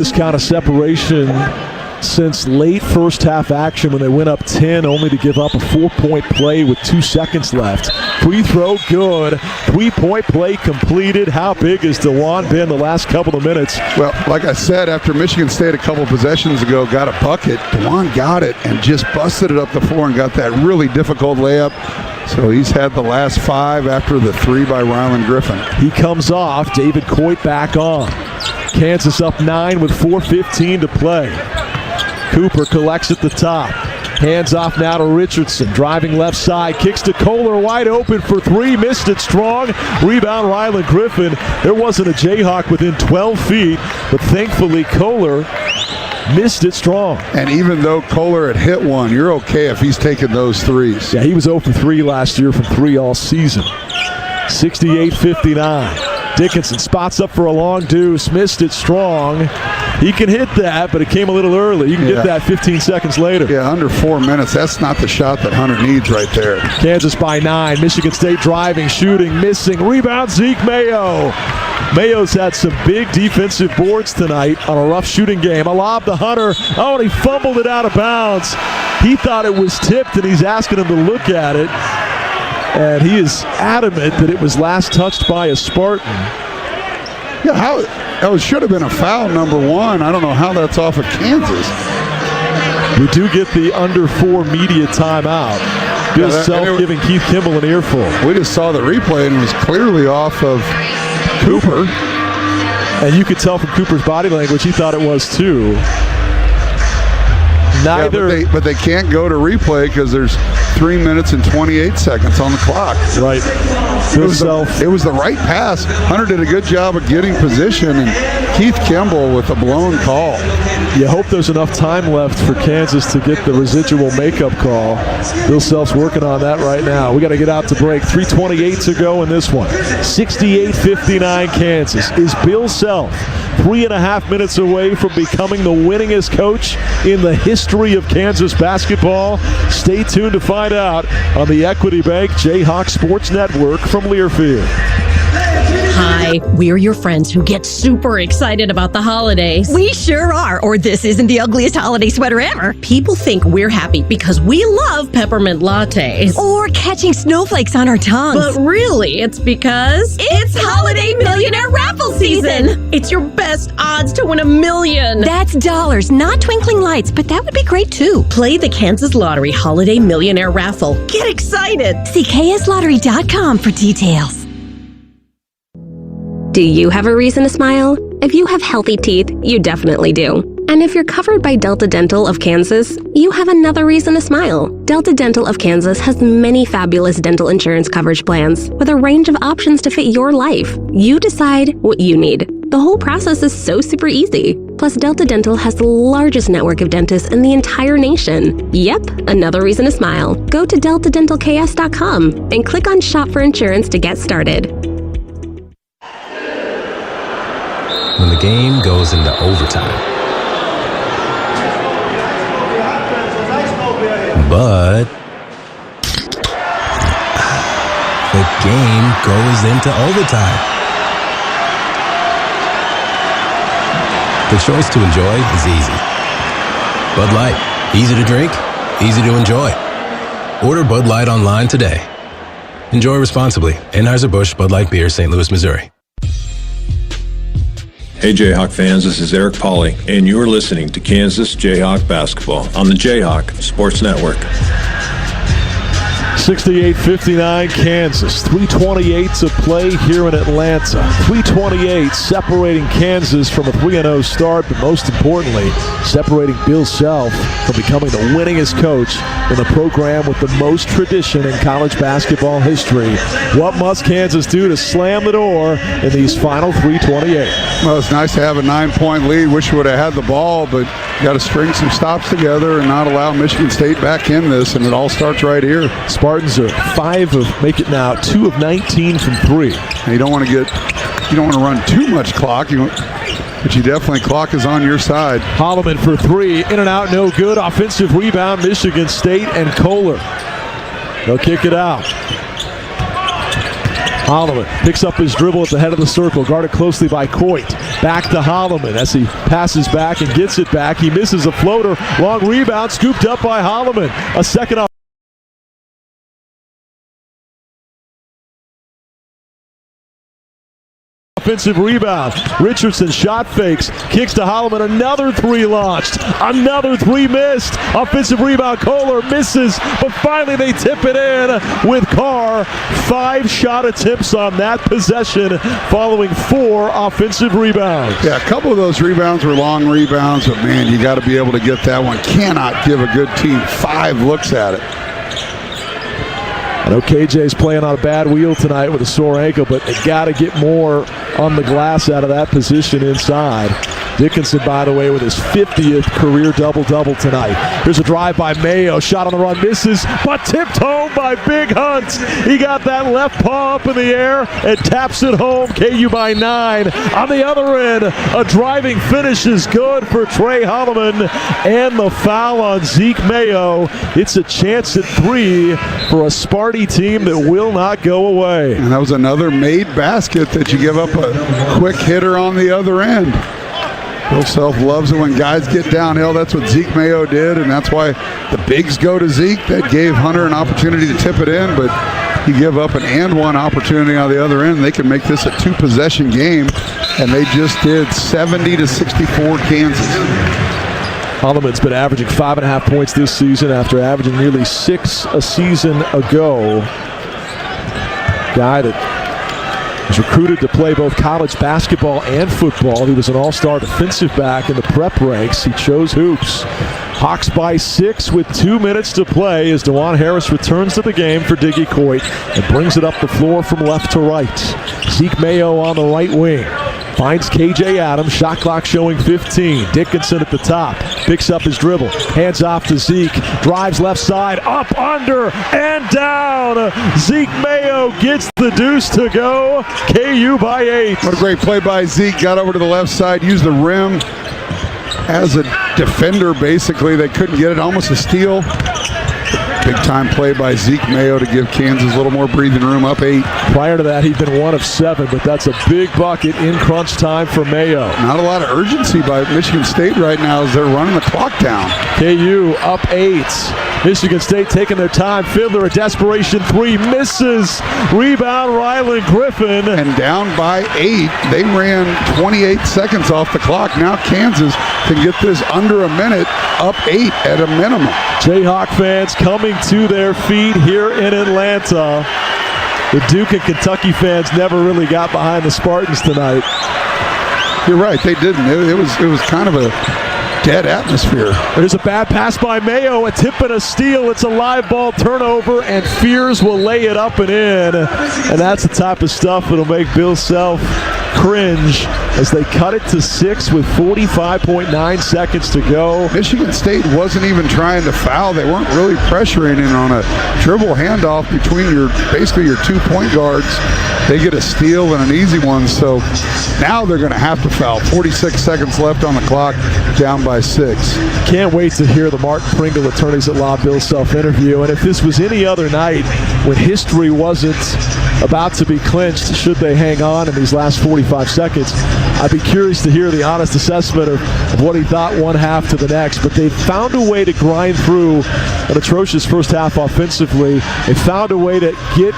This kind of separation since late first half action when they went up 10 only to give up a 4-point play with 2 seconds left. Free throw good. 3-point play completed. How big has DeJuan been the last couple of minutes? Well, like I said, after Michigan State a couple possessions ago got a bucket, DeJuan got it and just busted it up the floor and got that really difficult layup. So he's had the last 5 after the 3 by Ryland Griffin. He comes off. David Coit back on. Kansas up 9 with 4:15 to play. Cooper collects at the top. Hands off now to Richardson. Driving left side. Kicks to Kohler. Wide open for 3. Missed it strong. Rebound Ryland Griffin. There wasn't a Jayhawk within 12 feet. But thankfully Kohler missed it strong. And even though Kohler had hit one, you're okay if he's taking those threes. Yeah, he was 0 for 3 last year from 3 all season. 68-59. Dickinson spots up for a long deuce. Missed it strong. He can hit that, but it came a little early. You can get that 15 seconds later. Yeah, under 4 minutes. That's not the shot that Hunter needs right there. Kansas by 9. Michigan State driving, shooting, missing. Rebound, Zeke Mayo. Mayo's had some big defensive boards tonight on a rough shooting game. A lob to Hunter. Oh, and he fumbled it out of bounds. He thought it was tipped, and he's asking him to look at it. And he is adamant that it was last touched by a Spartan. Yeah, that should have been a foul, number 1. I don't know how that's off of Kansas. We do get the under 4 media timeout. Bill Self giving Keith Kimball an earful. We just saw the replay and it was clearly off of Cooper. And you could tell from Cooper's body language he thought it was too. Neither, but they can't go to replay because there's 3 minutes and 28 seconds on the clock. Right. It was the right pass. Hunter did a good job of getting position, and Keith Kimball with a blown call. You hope there's enough time left for Kansas to get the residual makeup call. Bill Self's working on that right now. We got to get out to break. 3:28 to go in this one. 68-59 Kansas. Is Bill Self 3.5 minutes away from becoming the winningest coach in the history of Kansas basketball? Stay tuned to find out on the Equity Bank Jayhawk Sports Network from Learfield. Hi, we're your friends who get super excited about the holidays. We sure are, or this isn't the ugliest holiday sweater ever. People think we're happy because we love peppermint lattes. Or catching snowflakes on our tongues. But really, it's because it's Holiday Millionaire Raffle season. It's your best odds to win $1 million. That's dollars, not twinkling lights, but that would be great too. Play the Kansas Lottery Holiday Millionaire Raffle. Get excited. See kslottery.com for details. Do you have a reason to smile? If you have healthy teeth, you definitely do. And if you're covered by Delta Dental of Kansas, you have another reason to smile. Delta Dental of Kansas has many fabulous dental insurance coverage plans with a range of options to fit your life. You decide what you need. The whole process is so super easy. Plus, Delta Dental has the largest network of dentists in the entire nation. Yep, another reason to smile. Go to deltadentalks.com and click on Shop for Insurance to get started. When the game goes into overtime. But the game goes into overtime. The choice to enjoy is easy. Bud Light, easy to drink, easy to enjoy. Order Bud Light online today. Enjoy responsibly. Anheuser-Busch Bud Light Beer, St. Louis, Missouri. Hey Jayhawk fans, this is Eric Pauley, and you're listening to Kansas Jayhawk Basketball on the Jayhawk Sports Network. 68-59 Kansas. 3:28 to play here in Atlanta. 3:28 separating Kansas from a 3-0 start, but most importantly, separating Bill Self from becoming the winningest coach in the program with the most tradition in college basketball history. What must Kansas do to slam the door in these final 3:28? Well, it's nice to have a 9-point lead. Wish we would have had the ball, but you got to string some stops together and not allow Michigan State back in this, and it all starts right here. Spartans are 2 of 19 from 3. And you don't want to run too much clock, but you definitely clock is on your side. Holloman for 3, in and out, no good. Offensive rebound, Michigan State and Kohler. They'll kick it out. Holloman picks up his dribble at the head of the circle, guarded closely by Coit. Back to Holloman as he passes back and gets it back. He misses a floater. Long rebound, scooped up by Holloman. A second off. Offensive rebound. Richardson shot fakes. Kicks to Holloman. Another three launched. Another three missed. Offensive rebound. Kohler misses. But finally they tip it in with Carr. 5 shot attempts on that possession following 4 offensive rebounds. Yeah, a couple of those rebounds were long rebounds. But, man, you got to be able to get that one. Cannot give a good team 5 looks at it. I know KJ's playing on a bad wheel tonight with a sore ankle, but they got to get more on the glass out of that position inside. Dickinson, by the way, with his 50th career double-double tonight. Here's a drive by Mayo. Shot on the run, misses, but tipped home by Big Hunt. He got that left paw up in the air and taps it home. KU by 9. On the other end, a driving finish is good for Trey Holloman, and the foul on Zeke Mayo. It's a chance at 3 for a Sparty team that will not go away. And that was another made basket that you give up a quick hitter on the other end. Bill Self loves it when guys get downhill. That's what Zeke Mayo did, and that's why the bigs go to Zeke. That gave Hunter an opportunity to tip it in, but he gave up an and one opportunity on the other end. They can make this a 2-possession game, and they just did. 70-64 Kansas. Holloman's been averaging 5.5 points this season after averaging nearly 6 a season ago. Guy that was recruited to play both college basketball and football. He was an all-star defensive back in the prep ranks. He chose hoops. Hawks by 6 with 2 minutes to play as DeJuan Harris returns to the game for Diggy Coit and brings it up the floor from left to right. Zeke Mayo on the right wing. Finds KJ Adams, shot clock showing 15. Dickinson at the top, picks up his dribble, hands off to Zeke, drives left side, up, under, and down. Zeke Mayo gets the deuce to go. KU by 8. What a great play by Zeke. Got over to the left side, used the rim as a defender, basically. They couldn't get it, almost a steal. Big time play by Zeke Mayo to give Kansas a little more breathing room, up 8. Prior to that, he'd been 1 of 7, but that's a big bucket in crunch time for Mayo. Not a lot of urgency by Michigan State right now as they're running the clock down. KU up 8. Michigan State taking their time. Fiddler, a desperation 3, misses. Rebound, Ryland Griffin. And down by 8. They ran 28 seconds off the clock. Now Kansas can get this under a minute, up 8 at a minimum. Jayhawk fans coming to their feet here in Atlanta. The Duke and Kentucky fans never really got behind the Spartans tonight. You're right, they didn't. It was kind of a dead atmosphere. There's a bad pass by Mayo, a tip and a steal. It's a live ball turnover, and Fears will lay it up and in. And that's the type of stuff that'll make Bill Self cringe as they cut it to 6 with 45.9 seconds to go. Michigan State wasn't even trying to foul. They weren't really pressuring in on a dribble handoff between basically your 2 point guards. They get a steal and an easy one, so now they're going to have to foul. 46 seconds left on the clock, down by 6. Can't wait to hear the Martin Pringle Attorneys at Law Bill Self interview. And if this was any other night when history wasn't about to be clinched, should they hang on in these last 45 seconds, I'd be curious to hear the honest assessment of what he thought one half to the next. But they found a way to grind through an atrocious first half offensively. They found a way to get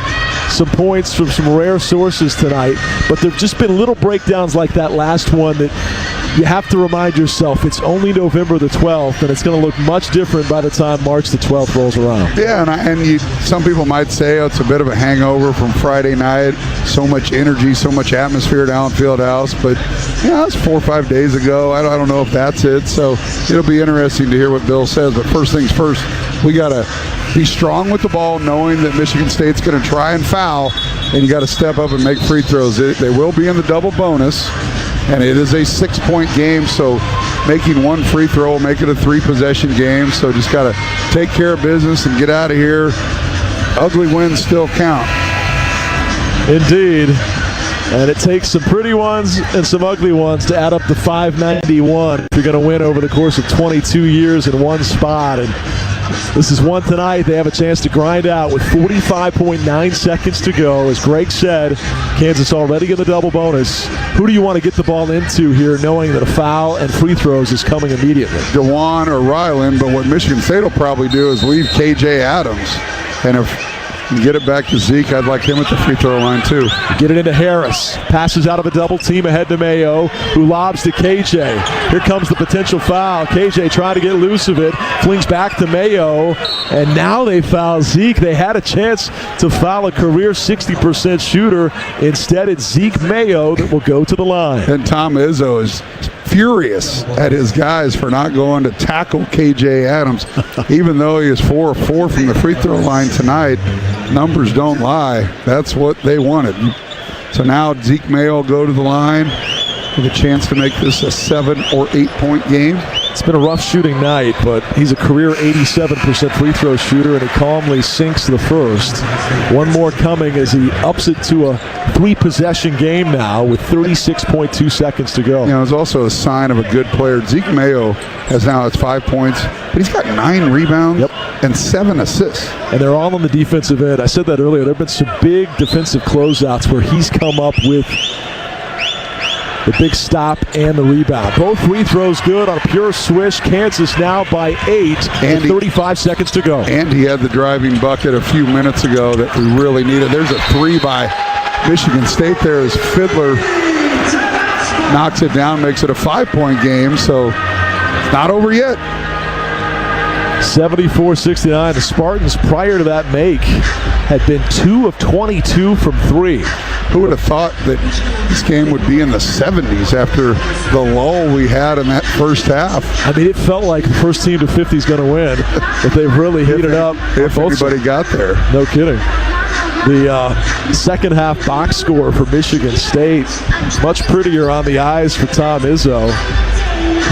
some points from some rare sources tonight, but there have just been little breakdowns like that last one that you have to remind yourself it's only November the 12th, and it's going to look much different by the time March the 12th rolls around. Yeah, and some people might say it's a bit of a hangover from Friday night. So much energy, so much atmosphere at Allen Fieldhouse, but it's 4 or 5 days ago. I don't know if that's it, so it'll be interesting to hear what Bill says. But first things first, we got to be strong with the ball, knowing that Michigan State's going to try and foul, and you got to step up and make free throws. They will be in the double bonus, and it is a 6-point game, so making one free throw will make it a 3-possession game. So just got to take care of business and get out of here. Ugly wins still count. Indeed. And it takes some pretty ones and some ugly ones to add up to 591 if you're going to win over the course of 22 years in one spot. And This is one tonight they have a chance to grind out with 45.9 seconds to go. As Greg said, Kansas already in the double bonus. Who do you want to get the ball into here, knowing that a foul and free throws is coming immediately? DeJuan or Ryland, but what Michigan State will probably do is leave KJ Adams. And if you get it back to Zeke, I'd like him at the free throw line too. Get it into Harris. Passes out of a double team ahead to Mayo, who lobs to KJ. Here comes the potential foul. KJ trying to get loose of it. Flings back to Mayo. And now they foul Zeke. They had a chance to foul a career 60% shooter. Instead, it's Zeke Mayo that will go to the line. And Tom Izzo is furious at his guys for not going to tackle KJ Adams, even though he is 4 of 4 from the free throw line tonight. Numbers don't lie. That's what they wanted. So now Zeke Mayo will go to the line with a chance to make this a 7 or 8 point game. It's been a rough shooting night, but he's a career 87% free throw shooter, and he calmly sinks the first. One more coming as he ups it to a 3-possession game now with 36.2 seconds to go. You know, it's also a sign of a good player. Zeke Mayo has now 5 points, but he's got 9 rebounds and 7 assists. And they're all on the defensive end. I said that earlier. There have been some big defensive closeouts where he's come up with the big stop and the rebound. Both free throws good on a pure swish. Kansas now by 8 and 35 seconds to go. And he had the driving bucket a few minutes ago that we really needed. There's a 3 by Michigan State there as Fiddler knocks it down, makes it a 5-point game, so it's not over yet. 74-69. The Spartans, prior to that make, had been 2 of 22 from 3. Who would have thought that this game would be in the 70s after the lull we had in that first half? I mean, it felt like the first team to 50 is going to win, but they've really heated up. If anybody got there. No kidding. The second half box score for Michigan State, much prettier on the eyes for Tom Izzo.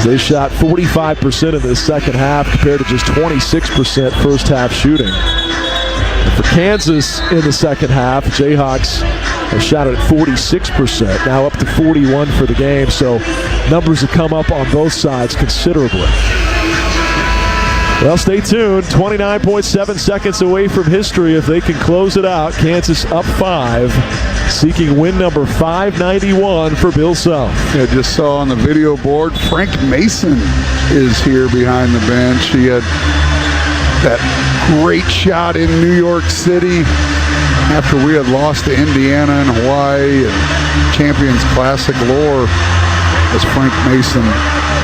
They shot 45% in this second half compared to just 26% first half shooting. And for Kansas in the second half, Jayhawks have shot it at 46%, now up to 41 for the game. So numbers have come up on both sides considerably. Well, stay tuned. 29.7 seconds away from history if they can close it out. Kansas up 5, seeking win number 591 for Bill Self. I just saw on the video board, Frank Mason is here behind the bench. He had that great shot in New York City after we had lost to Indiana and Hawaii and Champions Classic lore, as Frank Mason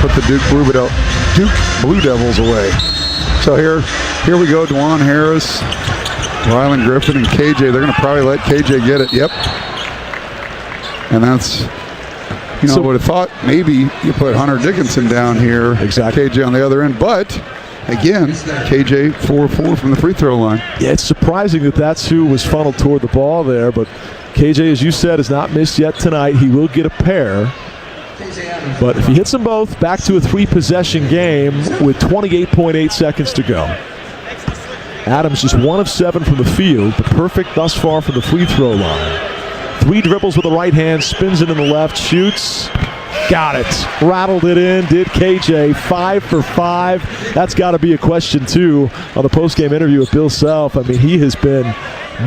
put the Duke Blue Devils away. So here we go, DeJuan Harris, Ryland Griffin, and KJ. They're going to probably let KJ get it. Yep. And that's, I would have thought maybe you put Hunter Dickinson down here. Exactly. KJ on the other end. But, again, KJ 4-4 from the free throw line. Yeah, it's surprising that that's who was funneled toward the ball there. But KJ, as you said, has not missed yet tonight. He will get a pair. But if he hits them both, back to a 3-possession game with 28.8 seconds to go. Adams just 1 of 7 from the field, but perfect thus far from the free throw line. 3 dribbles with the right hand, spins it in the left, shoots. Got it. Rattled it in, did KJ. 5 for 5. That's got to be a question, too, on the postgame interview with Bill Self. I mean, he has been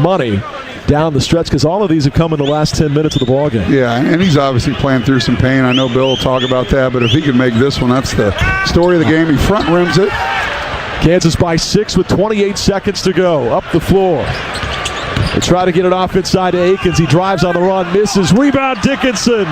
money down the stretch because all of these have come in the last 10 minutes of the ballgame. Yeah, and he's obviously playing through some pain. I know Bill will talk about that, but if he can make this one, that's the story of the game. He front rims it. Kansas by 6 with 28 seconds to go. Up the floor. They try to get it off inside to Akins. He drives on the run, misses. Rebound Dickinson.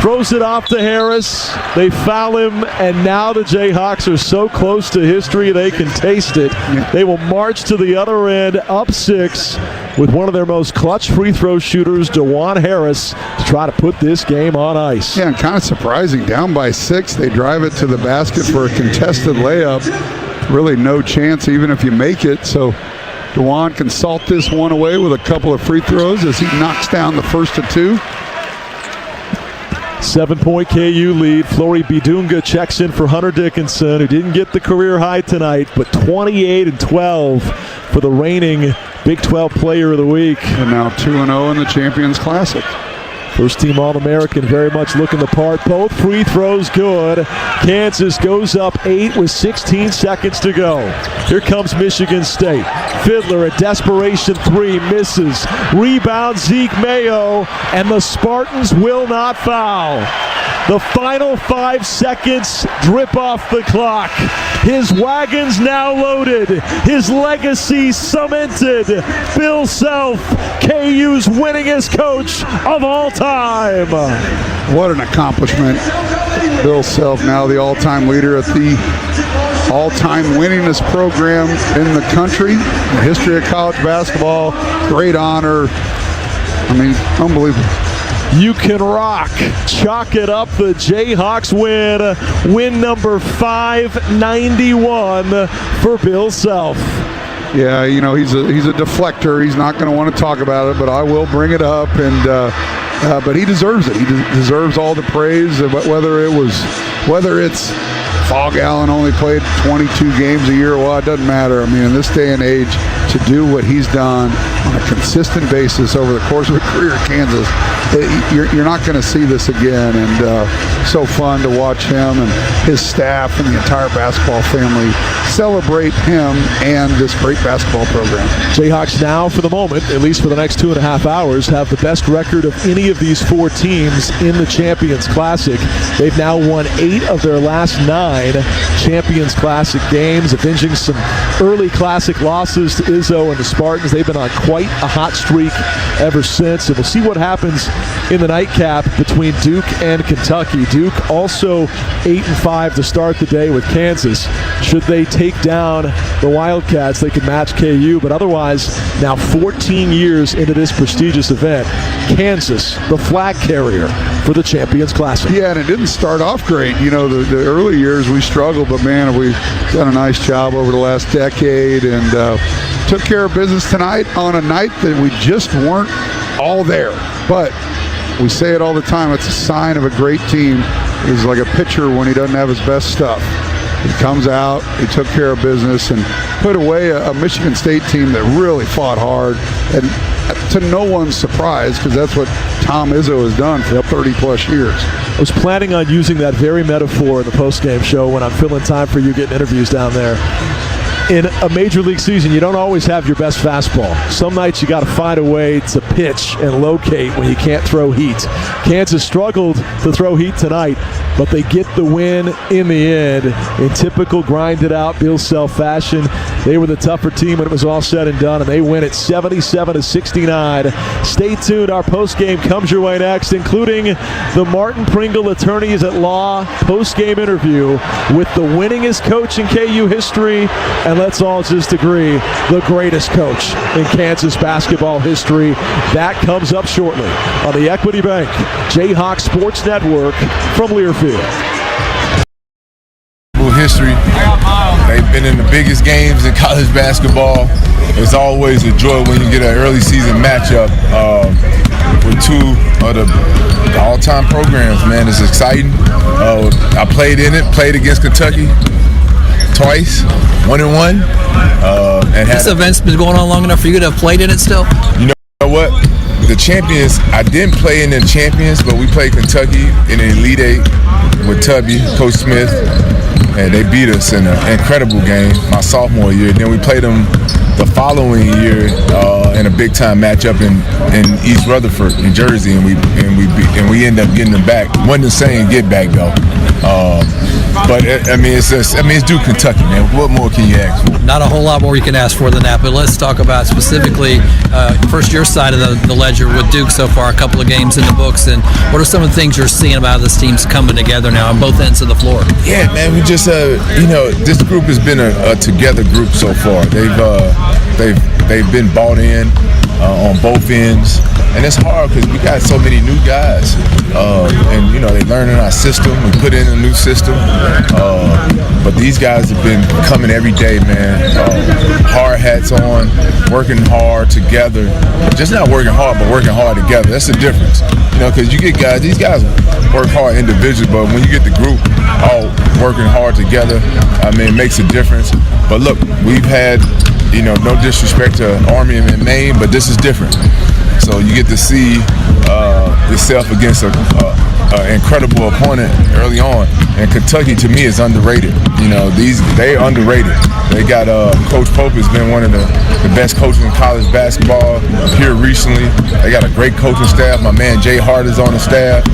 Throws it off to Harris. They foul him, and now the Jayhawks are so close to history they can taste it. Yeah. They will march to the other end, up 6, with one of their most clutch free throw shooters, DeJuan Harris, to try to put this game on ice. Yeah, and kind of surprising. Down by 6, they drive it to the basket for a contested layup. Really no chance even if you make it. So DeJuan can salt this one away with a couple of free throws as he knocks down the first of 2. 7-point KU lead. Flory Bidunga checks in for Hunter Dickinson, who didn't get the career high tonight, but 28 and 12 for the reigning Big 12 Player of the Week. And now 2-0 in the Champions Classic. First team All-American, very much looking the part. Both free throws good. Kansas goes up 8 with 16 seconds to go. Here comes Michigan State. Fiddler, a desperation three, misses. Rebound, Zeke Mayo, and the Spartans will not foul. The final 5 seconds drip off the clock. His wagon's now loaded. His legacy cemented. Bill Self, KU's winningest coach of all time. What an accomplishment. Bill Self, now the all-time leader at the all-time winningest program in the country, in the history of college basketball. Great honor. I mean, unbelievable. You can rock. Chalk it up. The Jayhawks win number 591 for Bill Self. Yeah, you know, he's a deflector. He's not going to want to talk about it, but I will bring it up. And but he deserves it. He deserves all the praise. Whether it's Fog Allen only played 22 games a year, well, it doesn't matter. I mean, in this day and age, to do what he's done on a consistent basis over the course of a career at Kansas, you're not going to see this again. And so fun to watch him and his staff and the entire basketball family celebrate him and this great basketball program. Jayhawks now, for the moment, at least for the next 2.5 hours, have the best record of any of these 4 teams in the Champions Classic. They've now won 8 of their last 9 Champions Classic games, avenging some early Classic losses to Izzo and the Spartans. They've been on quite a hot streak ever since, and we'll see what happens in the nightcap between Duke and Kentucky. Duke also 8-5 to start the day with Kansas. Should they take down the Wildcats, they could match KU, but otherwise, now 14 years into this prestigious event, Kansas, the flag carrier for the Champions Classic. Yeah, and it didn't start off great. You know, the early years we struggled, but man, we've done a nice job over the last decade and took care of business tonight on a night that we just weren't all there. But we say it all the time, it's a sign of a great team. He's like a pitcher when he doesn't have his best stuff. He comes out, he took care of business and put away a Michigan State team that really fought hard, and to no one's surprise, because that's what Tom Izzo has done for 30-plus years. I was planning on using that very metaphor in the postgame show when I'm filling time for you getting interviews down there. In a major league season, you don't always have your best fastball. Some nights you got to find a way to pitch and locate when you can't throw heat. Kansas struggled to throw heat tonight, but they get the win in the end in typical grind-it-out Bill Self fashion. They were the tougher team when it was all said and done, and they win it 77-69. Stay tuned. Our postgame comes your way next, including the Martin Pringle Attorneys at Law postgame interview with the winningest coach in KU history, and let's all just agree, the greatest coach in Kansas basketball history. That comes up shortly on the Equity Bank Jayhawk Sports Network from Learfield. History. They've been in the biggest games in college basketball. It's always a joy when you get an early season matchup with 2 of the all-time programs, man. It's exciting. I played in it, played against Kentucky twice, 1-1. This event's been going on long enough for you to have played in it still? You know what? The champions, I didn't play in the champions, but we played Kentucky in an Elite 8 with Tubby, Coach Smith, and they beat us in an incredible game my sophomore year. Then we played them the following year in a big-time matchup in East Rutherford, New Jersey, and we ended up getting them back. Wasn't the same get back though. But it's Duke, Kentucky, man. What more can you ask for? Not a whole lot more you can ask for than that. But let's talk about specifically first your side of the ledger with Duke so far. A couple of games in the books, and what are some of the things you're seeing about this team's coming together now on both ends of the floor? Yeah, man. We just this group has been a together group so far. They've been bought in on both ends. And it's hard because we got so many new guys, and they're learning our system. We put in a new system, but these guys have been coming every day, man. Hard hats on, working hard together. Just not working hard, but working hard together. That's the difference, because you get guys. These guys work hard individually, but when you get the group all working hard together, it makes a difference. But look, we've had, no disrespect to Army and Maine, but this is different. So you get to see yourself against an incredible opponent early on. And Kentucky, to me, is underrated. You know, they underrated. They got Coach Pope has been one of the best coaches in college basketball here recently. They got a great coaching staff. My man Jay Hart is on the staff,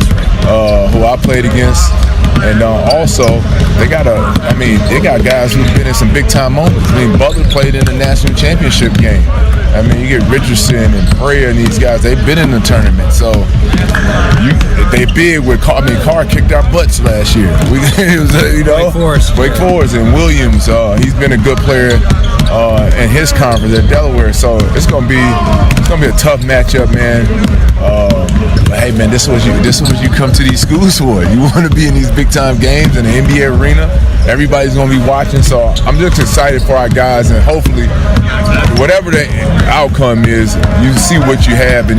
who I played against. And also, they got guys who've been in some big-time moments. I mean, Butler played in the national championship game. I mean, you get Richardson and Brea and these guys, they've been in the tournament. So they big with Carr. I mean, Carr kicked our butts last year. Wake Forest and Williams. He's been a good player in his conference at Delaware. So it's gonna be a tough matchup, man. But hey, man, this is what you come to these schools for. You want to be in these big time games in the NBA arena. Everybody's gonna be watching. So I'm just excited for our guys, and hopefully, whatever the outcome is, you see what you have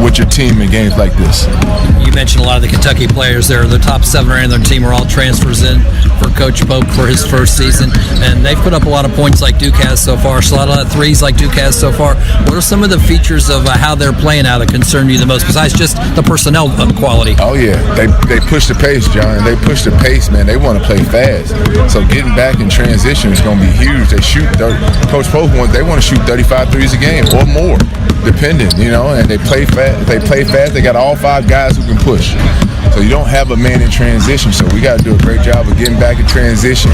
with your team in games like this. You mentioned a lot of the Kentucky players there. The top 7 or 8 of their team are all transfers in for Coach Pope for his first season, and they've put up a lot of points like Duke has so far. So a lot of threes like Duke has so far. What are some of the features of how they're playing now that concern you the most, besides just the personnel quality? Oh yeah, they push the pace, John. They push the pace, man. They want to play fast. So getting back in transition is going to be huge. They shoot. Coach Pope they want to shoot 35 threes a game or more, depending, and they play fast. They got all 5 guys who can push. So you don't have a man in transition. So we got to do a great job of getting back in transition,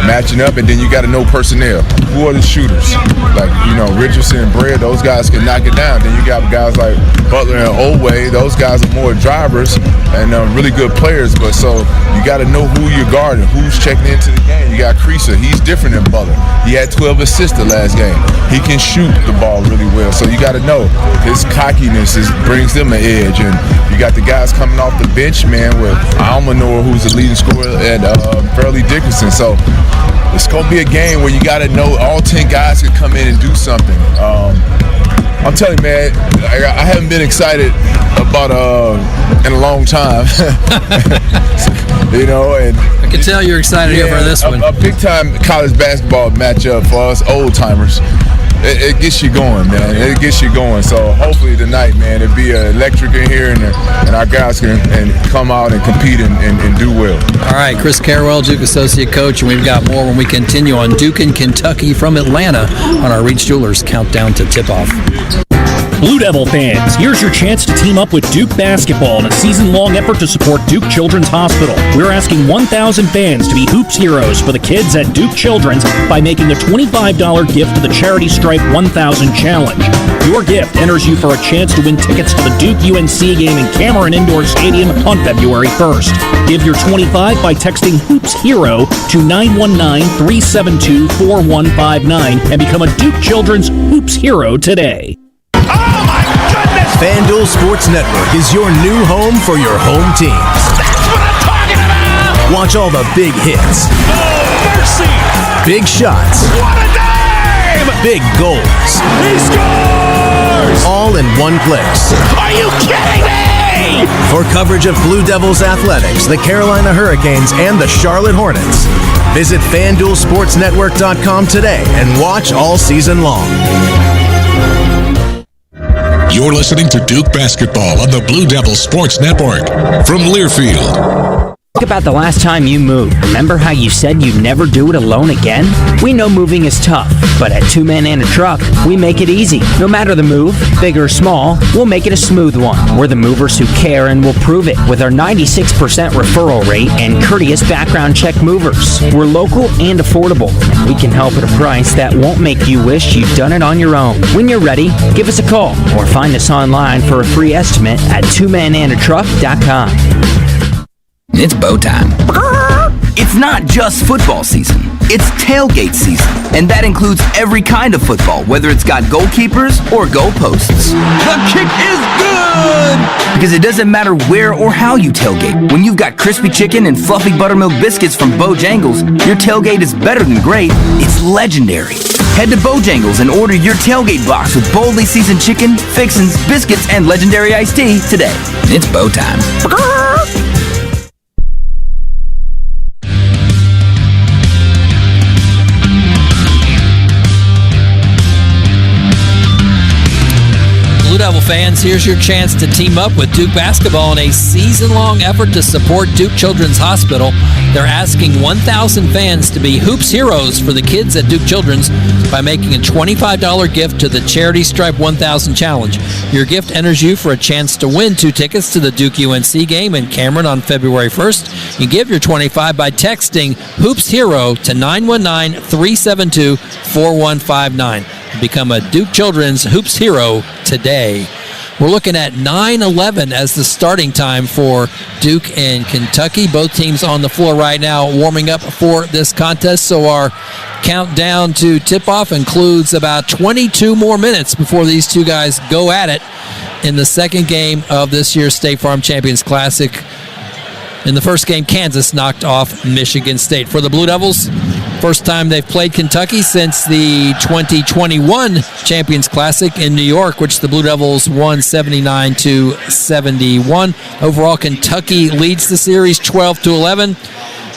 matching up, and then you got to know personnel. Who are the shooters? Like, Richardson and Brea, those guys can knock it down. Then you got guys like Butler and Oway. Those guys are more drivers and really good players. But so you got to know who you're guarding, who's checking into the game. You got Creaser. He's different than Butler. He had 12 assists the last game. He can shoot the ball really well. So you got to know his cockiness brings them an edge. And you got the guys coming off the bench, man, with Almanor, who's the leading scorer, and Fairleigh Dickinson. So it's going to be a game where you got to know all 10 guys can come in and do something. I'm telling you, man, I haven't been excited about in a long time. And I can tell you're excited here for this one. A big-time college basketball matchup for us old-timers. It gets you going, man. It gets you going. So hopefully tonight, man, it'll be electric in here, and our guys can come out and compete and do well. All right, Chris Carwell, Duke Associate Coach, and we've got more when we continue on Duke and Kentucky from Atlanta on our Reach Jewelers Countdown to Tip-Off. Blue Devil fans, here's your chance to team up with Duke Basketball in a season-long effort to support Duke Children's Hospital. We're asking 1,000 fans to be Hoops Heroes for the kids at Duke Children's by making a $25 gift to the Charity Stripe 1000 Challenge. Your gift enters you for a chance to win tickets to the Duke-UNC game in Cameron Indoor Stadium on February 1st. Give your 25 by texting Hoops Hero to 919-372-4159 and become a Duke Children's Hoops Hero today. FanDuel Sports Network is your new home for your home teams. That's what I'm talking about! Watch all the big hits. Oh, mercy! Big shots. What a dime! Big goals. He scores! All in one place. Are you kidding me? For coverage of Blue Devils athletics, the Carolina Hurricanes, and the Charlotte Hornets, visit FanDuelSportsNetwork.com today and watch all season long. You're listening to Duke Basketball on the Blue Devils Sports Network from Learfield. Think about the last time you moved. Remember how you said you'd never do it alone again? We know moving is tough, but at 2 Men and a Truck, we make it easy. No matter the move, big or small, we'll make it a smooth one. We're the movers who care, and we'll prove it with our 96% referral rate and courteous background check movers. We're local and affordable, and we can help at a price that won't make you wish you'd done it on your own. When you're ready, give us a call or find us online for a free estimate at 2menandatruck.com. It's bow time. It's not just football season. It's tailgate season. And that includes every kind of football, whether it's got goalkeepers or goalposts. The kick is good! Because it doesn't matter where or how you tailgate. When you've got crispy chicken and fluffy buttermilk biscuits from Bojangles, your tailgate is better than great. It's legendary. Head to Bojangles and order your tailgate box with boldly seasoned chicken, fixins, biscuits, and legendary iced tea today. It's bow time. Blue Devil fans, here's your chance to team up with Duke basketball in a season-long effort to support Duke Children's Hospital. They're asking 1,000 fans to be Hoops Heroes for the kids at Duke Children's by making a $25 gift to the Charity Stripe 1000 Challenge. Your gift enters you for a chance to win 2 tickets to the Duke UNC game in Cameron on February 1st. You give your $25 by texting Hoops Hero to 919-372-4159. Become a Duke Children's Hoops Hero today. We're looking at 9:11 as the starting time for Duke and Kentucky. Both teams on the floor right now warming up for this contest. So our countdown to tip-off includes about 22 more minutes before these two guys go at it in the second game of this year's State Farm Champions Classic. In the first game, Kansas knocked off Michigan State. For the Blue Devils, first time they've played Kentucky since the 2021 Champions Classic in New York, which the Blue Devils won 79-71. Overall, Kentucky leads the series 12-11.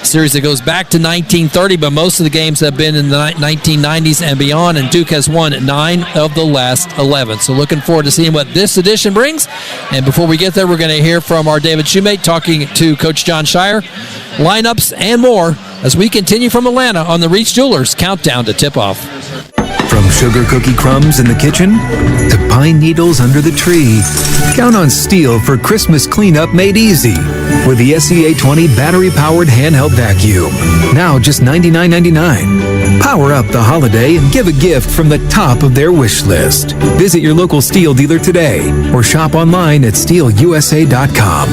Series that goes back to 1930, but most of the games have been in the 1990s and beyond, and Duke has won 9 of the last 11. So looking forward to seeing what this edition brings. And before we get there, we're going to hear from our David Shoemate talking to Coach John Shire, lineups, and more as we continue from Atlanta on the Reach Jewelers Countdown to Tip-Off. From sugar cookie crumbs in the kitchen to pine needles under the tree, count on Steel for Christmas cleanup made easy with the SEA20 battery-powered handheld vacuum. Now just $99.99. Power up the holiday and give a gift from the top of their wish list. Visit your local Steel dealer today or shop online at steelusa.com.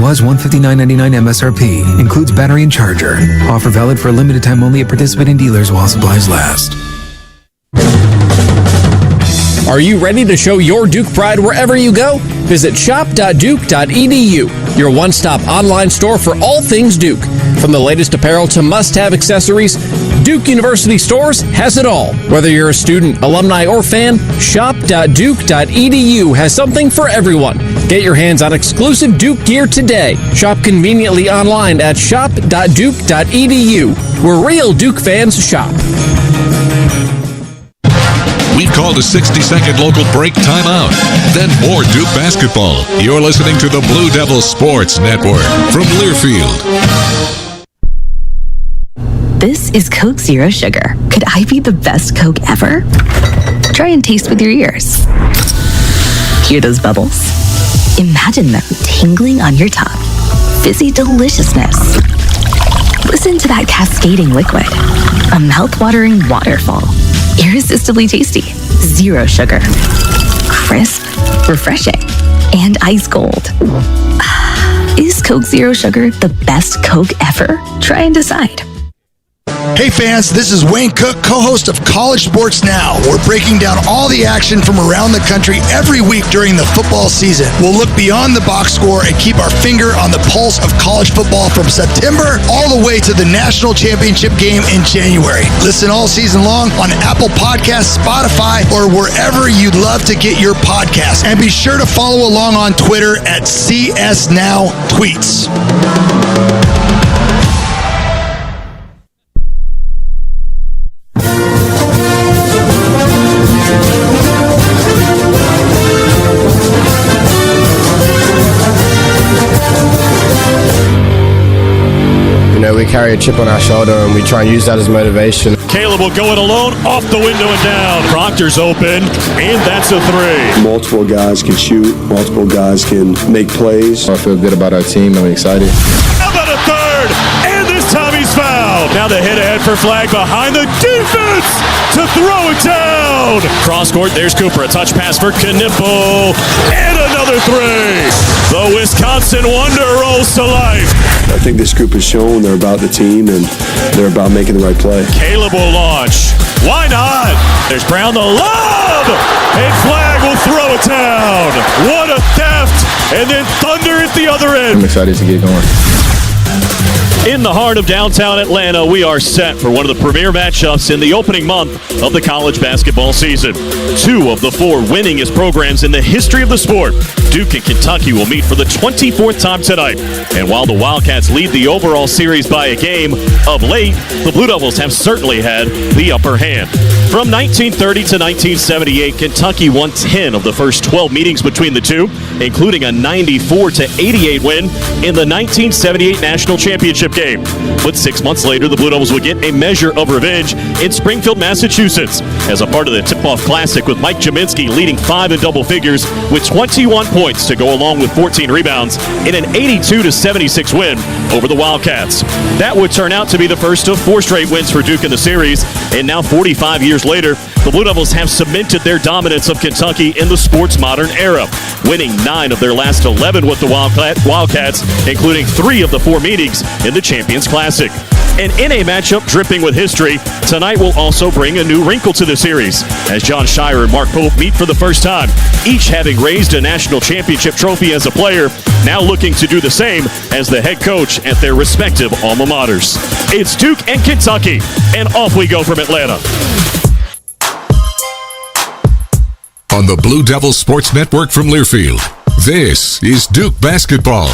Was $159.99 MSRP. Includes battery and charger. Offer valid for a limited time only at participating dealers while supplies last. Are you ready to show your Duke pride wherever you go? Visit shop.duke.edu, your one-stop online store for all things Duke. From the latest apparel to must-have accessories, Duke University Stores has it all. Whether you're a student, alumni, or fan, shop.duke.edu has something for everyone. Get your hands on exclusive Duke gear today. Shop conveniently online at shop.duke.edu, where real Duke fans shop. We've called a 60-second local break timeout. Then more Duke basketball. You're listening to the Blue Devil Sports Network from Learfield. This is Coke Zero Sugar. Could I be the best Coke ever? Try and taste with your ears. Hear those bubbles? Imagine them tingling on your tongue. Fizzy deliciousness. Listen to that cascading liquid. A mouth-watering waterfall. Irresistibly tasty. Zero sugar. Crisp, refreshing, and ice cold. Is Coke Zero Sugar the best Coke ever? Try and decide. Hey fans, this is Wayne Cook, co-host of College Sports Now. We're breaking down all the action from around the country every week during the football season. We'll look beyond the box score and keep our finger on the pulse of college football from September all the way to the national championship game in January. Listen all season long on Apple Podcasts, Spotify, or wherever you'd love to get your podcasts. And be sure to follow along on Twitter at CSNowTweets. We carry a chip on our shoulder and we try and use that as motivation. Caleb will go it alone, off the window and down. Proctor's open, and that's a three. Multiple guys can shoot, multiple guys can make plays. I feel good about our team. I'm excited. How about a third? And this time he's fouled. Now the hit ahead for flag behind the defense to throw it down. Cross court, there's Cooper. A touch pass for Knipple. And another three. The Wisconsin Wonder rolls to life. I think this group has shown they're about the team and they're about making the right play. Caleb will launch. Why not? There's Brown the lob. And Flag will throw it down. What a theft. And then thunder at the other end. I'm excited to get going. In the heart of downtown Atlanta, we are set for one of the premier matchups in the opening month of the college basketball season. 2 of the 4 winningest programs in the history of the sport, Duke and Kentucky, will meet for the 24th time tonight. And while the Wildcats lead the overall series by a game, of late, the Blue Devils have certainly had the upper hand. From 1930 to 1978, Kentucky won 10 of the first 12 meetings between the two, including a 94-88 win in the 1978 National Championship game. But 6 months later, the Blue Devils would get a measure of revenge in Springfield, Massachusetts, as a part of the tip-off classic with Mike Jaminski leading 5 in double figures with 21 points to go along with 14 rebounds in an 82-76 win over the Wildcats. That would turn out to be the first of 4 straight wins for Duke in the series, and now 45 years later, the Blue Devils have cemented their dominance of Kentucky in the sports modern era, winning 9 of their last 11 with the Wildcats, including 3 of the 4 meetings in the Champions Classic. And in a matchup dripping with history, tonight will also bring a new wrinkle to the series, as John Shire and Mark Pope meet for the first time, each having raised a national championship trophy as a player, now looking to do the same as the head coach at their respective alma maters. It's Duke and Kentucky, and off we go from Atlanta. On the Blue Devil Sports Network from Learfield, this is Duke Basketball.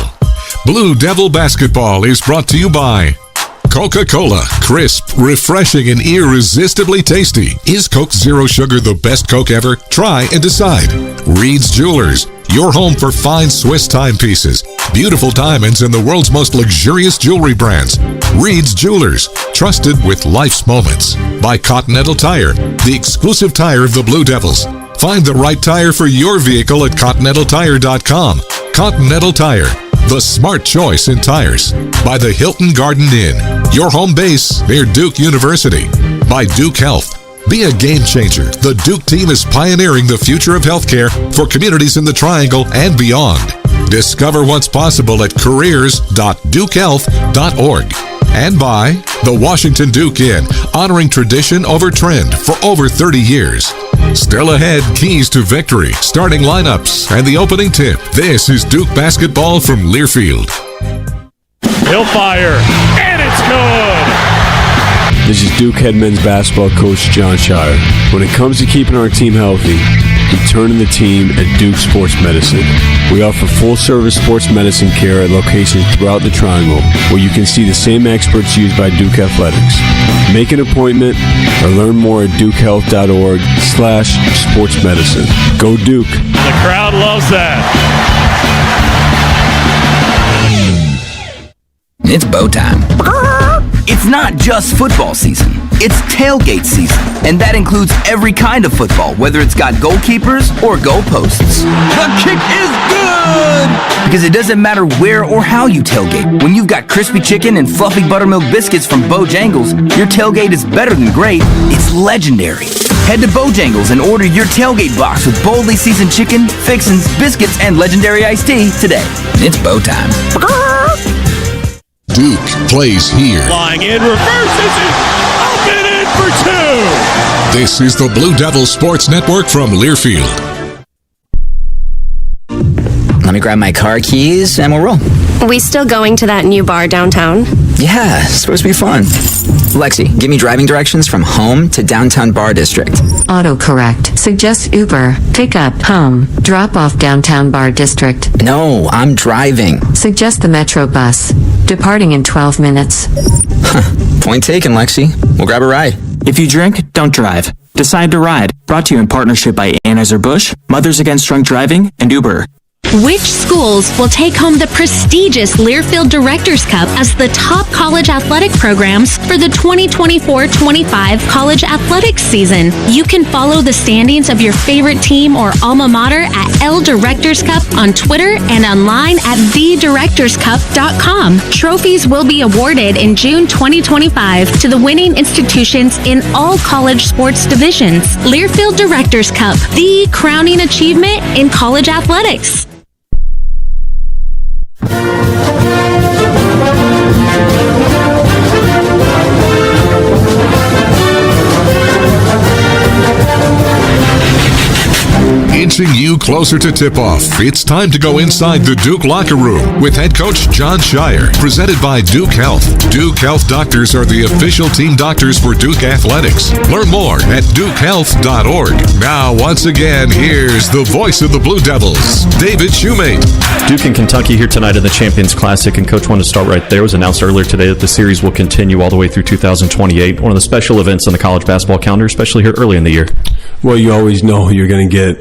Blue Devil Basketball is brought to you by Coca-Cola. Crisp, refreshing, and irresistibly tasty. Is Coke Zero Sugar the best Coke ever? Try and decide. Reed's Jewelers, your home for fine Swiss timepieces, beautiful diamonds, and the world's most luxurious jewelry brands. Reed's Jewelers, trusted with life's moments. By Continental Tire, the exclusive tire of the Blue Devils. Find the right tire for your vehicle at ContinentalTire.com. Continental Tire, the smart choice in tires. By the Hilton Garden Inn, your home base near Duke University. By Duke Health, be a game changer. The Duke team is pioneering the future of healthcare for communities in the Triangle and beyond. Discover what's possible at careers.dukehealth.org. And by the Washington Duke Inn, honoring tradition over trend for over 30 years. Still ahead, keys to victory, starting lineups, and the opening tip. This is Duke Basketball from Learfield. He'll fire, and it's good! This is Duke head men's basketball coach John Shire. When it comes to keeping our team healthy, we turn to the team at Duke Sports Medicine. We offer full-service sports medicine care at locations throughout the Triangle, where you can see the same experts used by Duke Athletics. Make an appointment or learn more at dukehealth.org/sportsmedicine. Go Duke. The crowd loves that. It's bow time. It's not just football season. It's tailgate season. And that includes every kind of football, whether it's got goalkeepers or goalposts. The kick is good! Because it doesn't matter where or how you tailgate. When you've got crispy chicken and fluffy buttermilk biscuits from Bojangles, your tailgate is better than great. It's legendary. Head to Bojangles and order your tailgate box with boldly seasoned chicken, fixins, biscuits, and legendary iced tea today. It's bow time. Duke plays here. Flying in, reverses it, up and in for 2. This is the Blue Devil Sports Network from Learfield. Let me grab my car keys and we'll roll. We still going to that new bar downtown? Yeah, it's supposed to be fun. Lexi, give me driving directions from home to downtown bar district. Autocorrect. Suggest Uber. Pick up, home. Drop off downtown bar district. No, I'm driving. Suggest the Metro bus. Departing in 12 minutes. Point taken, Lexi. We'll grab a ride. If you drink, don't drive. Decide to ride. Brought to you in partnership by Anheuser-Busch, Mothers Against Drunk Driving, and Uber. Which schools will take home the prestigious Learfield Directors Cup as the top college athletic programs for the 2024-25 college athletics season? You can follow the standings of your favorite team or alma mater at L Directors Cup on Twitter and online at thedirectorscup.com. Trophies will be awarded in June 2025 to the winning institutions in all college sports divisions. Learfield Directors Cup, the crowning achievement in college athletics. It's inching you closer to tip-off. It's time to go inside the Duke locker room with head coach John Shire, presented by Duke Health. Duke Health doctors are the official team doctors for Duke Athletics. Learn more at dukehealth.org. Now, once again, here's the voice of the Blue Devils, David Shoemate. Duke and Kentucky here tonight in the Champions Classic, and Coach wanted to start right there. It was announced earlier today that the series will continue all the way through 2028. One of the special events on the college basketball calendar, especially here early in the year. Well, you always know you're going to get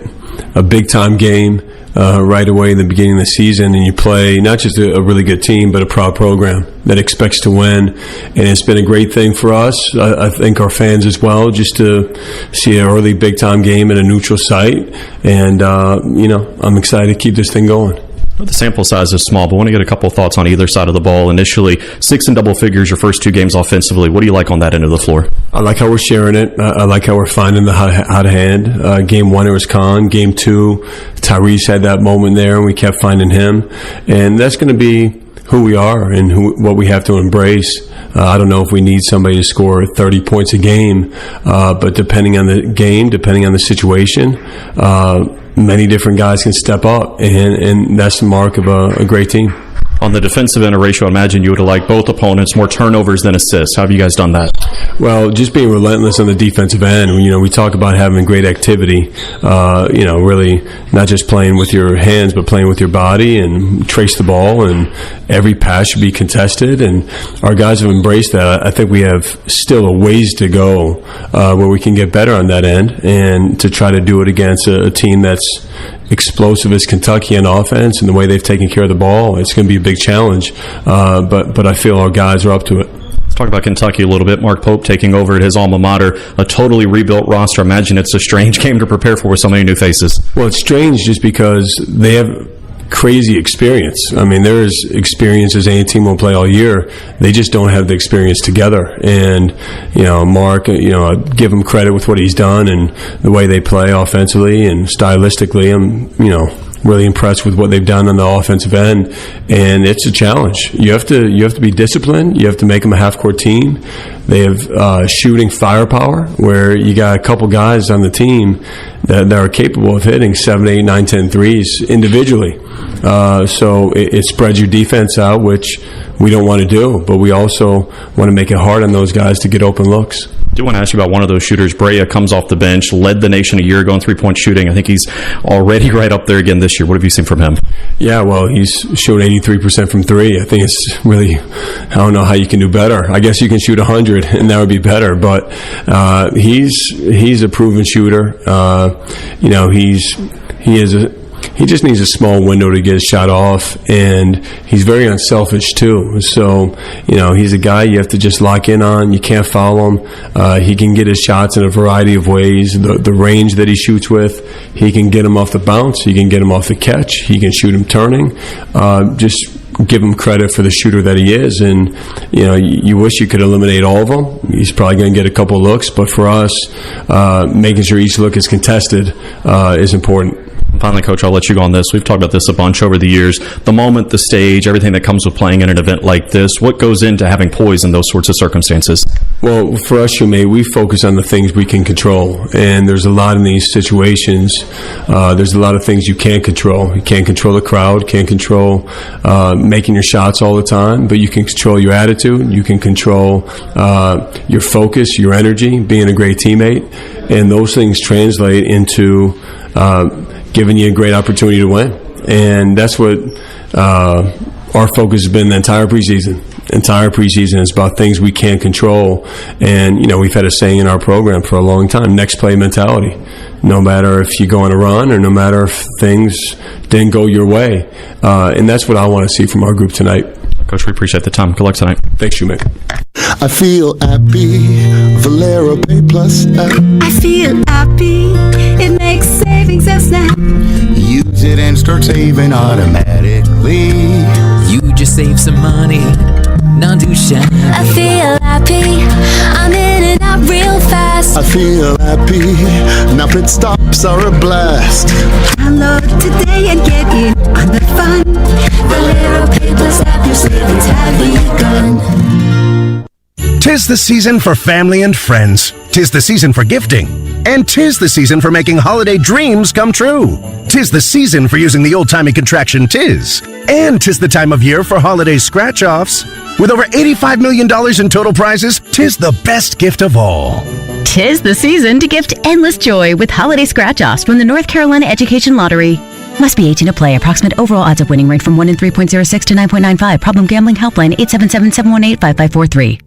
a big-time game right away in the beginning of the season, and you play not just a really good team, but a proud program that expects to win. And it's been a great thing for us, I think our fans as well, just to see an early big-time game at a neutral site. And, I'm excited to keep this thing going. The sample size is small, but I want to get a couple of thoughts on either side of the ball. Initially, 6 in double figures your first 2 games offensively. What do you like on that end of the floor? I like how we're sharing it. I like how we're finding the hot hand. Game 1, it was Khan. Game 2, Tyrese had that moment there, and we kept finding him. And that's going to be who we are and what we have to embrace. I don't know if we need somebody to score 30 points a game, but depending on the game, depending on the situation, many different guys can step up, and that's the mark of a great team. On the defensive end of ratio, I imagine you would have liked both opponents more turnovers than assists. How have you guys done that? Well, just being relentless on the defensive end. We talk about having great activity, really not just playing with your hands, but playing with your body and trace the ball, and every pass should be contested, and our guys have embraced that. I think we have still a ways to go where we can get better on that end, and to try to do it against a team that's explosive as Kentucky on offense and the way they've taken care of the ball. It's going to be a big challenge, but I feel our guys are up to it. Let's talk about Kentucky a little bit. Mark Pope taking over at his alma mater, a totally rebuilt roster. I imagine it's a strange game to prepare for with so many new faces. Well, it's strange just because they have crazy experience. I mean, there is experience as any team will play all year. They just don't have the experience together. And, Mark, I give him credit with what he's done and the way they play offensively and stylistically. I'm, really impressed with what they've done on the offensive end, and it's a challenge. You have to be disciplined. You have to make them a half-court team. They have shooting firepower where you got a couple guys on the team that are capable of hitting 7, 8, 9, 10 threes individually. So it spreads your defense out, which we don't want to do, but we also want to make it hard on those guys to get open looks. I do want to ask you about one of those shooters. Brea comes off the bench, led the nation a year ago in three-point shooting. I think he's already right up there again this year. What have you seen from him? Yeah, well, he's showed 83% from 3. I think it's really, I don't know how you can do better. I guess you can shoot 100, and that would be better. But he's a proven shooter. He just needs a small window to get his shot off, and he's very unselfish too. So, he's a guy you have to just lock in on. You can't foul him. He can get his shots in a variety of ways. The range that he shoots with, he can get him off the bounce. He can get him off the catch. He can shoot him turning. Just give him credit for the shooter that he is. And, you wish you could eliminate all of them. He's probably going to get a couple looks, but for us, making sure each look is contested is important. Finally, Coach, I'll let you go on this. We've talked about this a bunch over the years. The moment, the stage, everything that comes with playing in an event like this, what goes into having poise in those sorts of circumstances? Well, for us, Shumay, we focus on the things we can control. And there's a lot in these situations. There's a lot of things you can't control. You can't control the crowd, can't control making your shots all the time, but you can control your attitude. You can control your focus, your energy, being a great teammate. And those things translate into giving you a great opportunity to win. And that's what our focus has been the entire preseason. Entire preseason is about things we can't control. And, we've had a saying in our program for a long time, next play mentality. No matter if you go on a run or no matter if things didn't go your way. And that's what I want to see from our group tonight. Coach, we appreciate the time. Good luck tonight. Thanks, Shumay. I feel happy, Valero Pay Plus app. I feel happy, it makes savings a snap. Use it and start saving automatically. You just save some money, not too shabby. I feel happy, I'm in and out real fast. I feel happy, now pit stops are a blast. Download today and get in on the fun. Valero Pay Plus app, your savings have begun. 'Tis the season for family and friends. 'Tis the season for gifting. And 'tis the season for making holiday dreams come true. 'Tis the season for using the old-timey contraction 'tis. And 'tis the time of year for holiday scratch-offs. With over $85 million in total prizes, 'tis the best gift of all. 'Tis the season to gift endless joy with holiday scratch-offs from the North Carolina Education Lottery. Must be 18 to play. Approximate overall odds of winning range from 1 in 3.06 to 9.95. Problem gambling helpline 877-718-5543.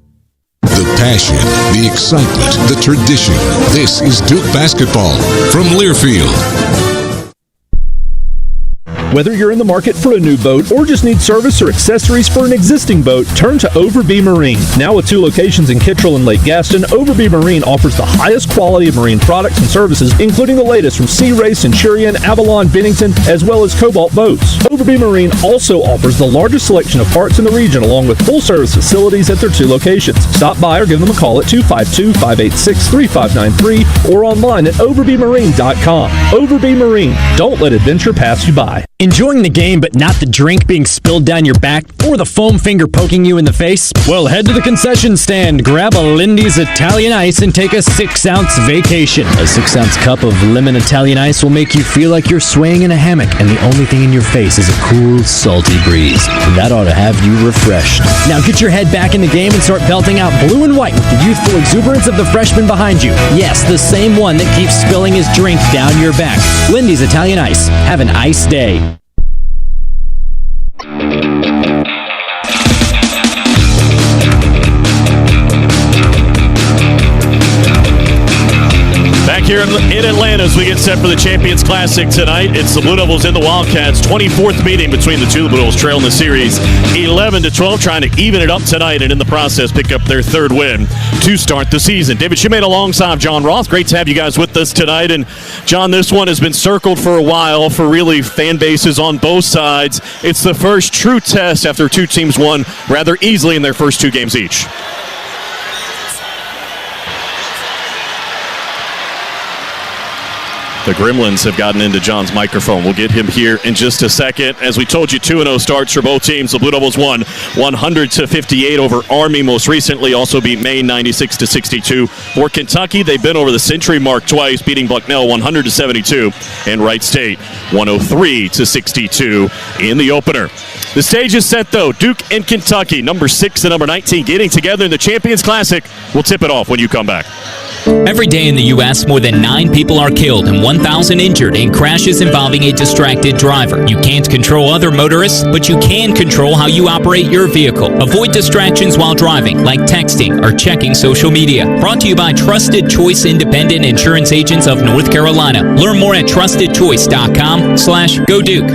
The passion, the excitement, the tradition. This is Duke basketball from Learfield. Whether you're in the market for a new boat or just need service or accessories for an existing boat, turn to Overbee Marine. Now with 2 locations in Kittrell and Lake Gaston, Overbee Marine offers the highest quality of marine products and services, including the latest from Sea Ray, Centurion, Avalon, Bennington, as well as Cobalt boats. Overbee Marine also offers the largest selection of parts in the region, along with full-service facilities at their 2 locations. Stop by or give them a call at 252-586-3593 or online at overbeemarine.com. Overbee Marine. Don't let adventure pass you by. Enjoying the game but not the drink being spilled down your back or the foam finger poking you in the face? Well, head to the concession stand, grab a Lindy's Italian Ice, and take a 6-ounce vacation. A 6-ounce cup of lemon Italian Ice will make you feel like you're swaying in a hammock, and the only thing in your face is a cool, salty breeze. That ought to have you refreshed. Now get your head back in the game and start belting out blue and white with the youthful exuberance of the freshman behind you. Yes, the same one that keeps spilling his drink down your back. Lindy's Italian Ice. Have an ice day. Back here in Atlanta as we get set for the Champions Classic tonight. It's the Blue Devils and the Wildcats. 24th meeting between the two. The Blue Devils trail in the series 11-12, trying to even it up tonight and in the process pick up their 3rd win to start the season. David Schmidt alongside John Roth. Great to have you guys with us tonight. And John, this one has been circled for a while for really fan bases on both sides. It's the first true test after 2 teams won rather easily in their first 2 games each. The Gremlins have gotten into John's microphone. We'll get him here in just a second. As we told you, 2-0 starts for both teams. The Blue Devils won 100-58 over Army most recently. Also beat Maine 96-62. For Kentucky, they've been over the century mark twice, beating Bucknell 100-72 and Wright State 103-62 in the opener. The stage is set, though. Duke and Kentucky, number 6 and number 19, getting together in the Champions Classic. We'll tip it off when you come back. Every day in the U.S., more than 9 people are killed and 1,000 injured in crashes involving a distracted driver. You can't control other motorists, but you can control how you operate your vehicle. Avoid distractions while driving, like texting or checking social media. Brought to you by Trusted Choice Independent Insurance Agents of North Carolina. Learn more at trustedchoice.com/Go Duke.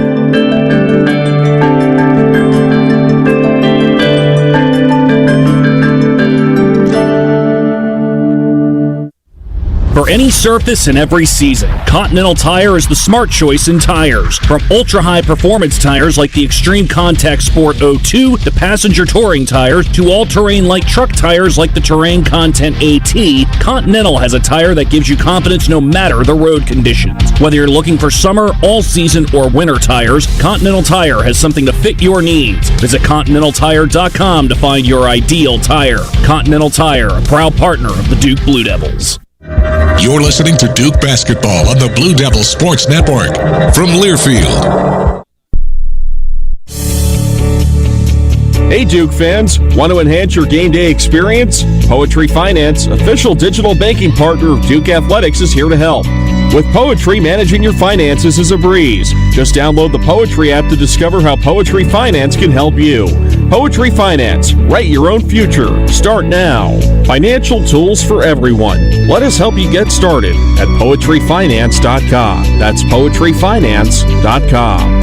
For any surface and every season, Continental Tire is the smart choice in tires. From ultra-high performance tires like the Extreme Contact Sport 02, the passenger touring tires, to all-terrain light truck tires like the Terrain Content AT, Continental has a tire that gives you confidence no matter the road conditions. Whether you're looking for summer, all-season, or winter tires, Continental Tire has something to fit your needs. Visit ContinentalTire.com to find your ideal tire. Continental Tire, a proud partner of the Duke Blue Devils. You're listening to Duke basketball on the Blue Devils Sports Network from Learfield. Hey Duke fans, want to enhance your game day experience? Poetry Finance, official digital banking partner of Duke Athletics, is here to help. With Poetry, managing your finances is a breeze. Just download the Poetry app to discover how Poetry Finance can help you. Poetry Finance, write your own future. Start now. Financial tools for everyone. Let us help you get started at poetryfinance.com. That's poetryfinance.com.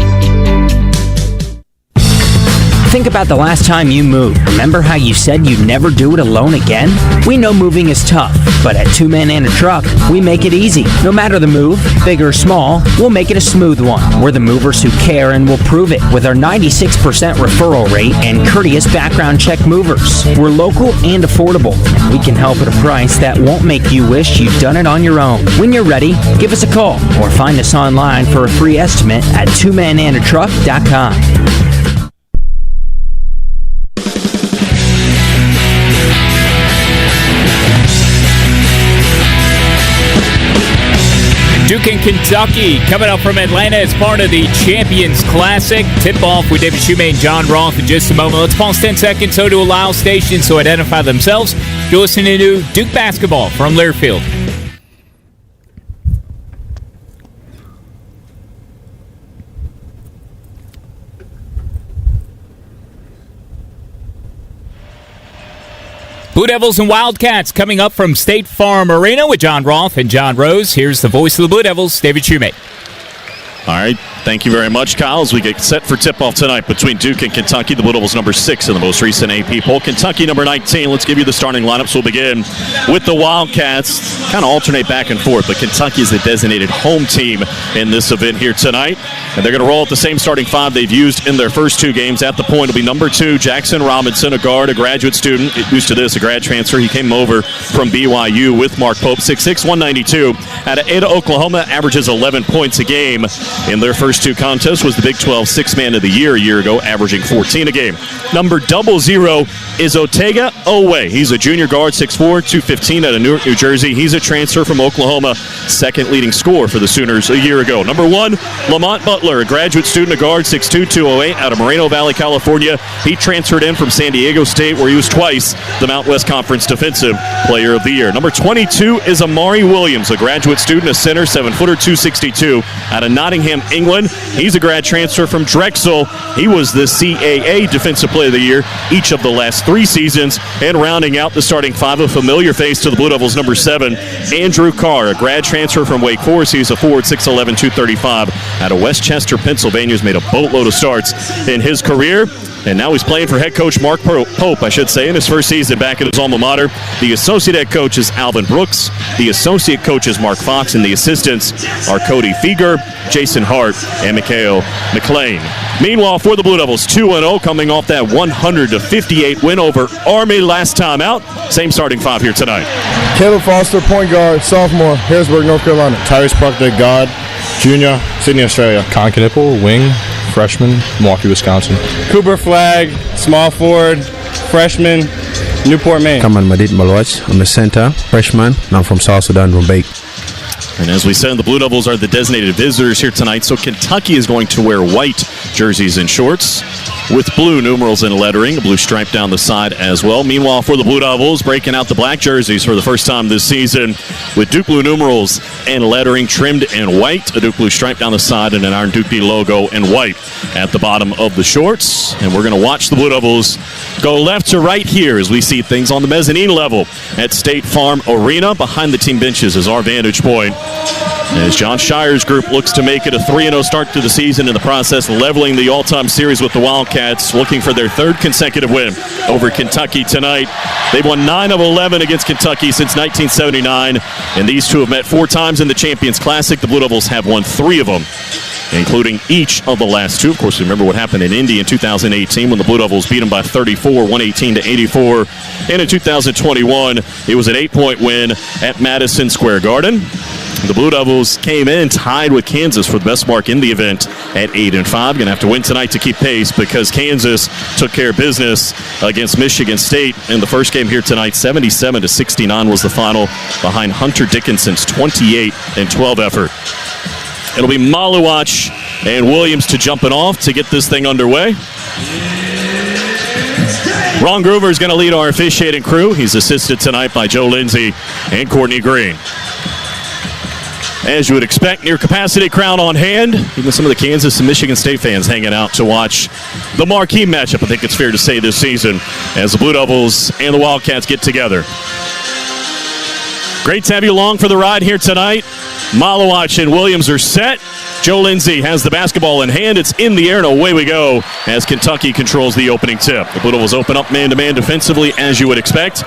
Think about the last time you moved. Remember how you said you'd never do it alone again? We know moving is tough, but at 2 Men and a Truck, we make it easy. No matter the move, big or small, we'll make it a smooth one. We're the movers who care and will prove it with our 96% referral rate and courteous background check movers. We're local and affordable, and we can help at a price that won't make you wish you'd done it on your own. When you're ready, give us a call or find us online for a free estimate at 2menandatruck.com. Duke and Kentucky coming up from Atlanta as part of the Champions Classic. Tip-off with David Shumate and John Roth in just a moment. Let's pause 10 seconds so to allow stations to identify themselves. You're listening to Duke Basketball from Learfield. Blue Devils and Wildcats coming up from State Farm Arena with John Roth and John Rose. Here's the voice of the Blue Devils, David Shumate. All right, thank you very much, Kyle. As we get set for tip-off tonight between Duke and Kentucky, the Blue Devils number 6 in the most recent AP poll. Kentucky number 19. Let's give you the starting lineups. We'll begin with the Wildcats. Kind of alternate back and forth, but Kentucky is the designated home team in this event here tonight. And they're going to roll out the same starting 5 they've used in their first 2 games. At the point will be number 2, Jackson Robinson, a guard, a graduate student. Used to this, a grad transfer. He came over from BYU with Mark Pope, 6'6", 192. Out of Ada, Oklahoma, averages 11 points a game. In their first 2 contests was the Big 12 Sixth Man of the Year a year ago, averaging 14 a game. Number 00 is Otega Owe. He's a junior guard, 6'4", 215 out of Newark, New Jersey. He's a transfer from Oklahoma, second leading scorer for the Sooners a year ago. Number 1, Lamont Butler, a graduate student, a guard, 6'2", 208 out of Moreno Valley, California. He transferred in from San Diego State, where he was twice the Mountain West Conference Defensive Player of the Year. Number 22 is Amari Williams, a graduate student, a center, 7-footer, 262 out of Nottingham, England. He's a grad transfer from Drexel. He was the CAA Defensive Player of the Year each of the last 3 seasons. And rounding out the starting 5, a familiar face to the Blue Devils, number 7, Andrew Carr, a grad transfer from Wake Forest. He's a forward, 6'11", 235 out of Westchester, Pennsylvania. He's made a boatload of starts in his career. And now he's playing for head coach Mark Pope, I should say, in his first season back at his alma mater. The associate head coach is Alvin Brooks. The associate coach is Mark Fox. And the assistants are Cody Feger, Jason Hart, and Mikhail McLean. Meanwhile, for the Blue Devils, 2-0, coming off that 100-58 win over Army last time out. Same starting 5 here tonight. Caleb Foster, point guard, sophomore, Harrisburg, North Carolina. Tyrese Proctor, guard, junior, Sydney, Australia. Con Knipple, wing, freshman, Milwaukee, Wisconsin. Cooper Flagg, small forward, freshman, Newport, Maine. Kaman Madid Maloch, I'm a center, freshman, and I'm from South Sudan, Rumbek. And as we said, the Blue Devils are the designated visitors here tonight, so Kentucky is going to wear white jerseys and shorts with blue numerals and lettering, a blue stripe down the side as well. Meanwhile, for the Blue Devils, breaking out the black jerseys for the first time this season with Duke blue numerals and lettering trimmed in white, a Duke blue stripe down the side, and an Iron Duke B logo in white at the bottom of the shorts. And we're going to watch the Blue Devils go left to right here as we see things on the mezzanine level at State Farm Arena. Behind the team benches is our vantage point, as John Shire's group looks to make it a 3-0 start to the season, in the process leveling the all-time series with the Wildcats, looking for their 3rd consecutive win over Kentucky tonight. They've won 9 of 11 against Kentucky since 1979, and these two have met 4 times in the Champions Classic. The Blue Devils have won 3 of them, including each of the last 2. Of course, remember what happened in Indy in 2018 when the Blue Devils beat them by 34, 118-84. And in 2021, it was an 8-point win at Madison Square Garden. The Blue Devils came in tied with Kansas for the best mark in the event at 8-5. Going to have to win tonight to keep pace, because Kansas took care of business against Michigan State in the first game here tonight. 77-69 was the final, behind Hunter Dickinson's 28-12 effort. It'll be Maluach and Williams to jump it off to get this thing underway. Ron Groover is going to lead our officiating crew. He's assisted tonight by Joe Lindsay and Courtney Green. As you would expect, near capacity crowd on hand. Even some of the Kansas and Michigan State fans hanging out to watch the marquee matchup, I think it's fair to say, this season, as the Blue Devils and the Wildcats get together. Great to have you along for the ride here tonight. Maluach and Williams are set. Joe Lindsay has the basketball in hand. It's in the air, and away we go as Kentucky controls the opening tip. The Blue Devils open up man-to-man defensively, as you would expect.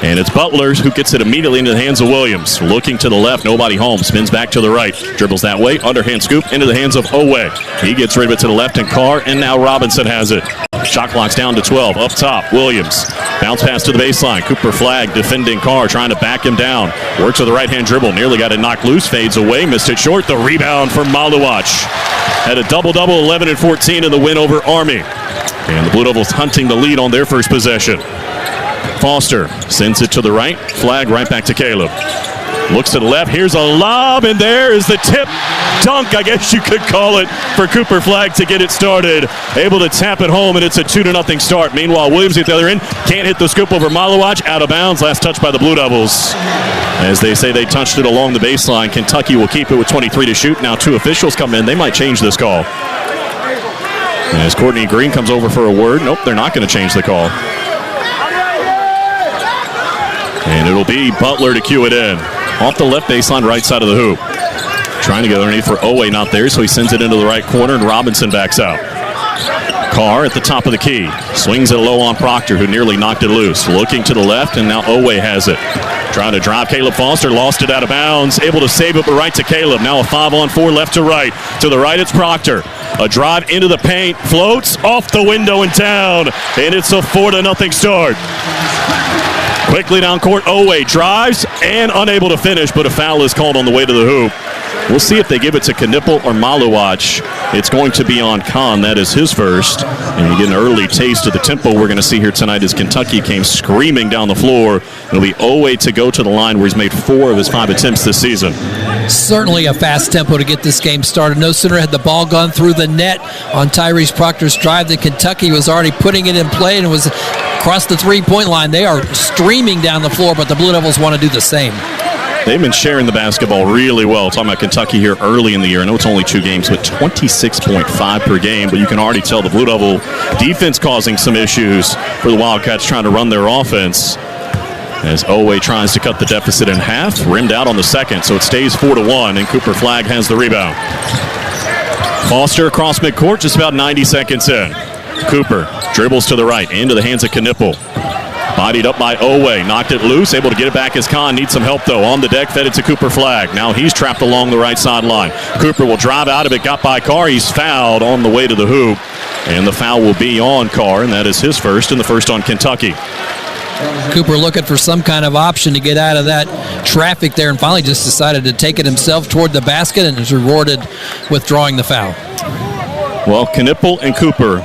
And it's Butler who gets it immediately into the hands of Williams. Looking to the left, nobody home. Spins back to the right. Dribbles that way. Underhand scoop into the hands of Owe. He gets rid of it to the left, and Carr, and now Robinson has it. Shot clock's down to 12. Up top, Williams. Bounce pass to the baseline. Cooper Flagg defending Carr, trying to back him down. Works with the right-hand dribble. Nearly got it knocked loose. Fades away. Missed it short. The rebound from Maluach. Had a double-double, 11 and 14 in the win over Army. And the Blue Devils hunting the lead on their first possession. Foster sends it to the right. Flagg right back to Caleb. Looks to the left. Here's a lob, and there is the tip dunk, I guess you could call it, for Cooper Flagg to get it started. Able to tap it home, and it's a 2-0 start. Meanwhile, Williams at the other end can't hit the scoop over Malowacz. Out of bounds. Last touch by the Blue Devils. As they say, they touched it along the baseline. Kentucky will keep it with 23 to shoot. Now 2 officials come in. They might change this call. As Courtney Green comes over for a word. Nope, they're not going to change the call. And it'll be Butler to cue it in. Off the left baseline, right side of the hoop. Trying to get underneath for Owe, not there, so he sends it into the right corner, and Robinson backs out. Carr at the top of the key. Swings it low on Proctor, who nearly knocked it loose. Looking to the left, and now Owe has it. Trying to drive Caleb Foster, lost it out of bounds. Able to save it, but right to Caleb. Now a 5-on-4 left to right. To the right, it's Proctor. A drive into the paint, floats off the window and down, and it's a 4-0 start. Quickly down court, Owe drives and unable to finish, but a foul is called on the way to the hoop. We'll see if they give it to Knipple or Malowacz. It's going to be on Kahn. That is his first. And you get an early taste of the tempo we're going to see here tonight as Kentucky came screaming down the floor. It'll be Owe to go to the line where he's made 4 of his 5 attempts this season. Certainly a fast tempo to get this game started. No sooner had the ball gone through the net on Tyrese Proctor's drive than Kentucky was already putting it in play and was across the three-point line. They are streaming down the floor, but the Blue Devils want to do the same. They've been sharing the basketball really well. Talking about Kentucky here early in the year. I know it's only 2 games, but 26.5 per game. But you can already tell the Blue Devil defense causing some issues for the Wildcats trying to run their offense. As Owe tries to cut the deficit in half, rimmed out on the second, so it stays 4-1, and Cooper Flagg has the rebound. Foster across midcourt, just about 90 seconds in. Cooper dribbles to the right, into the hands of Knipple. Bodied up by Owe, knocked it loose, able to get it back as Kahn needs some help though. On the deck, fed it to Cooper Flagg. Now he's trapped along the right sideline. Cooper will drive out of it, got by Carr. He's fouled on the way to the hoop, and the foul will be on Carr, and that is his first, and the first on Kentucky. Cooper looking for some kind of option to get out of that traffic there, and finally just decided to take it himself toward the basket and is rewarded with drawing the foul. Well, Knipple and Cooper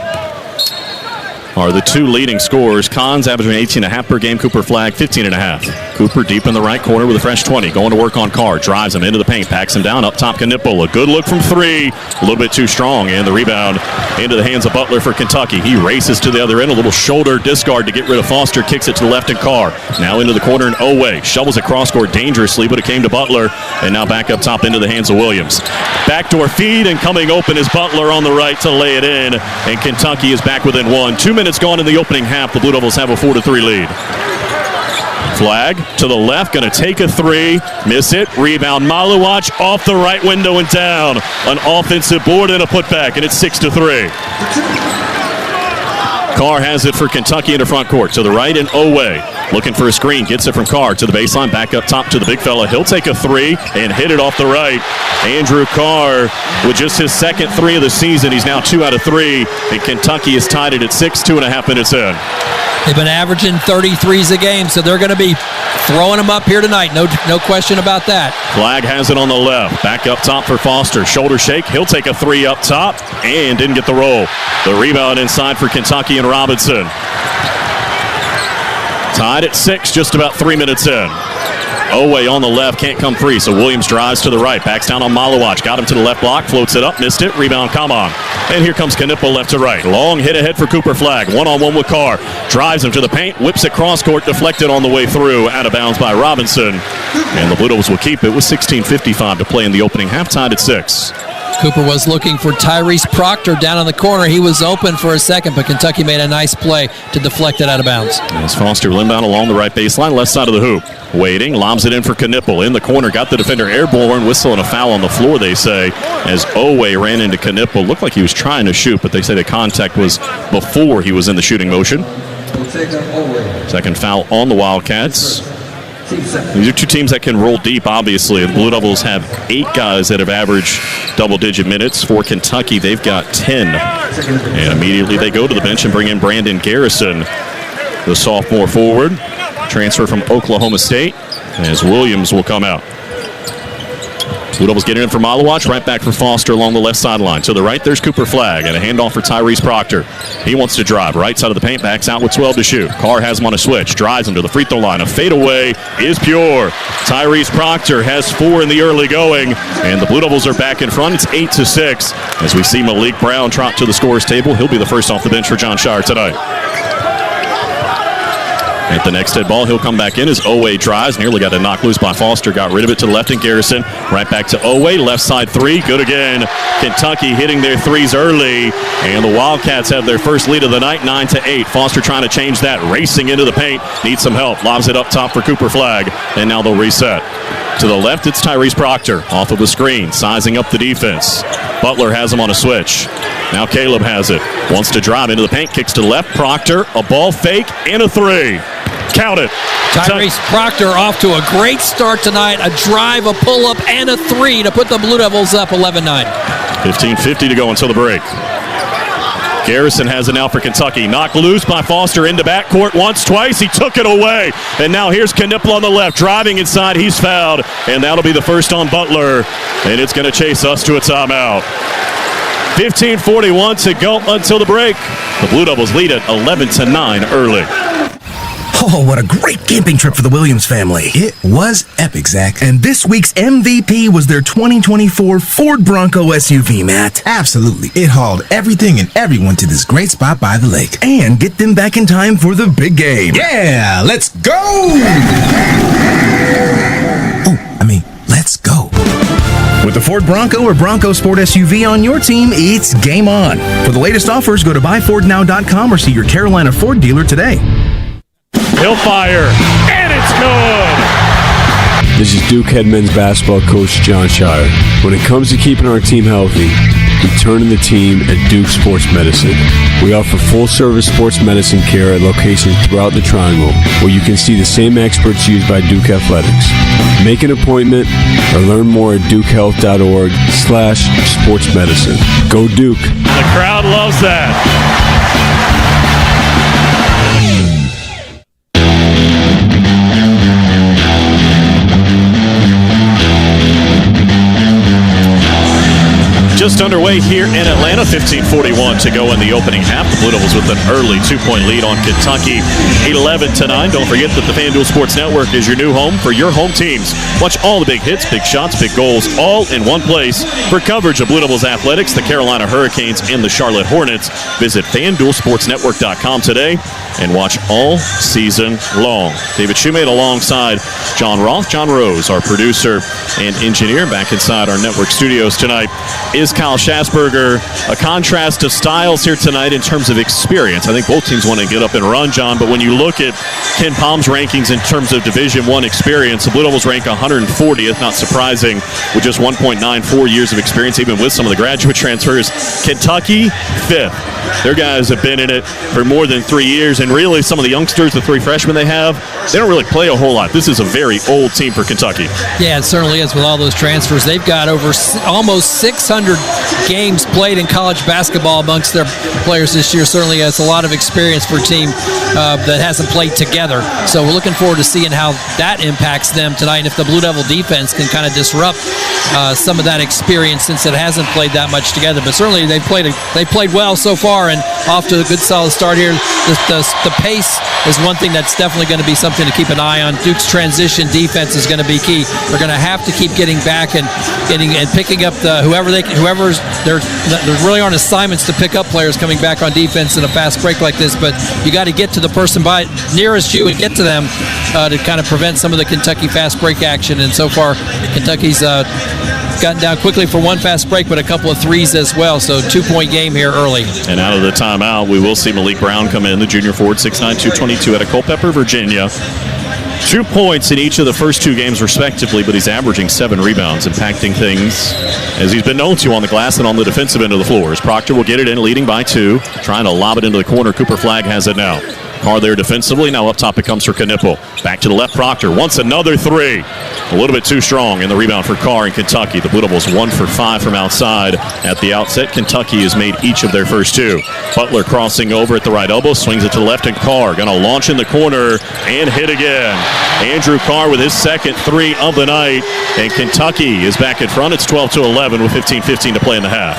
are the 2 leading scorers. Kahn's averaging 18.5 per game. Cooper Flagg 15.5. Cooper deep in the right corner with a fresh 20. Going to work on Carr. Drives him into the paint. Packs him down. Up top, Knipple. A good look from 3. A little bit too strong. And the rebound into the hands of Butler for Kentucky. He races to the other end. A little shoulder discard to get rid of Foster. Kicks it to the left and Carr. Now into the corner and Owe. Shovels it cross court dangerously, but it came to Butler. And now back up top into the hands of Williams. Backdoor feed, and coming open is Butler on the right to lay it in. And Kentucky is back within 1. 2 minutes gone in the opening half. The Blue Devils have a 4-3 lead. Flagg to the left, going to take a 3, miss it, rebound Malowacz off the right window and down. An offensive board and a putback, and it's 6-3. Carr has it for Kentucky into front court. To the right and Owe. Looking for a screen. Gets it from Carr to the baseline. Back up top to the big fella. He'll take a 3 and hit it off the right. Andrew Carr with just his second 3 of the season. He's now 2 out of 3. And Kentucky is tied it at 6, 2.5 minutes in. They've been averaging 33s a game, so they're going to be throwing them up here tonight. No question about that. Flagg has it on the left. Back up top for Foster. Shoulder shake. He'll take a 3 up top and didn't get the roll. The rebound inside for Kentucky and Robinson. Tied at 6, just about 3 minutes in. Owe on the left, can't come free, so Williams drives to the right, backs down on Malowacz, got him to the left block, floats it up, missed it, rebound, come on. And here comes Knipple left to right. Long hit ahead for Cooper Flagg, one-on-one with Carr, drives him to the paint, whips it cross court, deflected on the way through, out of bounds by Robinson. And the Blue Devils will keep it with 16:55 to play in the opening half, tied at 6. Cooper was looking for Tyrese Proctor down on the corner. He was open for a second, but Kentucky made a nice play to deflect it out of bounds. As Foster will inbound along the right baseline, left side of the hoop. Waiting, lobs it in for Knipple. In the corner, got the defender airborne, whistle and a foul on the floor, they say, as Owe ran into Knipple. Looked like he was trying to shoot, but they say the contact was before he was in the shooting motion. Second foul on the Wildcats. These are 2 teams that can roll deep, obviously. The Blue Devils have 8 guys that have averaged double-digit minutes. For Kentucky, they've got 10. And immediately they go to the bench and bring in Brandon Garrison, the sophomore forward, transfer from Oklahoma State, as Williams will come out. Blue Devils get in for Malowacz, right back for Foster along the left sideline. To the right, there's Cooper Flagg, and a handoff for Tyrese Proctor. He wants to drive, right side of the paint, backs out with 12 to shoot. Carr has him on a switch, drives him to the free throw line. A fadeaway is pure. Tyrese Proctor has 4 in the early going, and the Blue Devils are back in front. It's 8-6 as we see Malik Brown trot to the scorer's table. He'll be the first off the bench for John Shire tonight. At the next head ball, he'll come back in as Owe drives. Nearly got it knocked loose by Foster. Got rid of it to the left in Garrison. Right back to Owe. Left side 3. Good again. Kentucky hitting their threes early. And the Wildcats have their first lead of the night, 9-8. Foster trying to change that. Racing into the paint. Needs some help. Lobs it up top for Cooper Flagg. And now they'll reset. To the left, it's Tyrese Proctor. Off of the screen. Sizing up the defense. Butler has him on a switch. Now Caleb has it. Wants to drive into the paint. Kicks to the left. Proctor, a ball fake, and a 3. Count it. Tyrese Proctor off to a great start tonight. A drive, a pull-up, and a 3 to put the Blue Devils up 11-9. 15:50 to go until the break. Garrison has it now for Kentucky. Knocked loose by Foster into backcourt once, twice. He took it away. And now here's Knipple on the left. Driving inside. He's fouled. And that'll be the first on Butler. And it's going to chase us to a timeout. 15:41 to go until the break. The Blue Devils lead at 11-9 early. Oh, what a great camping trip for the Williams family. It was epic, Zach. And this week's MVP was their 2024 Ford Bronco SUV, Matt. Absolutely. It hauled everything and everyone to this great spot by the lake. And get them back in time for the big game. Yeah, let's go! Let's go. With the Ford Bronco or Bronco Sport SUV on your team, it's game on. For the latest offers, go to buyfordnow.com or see your Carolina Ford dealer today. He'll fire, and it's good! This is Duke head men's basketball coach John Shire. When it comes to keeping our team healthy, we turn to the team at Duke Sports Medicine. We offer full-service sports medicine care at locations throughout the Triangle, where you can see the same experts used by Duke Athletics. Make an appointment or learn more at dukehealth.org/sportsmedicine. Go Duke. The crowd loves that. Just underway here in Atlanta, 15:41 to go in the opening half. The Blue Devils with an early 2-point lead on Kentucky, 11-9. Don't forget that the FanDuel Sports Network is your new home for your home teams. Watch all the big hits, big shots, big goals, all in one place. For coverage of Blue Devils athletics, the Carolina Hurricanes, and the Charlotte Hornets, visit FanDuelSportsNetwork.com today and watch all season long. David Shoemate alongside John Roth. John Rose, our producer and engineer, back inside our network studios tonight is Kyle Schasberger. A contrast of styles here tonight in terms of experience. I think both teams want to get up and run, John, but when you look at Ken Palm's rankings in terms of Division I experience, the Blue Devils rank 140th, not surprising, with just 1.94 years of experience, even with some of the graduate transfers. Kentucky, 5th. Their guys have been in it for more than 3 years, and really some of the youngsters, the 3 freshmen they have, they don't really play a whole lot. This is a very old team for Kentucky. Yeah, it certainly is with all those transfers. They've got over almost 600 games played in college basketball amongst their players this year. Certainly has a lot of experience for a team that hasn't played together. So we're looking forward to seeing how that impacts them tonight, and if the Blue Devil defense can kind of disrupt some of that experience since it hasn't played that much together. But certainly they played well so far and off to a good solid start here. The pace is one thing that's definitely going to be something to keep an eye on. Duke's transition defense is going to be key. They're going to have to keep getting back and picking up there really aren't assignments to pick up players coming back on defense in a fast break like this, but you got to get to the person nearest you and get to them to kind of prevent some of the Kentucky fast break action. And so far, Kentucky's gotten down quickly for one fast break, but a couple of threes as well. So 2-point game here early. And out of the timeout, we will see Malik Brown come in, the junior forward, 6'9", 222 out of Culpeper, Virginia. 2 points in each of the first 2 games respectively, but he's averaging 7 rebounds, impacting things as he's been known to on the glass and on the defensive end of the floor. As Proctor will get it in, leading by 2, trying to lob it into the corner. Cooper Flagg has it now. Carr there defensively. Now up top it comes for Knipple. Back to the left, Proctor wants another 3. A little bit too strong in the rebound for Carr in Kentucky. The Blue Devils 1 for 5 from outside at the outset. Kentucky has made each of their first 2. Butler crossing over at the right elbow, swings it to the left, and Carr going to launch in the corner and hit again. Andrew Carr with his second 3 of the night, and Kentucky is back in front. It's 12-11 with 15:15 to play in the half.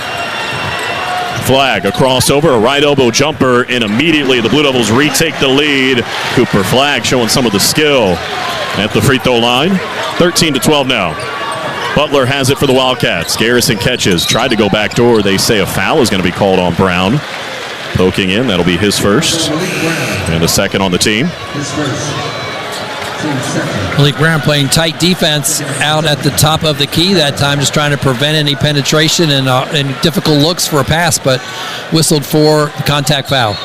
Flagg, a crossover, a right elbow jumper, and immediately the Blue Devils retake the lead. Cooper Flagg showing some of the skill at the free throw line. 13-12 now. Butler has it for the Wildcats. Garrison catches. Tried to go backdoor. They say a foul is going to be called on Brown. Poking in. That'll be his first. And a second on the team. Malik Brown playing tight defense out at the top of the key that time, just trying to prevent any penetration and difficult looks for a pass, but whistled for the contact foul.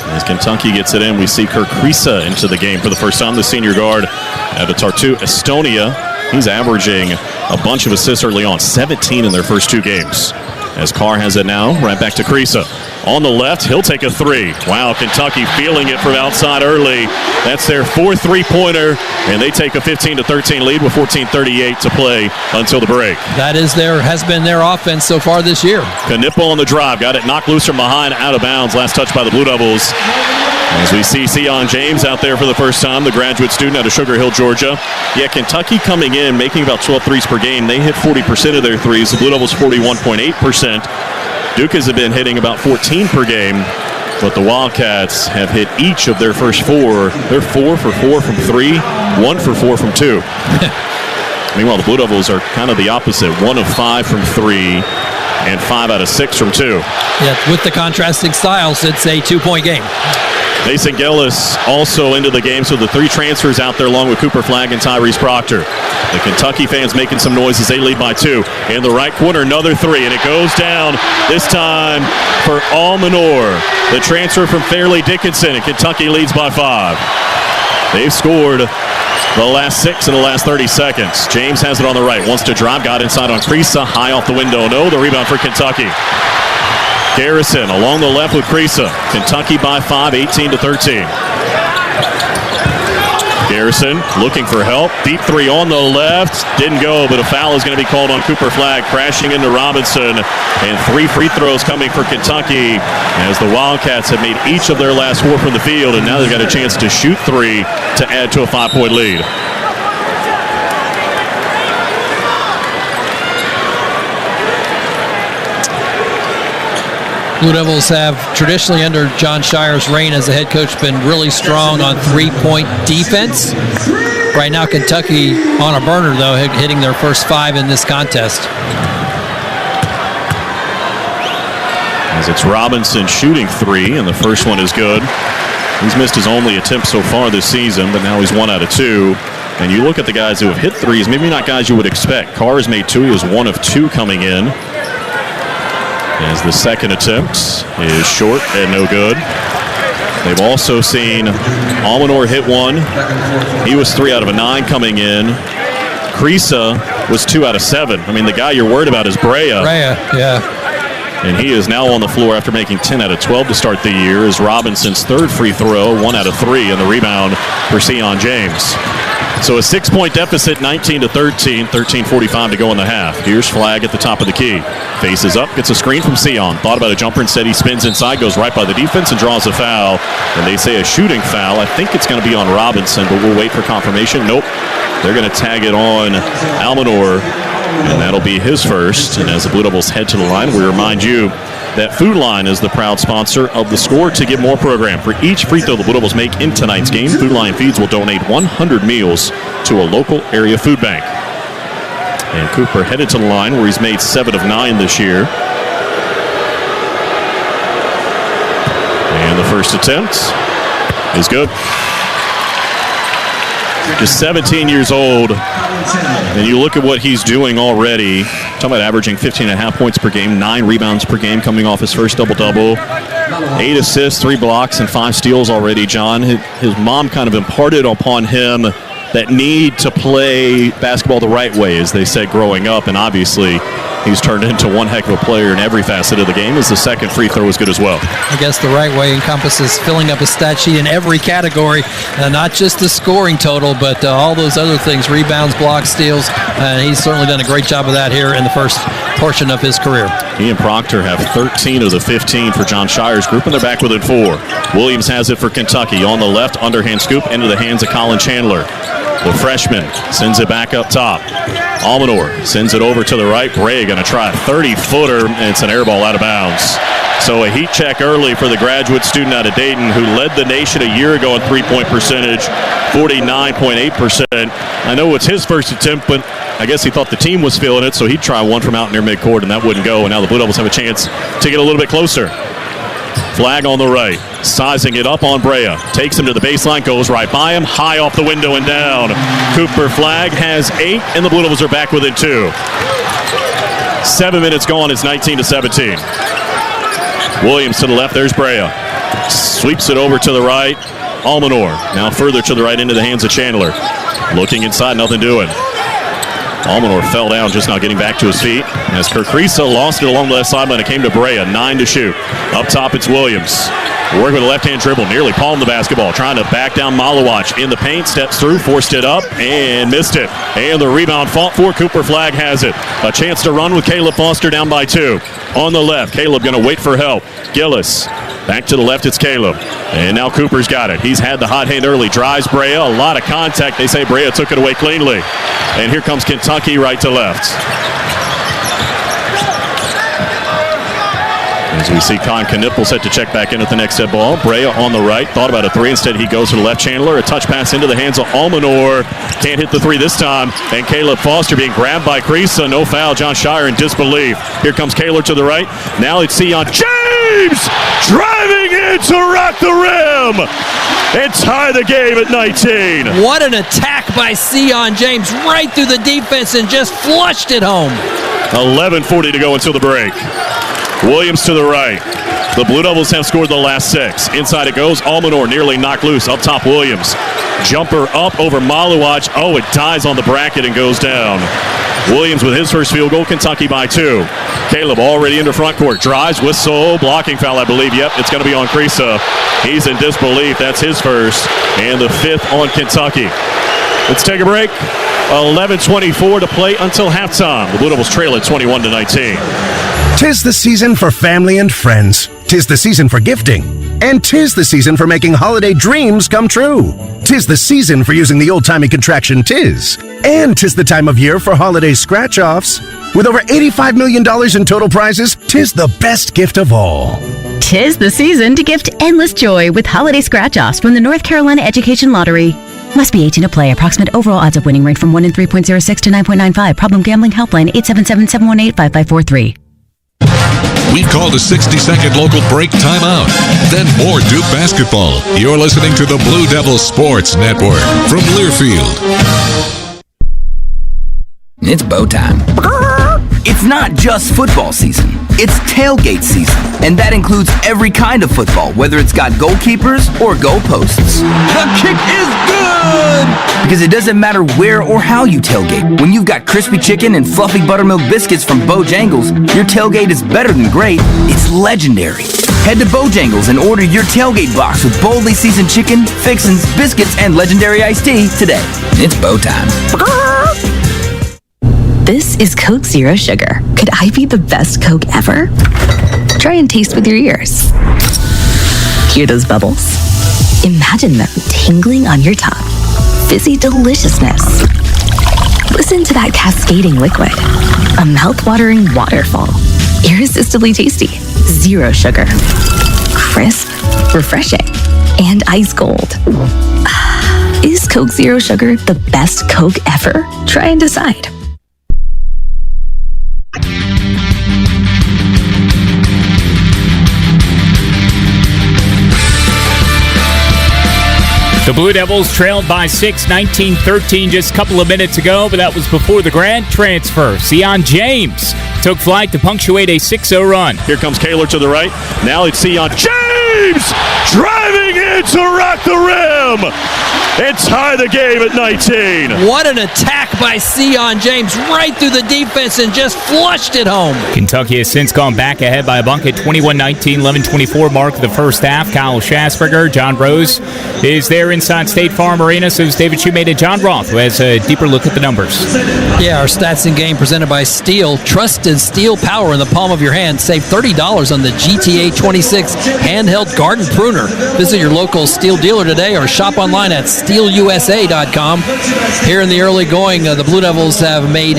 As Kentucky gets it in, we see Kirk Krisa into the game for the first time, the senior guard out of Tartu, Estonia. He's averaging a bunch of assists early on, 17 in their first 2 games. As Carr has it now, right back to Krisa. On the left, he'll take a 3. Wow, Kentucky feeling it from outside early. That's their 4th three-pointer, and they take a 15-13 lead with 14:38 to play until the break. That has been their offense so far this year. Knipple on the drive, got it knocked loose from behind, out of bounds. Last touch by the Blue Devils. As we see Sion James out there for the first time, the graduate student out of Sugar Hill, Georgia. Yeah, Kentucky coming in, making about 12 threes per game. They hit 40% of their threes. The Blue Devils 41.8%. Duke has been hitting about 14 per game, but the Wildcats have hit each of their first 4. They're 4 for 4 from 3, 1 for 4 from 2. Meanwhile, the Blue Devils are kind of the opposite, 1 of 5 from 3 and 5 out of 6 from 2. Yeah, with the contrasting styles, it's a 2-point game. Mason Gillis also into the game, so the 3 transfers out there along with Cooper Flagg and Tyrese Proctor. The Kentucky fans making some noise as they lead by 2. In the right corner, another 3, and it goes down this time for Almanor. The transfer from Fairleigh Dickinson, and Kentucky leads by 5. They've scored the last 6 in the last 30 seconds. James has it on the right, wants to drive, got inside on Krisa, high off the window. No, the rebound for Kentucky. Garrison along the left with Krisa. Kentucky by 5, 18-13. Garrison looking for help. Deep 3 on the left. Didn't go, but a foul is going to be called on Cooper Flagg, crashing into Robinson. And 3 free throws coming for Kentucky as the Wildcats have made each of their last 4 from the field, and now they've got a chance to shoot 3 to add to a 5-point lead. Blue Devils have traditionally, under John Shire's reign as the head coach, been really strong on 3-point defense. Right now, Kentucky on a burner, though, hitting their first 5 in this contest. As it's Robinson shooting 3, and the first one is good. He's missed his only attempt so far this season, but now he's 1 out of 2. And you look at the guys who have hit 3s, maybe not guys you would expect. Carr has made 2. He was 1 of 2 coming in. As the second attempt is short and no good. They've also seen Almanor hit 1. He was 3 out of 9 coming in. Krisa was 2 out of 7. I mean, the guy you're worried about is Brea. Yeah. And he is now on the floor after making 10 out of 12 to start the year. Is Robinson's 3rd free throw, 1 out of 3, and the rebound for Sion James. So a 6-point deficit, 19-13, 13:45 to go in the half. Here's Flagg at the top of the key. Faces up, gets a screen from Sion. Thought about a jumper, instead he spins inside, goes right by the defense and draws a foul. And they say a shooting foul. I think it's going to be on Robinson, but we'll wait for confirmation. Nope. They're going to tag it on Almanor, and that'll be his first. And as the Blue Devils head to the line, we remind you that Food Line is the proud sponsor of the Score to Get More program. For each free throw the Blue Devils make in tonight's game, Food Line Feeds will donate 100 meals to a local area food bank. And Cooper headed to the line where he's made 7 of 9 this year. And the first attempt is good. Just 17 years old, and you look at what he's doing already. Talking about averaging 15.5 points per game, 9 rebounds per game coming off his first double-double. 8 assists, 3 blocks, and 5 steals already, John. His mom kind of imparted upon him that need to play basketball the right way, as they said growing up, and obviously he's turned into one heck of a player in every facet of the game, as the second free throw was good as well. I guess the right way encompasses filling up a stat sheet in every category, not just the scoring total, but all those other things, rebounds, blocks, steals, and he's certainly done a great job of that here in the first portion of his career. He and Proctor have 13 of the 15 for John Shire's group, and they're back within 4. Williams has it for Kentucky. On the left, underhand scoop into the hands of Colin Chandler. The freshman sends it back up top. Almanor sends it over to the right. Brea going to try a 30-footer, and it's an air ball out of bounds. So a heat check early for the graduate student out of Dayton who led the nation a year ago in three-point percentage, 49.8%. I know it's his first attempt, but I guess he thought the team was feeling it, so he'd try one from out near midcourt, and that wouldn't go. And now the Blue Devils have a chance to get a little bit closer. Flag on the right, sizing it up on Brea. Takes him to the baseline, goes right by him, high off the window and down. Cooper Flag has 8, and the Blue Devils are back within 2. 7 minutes gone, it's 19-17. Williams to the left, there's Brea. Sweeps it over to the right. Almanor now further to the right into the hands of Chandler. Looking inside, nothing doing. Almanor fell down, just not getting back to his feet. As Kirkrisa lost it along the left sideline, it came to Brea, 9 to shoot. Up top, it's Williams. Working with a left-hand dribble, nearly palmed the basketball, trying to back down Malawach in the paint, steps through, forced it up, and missed it. And the rebound fought for. Cooper Flag has it. A chance to run with Caleb Foster down by 2. On the left, Caleb going to wait for help. Gillis. Back to the left, it's Caleb. And now Cooper's got it. He's had the hot hand early. Drives Brea. A lot of contact. They say Brea took it away cleanly. And here comes Kentucky right to left. As we see Con Knippel set to check back in at the next set ball. Brea on the right. Thought about a 3. Instead, he goes to the left. Chandler. A touch pass into the hands of Almanor. Can't hit the 3 this time. And Caleb Foster being grabbed by Krisa. No foul. John Shire in disbelief. Here comes Kaler to the right. Now it's Sion James driving in to rock the rim and tie the game at 19. What an attack by Sion James right through the defense and just flushed it home. 11:40 to go until the break. Williams to the right. The Blue Devils have scored the last 6. Inside it goes. Almanor nearly knocked loose. Up top, Williams. Jumper up over Malawach. Oh, it dies on the bracket and goes down. Williams with his first field goal. Kentucky by 2. Caleb already into front court. Drives, whistle, blocking foul, I believe. Yep, it's going to be on Krisa. He's in disbelief. That's his first. And the 5th on Kentucky. Let's take a break. 11:24 to play until halftime. The Blue Devils trail at 21-19. 'Tis the season for family and friends. 'Tis the season for gifting. And 'tis the season for making holiday dreams come true. 'Tis the season for using the old-timey contraction "tis." And 'tis the time of year for holiday scratch-offs. With over $85 million in total prizes, 'tis the best gift of all. 'Tis the season to gift endless joy with holiday scratch-offs from the North Carolina Education Lottery. Must be 18 to play. Approximate overall odds of winning range from 1 in 3.06 to 9.95. Problem gambling helpline 877-718-5543. We've called a 60-second local break timeout. Then more Duke basketball. You're listening to the Blue Devils Sports Network from Learfield. It's bow time. It's not just football season. It's tailgate season. And that includes every kind of football, whether it's got goalkeepers or goalposts. The kick is good! Because it doesn't matter where or how you tailgate. When you've got crispy chicken and fluffy buttermilk biscuits from Bojangles, your tailgate is better than great. It's legendary. Head to Bojangles and order your tailgate box with boldly seasoned chicken, fixins, biscuits, and legendary iced tea today. It's bow time. This is Coke Zero Sugar. Could I be the best Coke ever? Try and taste with your ears. Hear those bubbles? Imagine them tingling on your tongue. Fizzy deliciousness. Listen to that cascading liquid. A mouth-watering waterfall. Irresistibly tasty. Zero sugar. Crisp, refreshing, and ice cold. Is Coke Zero Sugar the best Coke ever? Try and decide. The Blue Devils trailed by 6, 19-13 just a couple of minutes ago, but that was before the grad transfer. Sion James took flight to punctuate a 6-0 run. Here comes Kaler to the right. Now it's Sion James driving in to rock the rim and tie the game at 19. What an attack by Sion James right through the defense and just flushed it home. Kentucky has since gone back ahead by a bucket, 21-19, 11:24 mark of the first half. Kyle Schasberger, John Rose is there inside State Farm Arena. So is David Shoemate and John Roth, who has a deeper look at the numbers. Yeah, our stats in game presented by Steel. Trusted steel power in the palm of your hand. Save $30 on the GTA 26 handheld garden pruner. Visit your local Steel dealer today or shop online at steelusa.com. Here in the early going, the Blue Devils have made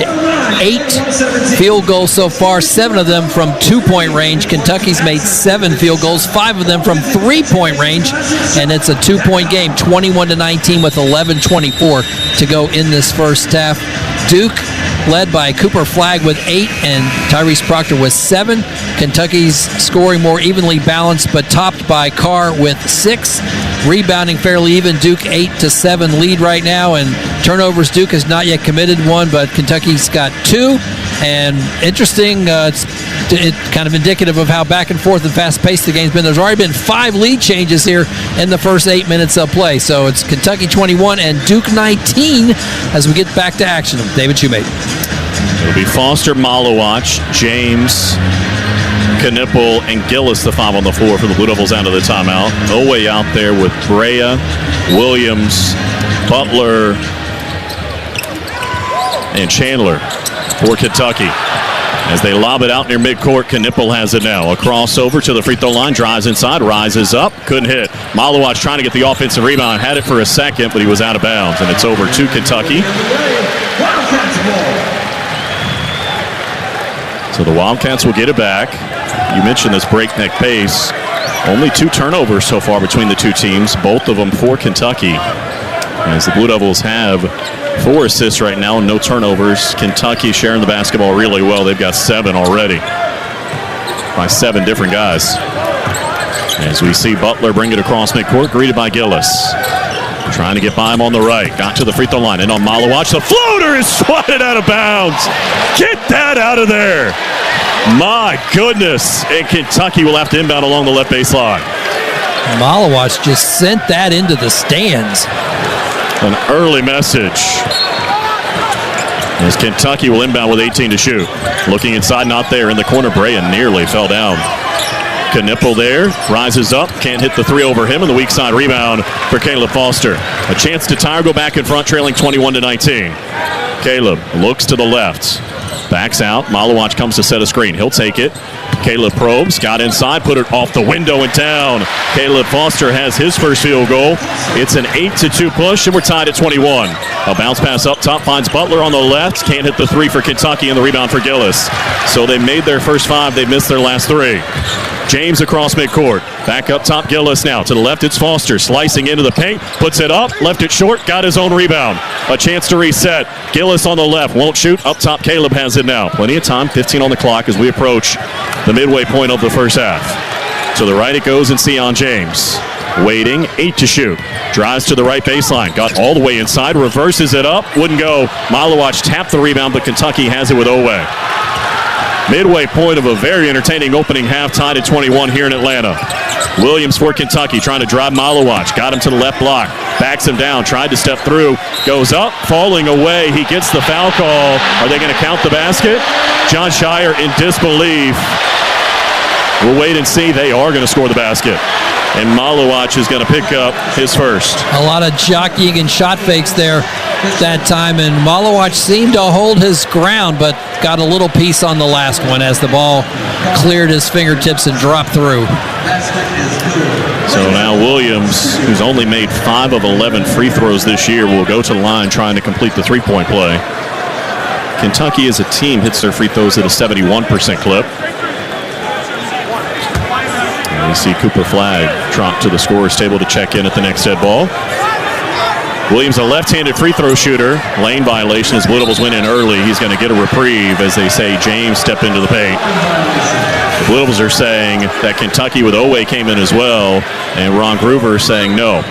8 field goals so far, 7 of them from 2-point range. Kentucky's made 7 field goals, 5 of them from 3-point range, and it's a 2-point game, 21-19 with 11:24 to go in this first half. Duke led by Cooper Flagg with 8 and Tyrese Proctor with 7. Kentucky's scoring more evenly balanced, but topped by Carr with 6. Rebounding fairly even. Duke 8-7 lead right now, and turnovers. Duke has not yet committed one, but Kentucky's got 2. And interesting, it's kind of indicative of how back and forth and fast-paced the game's been. There's already been 5 lead changes here in the first 8 minutes of play. So it's Kentucky 21 and Duke 19 as we get back to action. David Shoemate. It'll be Foster, Malowacz, James, Knipple, and Gillis, the 5 on the floor for the Blue Devils out of the timeout. Oweh out there with Brea, Williams, Butler, and Chandler for Kentucky. As they lob it out near midcourt, Knipple has it now. A crossover to the free throw line, drives inside, rises up, couldn't hit. Malowacz trying to get the offensive rebound, had it for a second, but he was out of bounds, and it's over to Kentucky. So the Wildcats will get it back. You mentioned this breakneck pace. Only 2 turnovers so far between the two teams, both of them for Kentucky. As the Blue Devils have 4 assists right now, no turnovers. Kentucky sharing the basketball really well. They've got 7 already by 7 different guys. As we see Butler bring it across midcourt, greeted by Gillis. Trying to get by him on the right. Got to the free throw line. And on Malowacz, the floater is swatted out of bounds. Get that out of there. My goodness. And Kentucky will have to inbound along the left baseline. Malowacz just sent that into the stands. An early message. As Kentucky will inbound with 18 to shoot. Looking inside, not there. In the corner, Brea nearly fell down. Knipple there, rises up, can't hit the 3 over him, and the weak side rebound for Caleb Foster. A chance to tie or go back in front, trailing 21-19. Caleb looks to the left, backs out. Malowacz comes to set a screen. He'll take it. Caleb probes, got inside, put it off the window and down. Caleb Foster has his first field goal. It's an 8-2 push, and we're tied at 21. A bounce pass up top finds Butler on the left. Can't hit the 3 for Kentucky, and the rebound for Gillis. So they made their first 5. They missed their last 3. James across midcourt. Back up top, Gillis now. To the left, it's Foster. Slicing into the paint. Puts it up. Left it short. Got his own rebound. A chance to reset. Gillis on the left. Won't shoot. Up top, Caleb has it now. Plenty of time. 15 on the clock as we approach the midway point of the first half. To the right it goes and Sion James. Waiting. 8 to shoot. Drives to the right baseline. Got all the way inside. Reverses it up. Wouldn't go. Malowacz tapped the rebound, but Kentucky has it with Oweh. Midway point of a very entertaining opening half, tied at 21 here in Atlanta. Williams for Kentucky trying to drive Malowacz. Got him to the left block. Backs him down. Tried to step through. Goes up. Falling away. He gets the foul call. Are they going to count the basket? John Shire in disbelief. We'll wait and see. They are going to score the basket. And Malowacz is going to pick up his first. A lot of jockeying and shot fakes there that time, and Malowacz seemed to hold his ground, but got a little piece on the last one as the ball cleared his fingertips and dropped through. So now Williams, who's only made 5 of 11 free throws this year, will go to the line trying to complete the 3-point play. Kentucky as a team hits their free throws at a 71% clip. And you see Cooper Flagg trot to the scorer's table to check in at the next head ball. Williams, a left-handed free throw shooter. Lane violation as Blue Devils went in early. He's going to get a reprieve as they say James step into the paint. The Blue Devils are saying that Kentucky with Oweh came in as well, and Ron Groover saying no.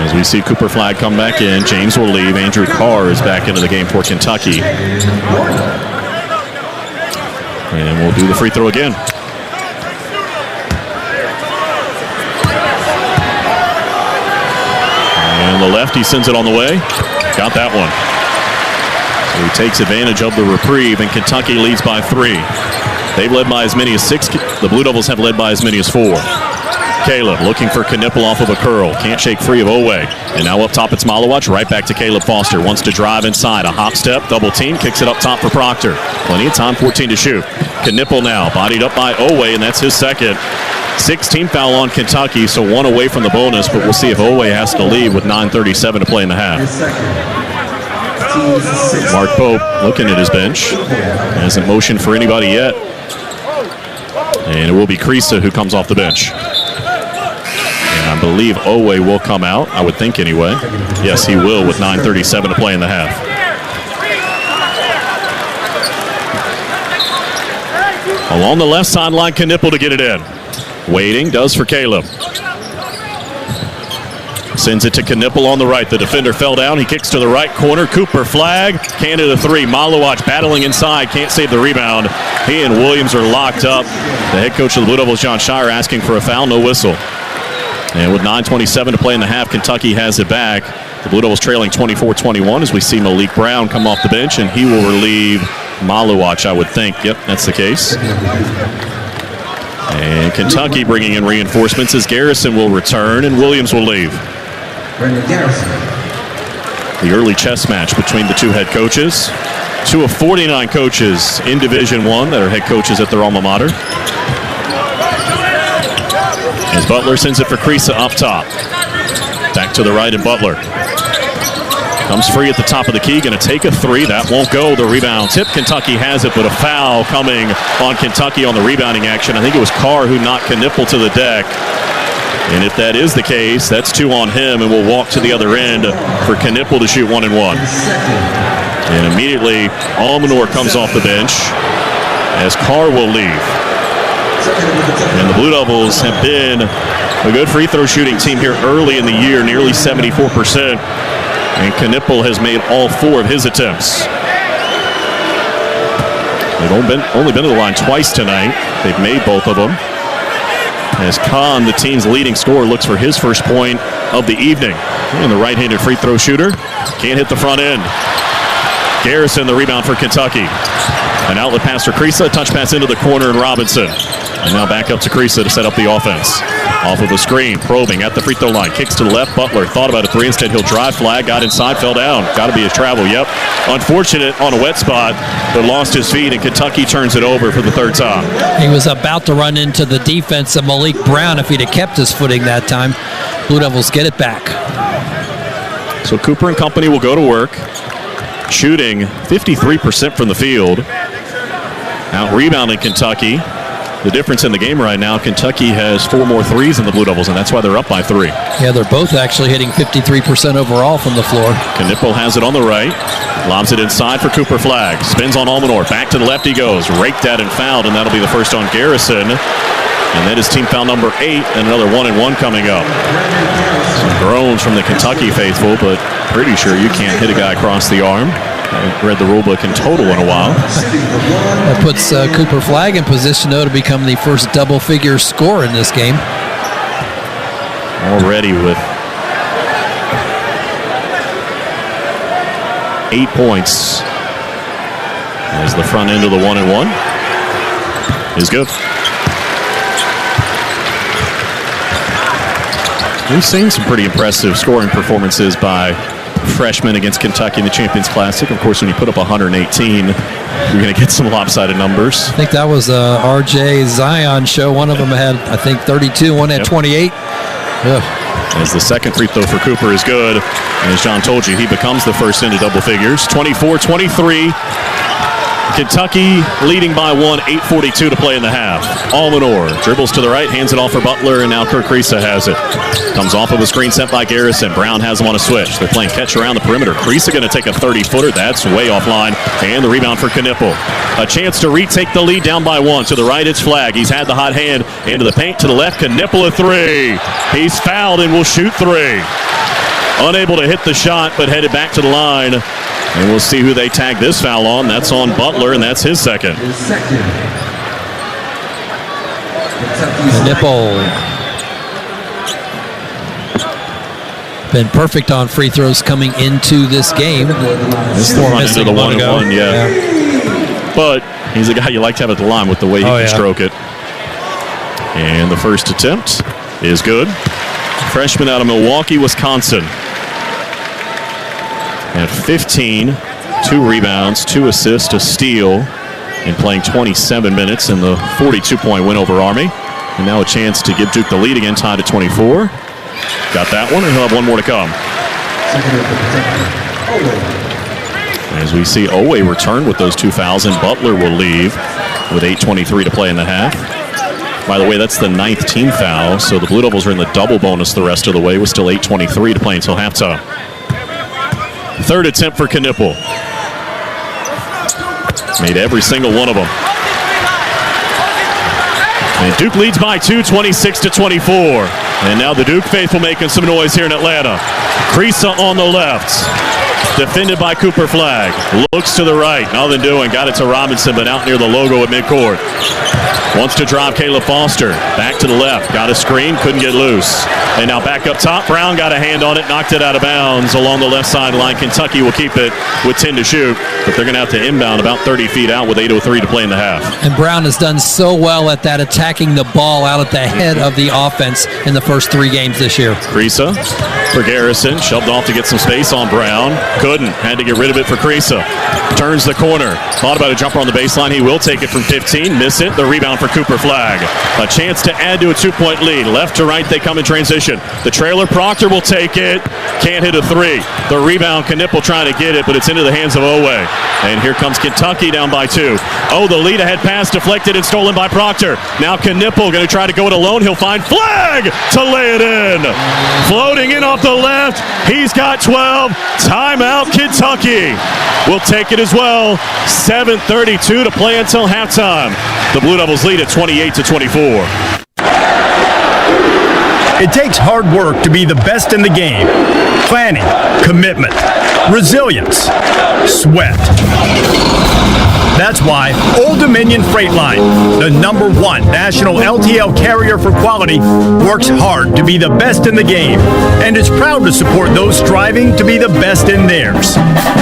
As we see Cooper Flagg come back in, James will leave. Andrew Carr is back into the game for Kentucky. And we'll do the free throw again. And the left, he sends it on the way. Got that one. So he takes advantage of the reprieve, and Kentucky leads by 3. They've led by as many as 6. The Blue Devils have led by as many as 4. Caleb looking for Knipple off of a curl. Can't shake free of Oweh. And now up top it's Malowacz. Right back to Caleb Foster. Wants to drive inside. A hop step, double team. Kicks it up top for Proctor. Plenty of time, 14 to shoot. Knipple now, bodied up by Owe, and that's his second. 16th foul on Kentucky, so one away from the bonus, but we'll see if Owe has to leave with 9:37 to play in the half. Mark Pope looking at his bench. Hasn't motioned for anybody yet. And it will be Creasa who comes off the bench. And I believe Owe will come out, I would think anyway. Yes, he will with 9:37 to play in the half. Along the left sideline, Knipple to get it in. Waiting, does for Caleb. Sends it to Knipple on the right. The defender fell down. He kicks to the right corner. Cooper flag. Canada 3. Malawach battling inside. Can't save the rebound. He and Williams are locked up. The head coach of the Blue Devils, John Shire, asking for a foul. No whistle. And with 9:27 to play in the half, Kentucky has it back. The Blue Devils trailing 24-21 as we see Malik Brown come off the bench, and he will relieve Malawach, I would think. Yep, that's the case. And Kentucky bringing in reinforcements as Garrison will return and Williams will leave. The early chess match between the two head coaches. 2 of 49 coaches in Division I that are head coaches at their alma mater. As Butler sends it for Creasa up top. Back to the right and Butler. Comes free at the top of the key, going to take a 3. That won't go. The rebound tip. Kentucky has it, but a foul coming on Kentucky on the rebounding action. I think it was Carr who knocked Knipple to the deck. And if that is the case, that's 2 on him, and we'll walk to the other end for Knipple to shoot 1 and 1. And immediately, Almanor comes off the bench as Carr will leave. And the Blue Devils have been a good free throw shooting team here early in the year, nearly 74%. And Knipple has made all 4 of his attempts. They've only been to the line twice tonight. They've made both of them. As Kahn, the team's leading scorer, looks for his first point of the evening. And the right-handed free throw shooter can't hit the front end. Garrison, the rebound for Kentucky. An outlet pass for Creasa, touch pass into the corner, and Robinson. And now back up to Creasa to set up the offense. Off of a screen, probing at the free throw line. Kicks to the left. Butler thought about a 3. Instead, he'll drive. Flag. Got inside. Fell down. Got to be his travel. Yep. Unfortunate on a wet spot, but lost his feet, and Kentucky turns it over for the 3rd time. He was about to run into the defense of Malik Brown if he'd have kept his footing that time. Blue Devils get it back. So Cooper and company will go to work. Shooting 53% from the field. Out rebounding Kentucky. The difference in the game right now, Kentucky has 4 more threes than the Blue Devils, and that's why they're up by 3. Yeah, they're both actually hitting 53% overall from the floor. Knipple has it on the right. Lobs it inside for Cooper flag. Spins on Almanor. Back to the left he goes. Raked at and fouled, and that'll be the first on Garrison. And that is team foul number 8, and another 1 and 1 coming up. Some groans from the Kentucky faithful, but pretty sure you can't hit a guy across the arm. I read the rule book in total in a while. That puts Cooper Flag in position, though, to become the first double-figure scorer in this game. Already with 8 points. As the front end of the 1 and 1 is good. We've seen some pretty impressive scoring performances by freshmen against Kentucky in the Champions Classic. Of course, when you put up 118, you're going to get some lopsided numbers. I think that was RJ Zion show. One of them had, I think, 32. One had 28. Ugh. As the second free throw for Cooper is good. And as John told you, he becomes the first into double figures. 24-23. Kentucky leading by 1, 8:42 to play in the half. Almanor dribbles to the right, hands it off for Butler, and now Kirk Creasa has it. Comes off of a screen sent by Garrison. Brown has him on a switch. They're playing catch around the perimeter. Creasa going to take a 30-footer. That's way offline. And the rebound for Knipple. A chance to retake the lead down by 1. To the right, it's Flag. He's had the hot hand. Into the paint. To the left, Knipple a 3. He's fouled and will shoot 3. Unable to hit the shot, but headed back to the line. And we'll see who they tag this foul on. That's on Butler, and that's his second. Knipple. Been perfect on free throws coming into this game. This one into the 1 and 1, yeah. But he's a guy you like to have at the line with the way he can stroke it. And the first attempt is good. Freshman out of Milwaukee, Wisconsin. At 15, 2 rebounds, 2 assists, a steal. and playing 27 minutes in the 42-point win over Army. And now a chance to give Duke the lead again, tied at 24. Got that one, and he'll have one more to come. As we see Owe return with those 2 fouls, and Butler will leave with 8:23 to play in the half. By the way, that's the 9th team foul, so the Blue Devils are in the double bonus the rest of the way with still 8:23 to play until halftime. Third attempt for Knipple. Made every single one of them. And Duke leads by 2, 26-24. And now the Duke faithful making some noise here in Atlanta. Creasa on the left. Defended by Cooper Flagg. Looks to the right. Nothing doing. Got it to Robinson, but out near the logo at midcourt. Wants to drive Caleb Foster. Back to the left. Got a screen. Couldn't get loose. And now back up top. Brown got a hand on it. Knocked it out of bounds along the left sideline. Kentucky will keep it with 10 to shoot. But they're going to have to inbound about 30 feet out with 8:03 to play in the half. And Brown has done so well at that, attacking the ball out at the head of the offense in the first 3 games this year. Creasa for Garrison. Shoved off to get some space on Brown. Couldn't. Had to get rid of it for Creasa. Turns the corner. Thought about a jumper on the baseline. He will take it from 15. Miss it. The rebound for Cooper Flagg. A chance to add to a 2-point lead. Left to right, they come in transition. The trailer, Proctor will take it. Can't hit a 3. The rebound, Knipple trying to get it, but it's into the hands of Owe. And here comes Kentucky down by 2. Oh, the lead ahead pass deflected and stolen by Proctor. Now Knipple going to try to go it alone. He'll find Flagg to lay it in. Floating in off the left. He's got 12. Timeout, Kentucky. Will take it as well. 7:32 to play until halftime. The Blue Devils lead at 28-24. It takes hard work to be the best in the game. Planning, commitment, resilience, sweat. That's why Old Dominion Freight Line, the #1 national LTL carrier for quality, works hard to be the best in the game and is proud to support those striving to be the best in theirs.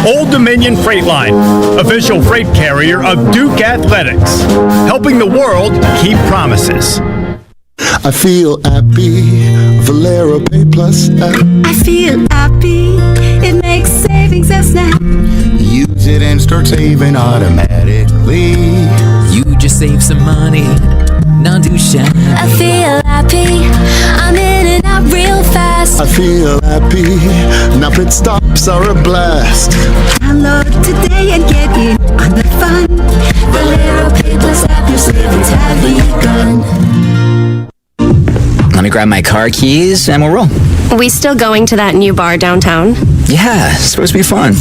Old Dominion Freight Line, official freight carrier of Duke Athletics, helping the world keep promises. I feel happy, Valera Pay Plus app. I feel happy, it makes savings a snap. Use it and start saving automatically. You just save some money, not too shabby. I feel happy, I'm in and out real fast. I feel happy, now pit stops are a blast. Download today and get in on the fun. Valera Pay Plus app, your savings have begun. Let me grab my car keys and we'll roll. We still going to that new bar downtown? Yeah, it's supposed to be fun.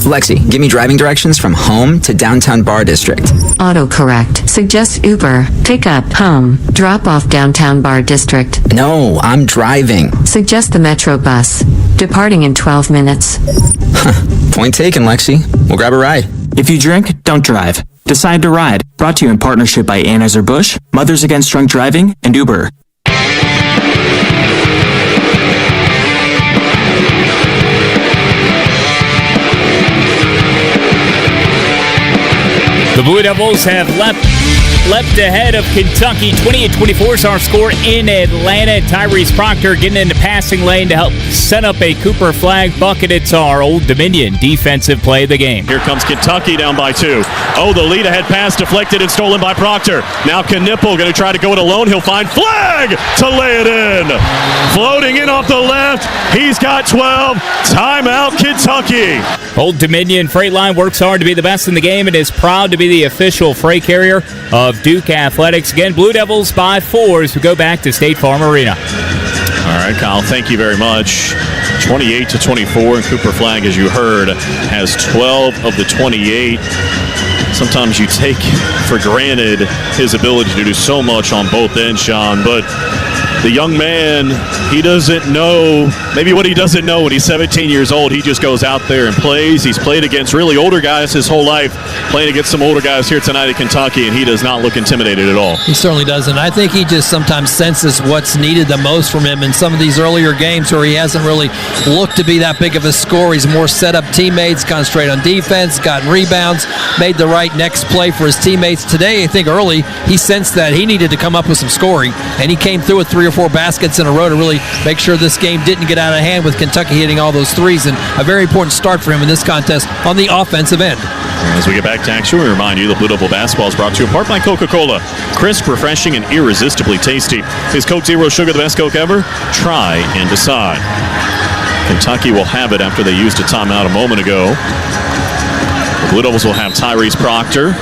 Lexi, give me driving directions from home to downtown bar district. Autocorrect. Suggest Uber. Pick up home. Drop off downtown bar district. No, I'm driving. Suggest the Metro bus. Departing in 12 minutes. Point taken, Lexi. We'll grab a ride. If you drink, don't drive. Decide to ride. Brought to you in partnership by Anheuser-Busch, Mothers Against Drunk Driving, and Uber. The Blue Devils have leapt ahead of Kentucky. 28-24 is our score in Atlanta. Tyrese Proctor getting into passing lane to help set up a Cooper Flagg bucket. It's our Old Dominion defensive play of the game. Here comes Kentucky down by 2. Oh, the lead ahead pass deflected and stolen by Proctor. Now Knipple going to try to go it alone. He'll find Flagg to lay it in. Floating in off the left. He's got 12. Timeout, Kentucky. Old Dominion Freight Line works hard to be the best in the game and is proud to be the official freight carrier of Duke Athletics. Again, Blue Devils by 4 as we go back to State Farm Arena. All right, Kyle, thank you very much. 28-24, and Cooper Flagg, as you heard, has 12 of the 28. Sometimes you take for granted his ability to do so much on both ends, Sean, but the young man, he doesn't know, maybe what he doesn't know when he's 17 years old, he just goes out there and plays. He's played against really older guys his whole life, playing against some older guys here tonight at Kentucky, and he does not look intimidated at all. He certainly doesn't. I think he just sometimes senses what's needed the most from him in some of these earlier games where he hasn't really looked to be that big of a scorer. He's more set up teammates, concentrate on defense, gotten rebounds, made the right next play for his teammates. Today, I think early, he sensed that he needed to come up with some scoring, and he came through with 3 or or 4 baskets in a row to really make sure this game didn't get out of hand with Kentucky hitting all those threes, and a very important start for him in this contest on the offensive end. As we get back to action, we remind you the Blue Devil basketball is brought to you in part by Coca-Cola. Crisp, refreshing, and irresistibly tasty. Is Coke Zero Sugar the best Coke ever? Try and decide. Kentucky will have it after they used a timeout a moment ago. The Blue Devils will have Tyrese Proctor,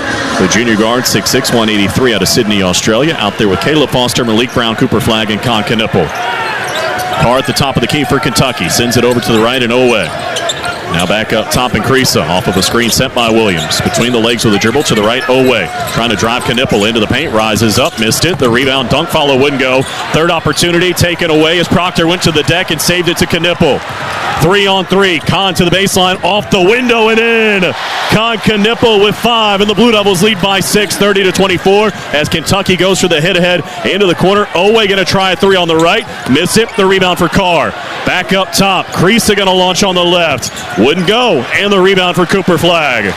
the junior guard, 6'6", 183 out of Sydney, Australia. Out there with Caleb Foster, Malik Brown, Cooper Flagg, and Con Knipple. Carr at the top of the key for Kentucky. Sends it over to the right and Owe. Now back up top and Creasa off of a screen sent by Williams. Between the legs with a dribble to the right, Owe. Trying to drive Knipple into the paint. Rises up, missed it. The rebound, dunk follow wouldn't go. Third opportunity taken away as Proctor went to the deck and saved it to Knipple. 3-on-3. Con to the baseline, off the window and in. Con Knipple with 5, and the Blue Devils lead by 6, 30-24. As Kentucky goes for the hit ahead into the corner. Owe going to try a 3 on the right. Miss it. The rebound for Carr. Back up top. Creasa going to launch on the left. Wouldn't go. And the rebound for Cooper Flagg.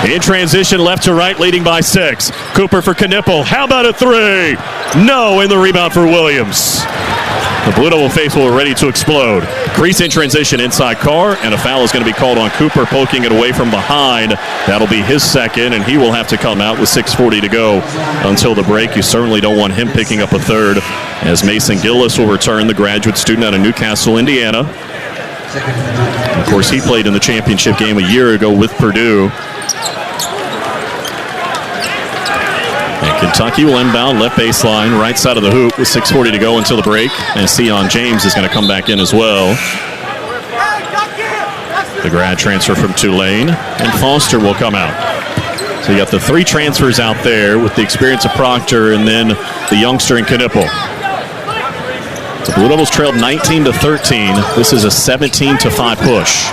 In transition, left to right, leading by 6. Cooper for Knipple. How about a 3? No, and the rebound for Williams. The Blue Devil faithful are ready to explode. Crease in transition inside Carr, and a foul is going to be called on Cooper, poking it away from behind. That'll be his second, and he will have to come out with 6:40 to go until the break. You certainly don't want him picking up a third, as Mason Gillis will return, the graduate student out of Newcastle, Indiana. Of course, he played in the championship game a year ago with Purdue. And Kentucky will inbound left baseline, right side of the hoop with 6:40 to go until the break. And Sion James is going to come back in as well. The grad transfer from Tulane. And Foster will come out. So you got the 3 transfers out there with the experience of Proctor and then the youngster in Knipple. The Blue Devils trailed 19-13. This is a 17-5 push.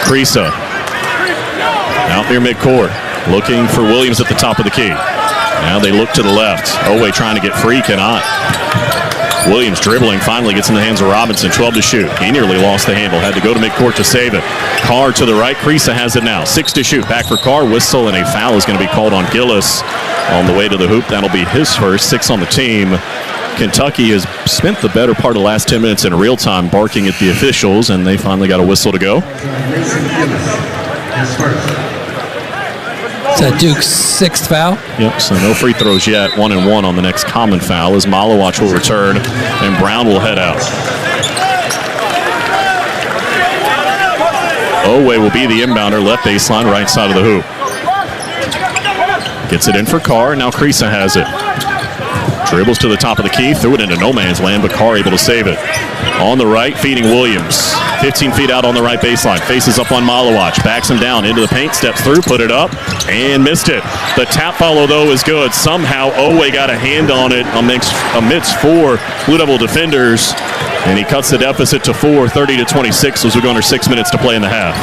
Creasa out near midcourt, looking for Williams at the top of the key. Now they look to the left. Owe trying to get free, cannot. Williams dribbling, finally gets in the hands of Robinson, 12 to shoot. He nearly lost the handle, had to go to midcourt to save it. Carr to the right, Creasa has it now. 6 to shoot, back for Carr, whistle, and a foul is going to be called on Gillis on the way to the hoop. That'll be his first, 6 on the team. Kentucky has spent the better part of the last 10 minutes in real time barking at the officials, and they finally got a whistle to go. Is that Duke's 6th foul? Yep, so no free throws yet. 1-1 on the next common foul as Malawach will return and Brown will head out. Owe will be the inbounder, left baseline, right side of the hoop. Gets it in for Carr, now Creasa has it. Dribbles to the top of the key, threw it into no man's land, but Carr able to save it. On the right, feeding Williams. 15 feet out on the right baseline. Faces up on Malawach. Backs him down into the paint, steps through, put it up, and missed it. The tap follow, though, is good. Somehow, Owe got a hand on it amidst 4 Blue Devil defenders, and he cuts the deficit to 4, 30-26 as we go under 6 minutes to play in the half.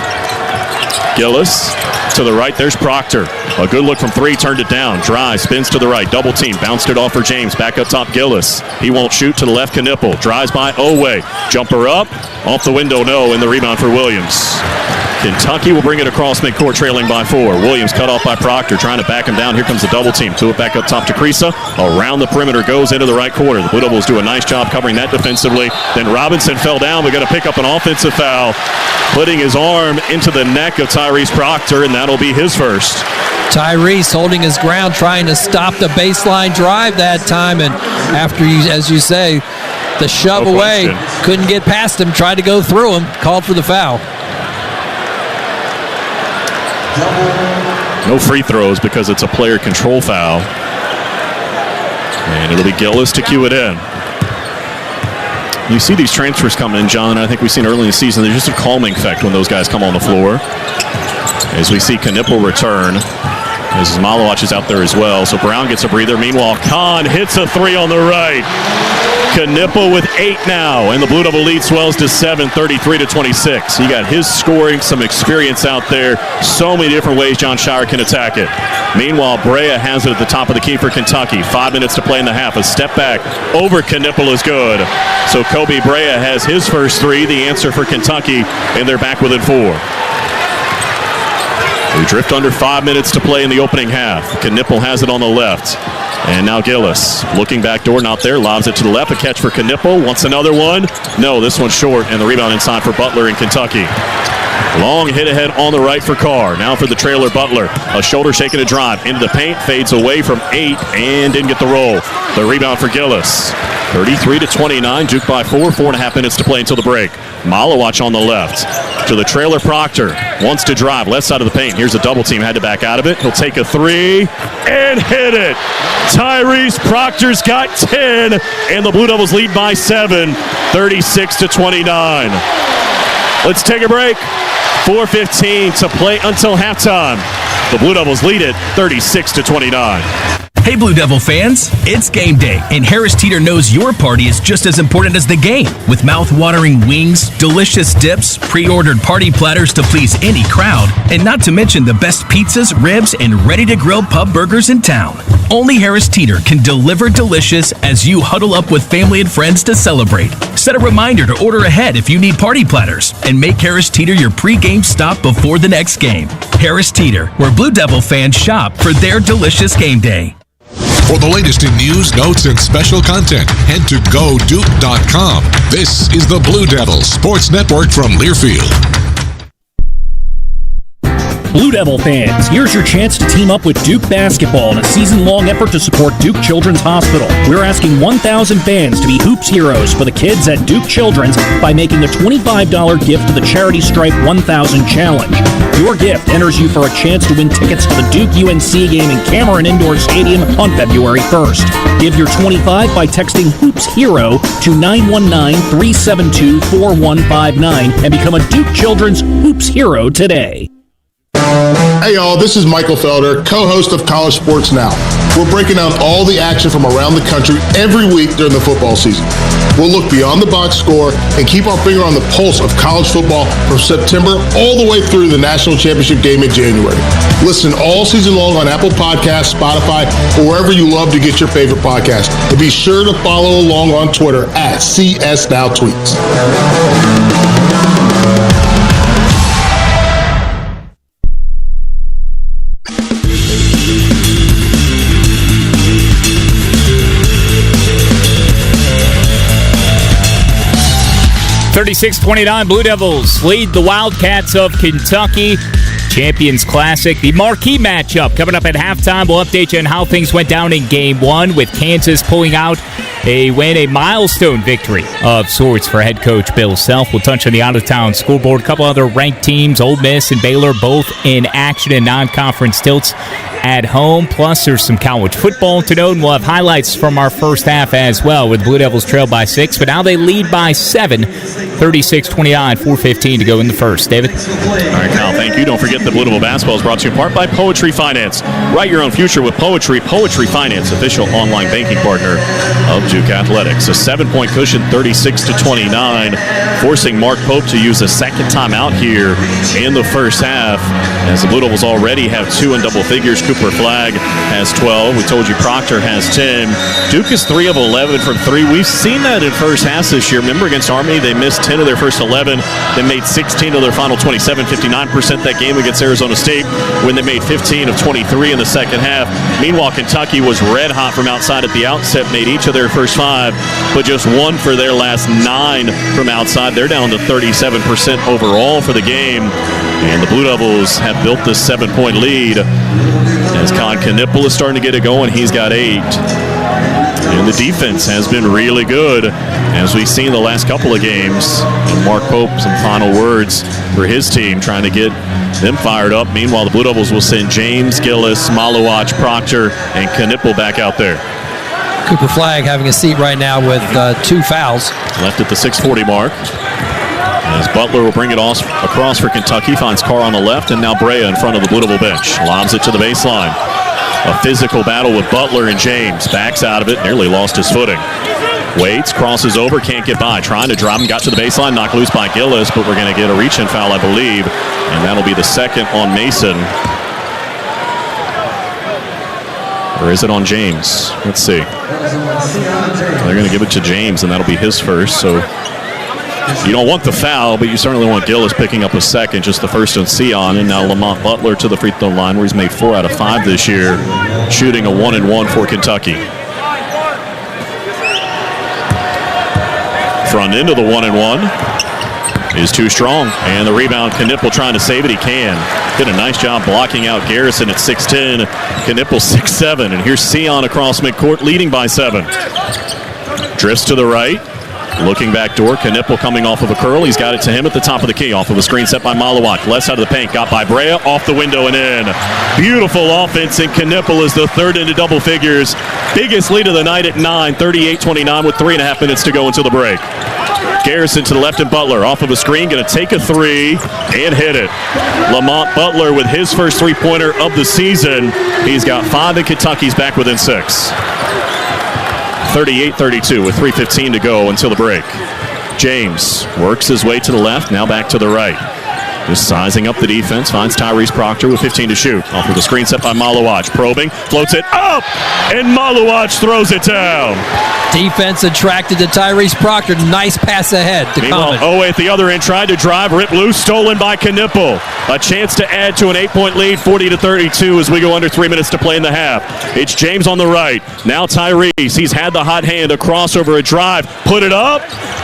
Gillis to the right, there's Proctor. A good look from 3, turned it down. Drive, spins to the right, double team, bounced it off for James. Back up top, Gillis. He won't shoot, to the left, Knipple. Drives by Owe. Jumper up, off the window, no, and the rebound for Williams. Kentucky will bring it across midcourt, trailing by 4. Williams cut off by Proctor, trying to back him down. Here comes the double team. To it back up top to Creasa. Around the perimeter, goes into the right corner. The Blue Devils do a nice job covering that defensively. Then Robinson fell down. They're going to pick up an offensive foul, putting his arm into the neck of Tyrese Proctor, and that'll be his first. Tyrese holding his ground, trying to stop the baseline drive that time, and after, as you say, the shove away, couldn't get past him, tried to go through him, called for the foul. No free throws because it's a player control foul. And it'll be Gillis to cue it in. You see these transfers coming in, John, and I think we've seen early in the season, there's just a calming effect when those guys come on the floor. As we see Knipple return, as Malawach is out there as well. So Brown gets a breather. Meanwhile, Con hits a 3 on the right. Knipple with 8 now, and the Blue Devil lead swells to 7, 33-26. He got his scoring, some experience out there. So many different ways John Shire can attack it. Meanwhile, Brea has it at the top of the key for Kentucky. 5 minutes to play in the half. A step back over Knipple is good. So Kobe Brea has his first 3, the answer for Kentucky, and they're back within 4. We drift under 5 minutes to play in the opening half. Knipple has it on the left. And now Gillis looking back door, not there, lobs it to the left, a catch for Knipple, wants another one. No, this one's short, and the rebound inside for Butler in Kentucky. Long hit ahead on the right for Carr. Now for the trailer, Butler. A shoulder shake and a drive into the paint, fades away from 8 and didn't get the roll. The rebound for Gillis. 33-29, Duke by 4.5 minutes to play until the break. Malawach on the left to the trailer. Proctor wants to drive left side of the paint. Here's a double team, had to back out of it. He'll take a 3 and hit it. Tyrese Proctor's got 10, and the Blue Devils lead by 7, 36-29. Let's take a break. 4:15 to play until halftime. The Blue Devils lead it 36-29. Hey Blue Devil fans, it's game day, and Harris Teeter knows your party is just as important as the game. With mouth-watering wings, delicious dips, pre-ordered party platters to please any crowd, and not to mention the best pizzas, ribs, and ready-to-grill pub burgers in town. Only Harris Teeter can deliver delicious as you huddle up with family and friends to celebrate. Set a reminder to order ahead if you need party platters, and make Harris Teeter your pre-game stop before the next game. Harris Teeter, where Blue Devil fans shop for their delicious game day. For the latest in news, notes, and special content, head to GoDuke.com. This is the Blue Devils Sports Network from Learfield. Blue Devil fans, here's your chance to team up with Duke Basketball in a season-long effort to support Duke Children's Hospital. We're asking 1,000 fans to be Hoops Heroes for the kids at Duke Children's by making a $25 gift to the Charity Stripe 1000 Challenge. Your gift enters you for a chance to win tickets to the Duke-UNC game in Cameron Indoor Stadium on February 1st. Give your 25 by texting Hoops Hero to 919-372-4159 and become a Duke Children's Hoops Hero today. Hey y'all, this is Michael Felder, co-host of College Sports Now. We're breaking down all the action from around the country every week during the football season. We'll look beyond the box score and keep our finger on the pulse of college football from September all the way through the national championship game in January. Listen all season long on Apple Podcasts, Spotify, or wherever you love to get your favorite podcast. And be sure to follow along on Twitter at CSNowTweets. 36-29, Blue Devils lead the Wildcats of Kentucky. Champions Classic, the marquee matchup coming up at halftime. We'll update you on how things went down in Game 1 with Kansas pulling out a win, a milestone victory of sorts for head coach Bill Self. We'll touch on the out-of-town scoreboard. A couple other ranked teams, Ole Miss and Baylor, both in action in non-conference tilts at home. Plus, there's some college football to note, and we'll have highlights from our first half as well, with Blue Devils trail by 6, but now they lead by 7, 36-29, 4:15 to go in the first. David? All right, Kyle, thank you. Don't forget that Blue Devil Basketball is brought to you in part by Poetry Finance. Write your own future with Poetry. Poetry Finance, official online banking partner of Duke Athletics. A 7-point cushion, 36-29, forcing Mark Pope to use a second timeout here in the first half, as the Blue Devils already have 2 in double figures. Cooper Flagg has 12. We told you Proctor has 10. Duke is 3 of 11 from 3. We've seen that in first halves this year. Remember against Army, they missed 10 of their first 11. They made 16 of their final 27, 59% that game against Arizona State when they made 15 of 23 in the second half. Meanwhile, Kentucky was red hot from outside at the outset, made each of their first 5, but just 1 for their last 9 from outside. They're down to 37% overall for the game, and the Blue Devils have built this 7-point lead. As Con Knipple is starting to get it going, he's got 8. And the defense has been really good, as we've seen the last couple of games. And Mark Pope, some final words for his team, trying to get them fired up. Meanwhile, the Blue Devils will send James, Gillis, Malawach, Proctor, and Knipple back out there. Cooper Flagg having a seat right now with 2 fouls. Left at the 6:40 mark. As Butler will bring it across for Kentucky, finds Carr on the left, and now Brea in front of the Blue Devil bench. Lobs it to the baseline. A physical battle with Butler and James. Backs out of it, nearly lost his footing. Waits, crosses over, can't get by. Trying to drive him, got to the baseline, knocked loose by Gillis, but we're going to get a reach-in foul, I believe, and that'll be the second on Mason. Or is it on James? Let's see. They're going to give it to James, and that'll be his first, so You don't want the foul, but you certainly want Gillis picking up a second, just the first on Sion. And now Lamont Butler to the free throw line, where he's made 4 out of 5 this year, shooting a 1-and-1 for Kentucky. Front end of the 1-and-1 is too strong, and the rebound, Knipple trying to save it. He can. Did a nice job blocking out Garrison at 6'10", Knipple 6'7", and here's Sion across midcourt, leading by 7. Drifts to the right, looking back door. Knipple coming off of a curl. He's got it to him at the top of the key, off of a screen set by Malawak. Left side of the paint, got by Brea, off the window and in. Beautiful offense, and Knipple is the third into double figures. Biggest lead of the night at 9, 38-29 with 3.5 minutes to go until the break. Garrison to the left and Butler off of a screen, going to take a 3 and hit it. Lamont Butler with his first three-pointer of the season. He's got 5, and Kentucky's back within 6. 38-32 with 3:15 to go until the break. James works his way to the left, now back to the right. Just sizing up the defense, finds Tyrese Proctor with 15 to shoot. Off of the screen set by Malawach, probing, floats it up, and Malawach throws it down. Defense attracted to Tyrese Proctor. Nice pass ahead to Meanwhile, Common. Owe at the other end tried to drive, ripped loose, stolen by Knipple. A chance to add to an 8-point lead, 40-32 as we go under 3 minutes to play in the half. It's James on the right. Now Tyrese. He's had the hot hand, a crossover, a drive, put it up,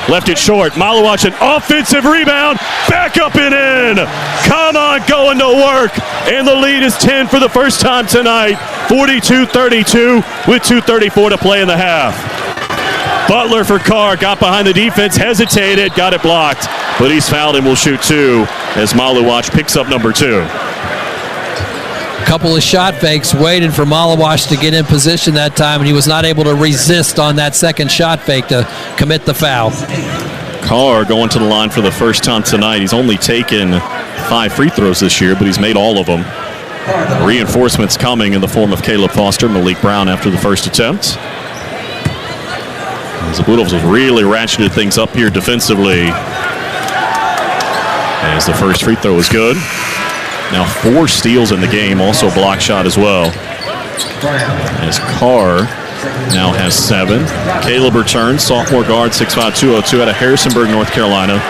left it short. Malawach, an offensive rebound, back up and in. Come on, going to work. And the lead is 10 for the first time tonight. 42-32 with 2:34 to play in the half. Butler for Carr, got behind the defense, hesitated, got it blocked, but he's fouled and will shoot 2 as Malawach picks up number 2. Couple of shot fakes, waiting for Malawach to get in position that time, and he was not able to resist on that second shot fake to commit the foul. Carr going to the line for the first time tonight. He's only taken 5 free throws this year, but he's made all of them. Reinforcements coming in the form of Caleb Foster, Malik Brown after the first attempt. As the Blue Devils have really ratcheted things up here defensively. As the first free throw is good. Now 4 steals in the game, also a block shot as well. As Carr now has 7. Caleb returns, sophomore guard, 6'5", 202 out of Harrisonburg, North Carolina.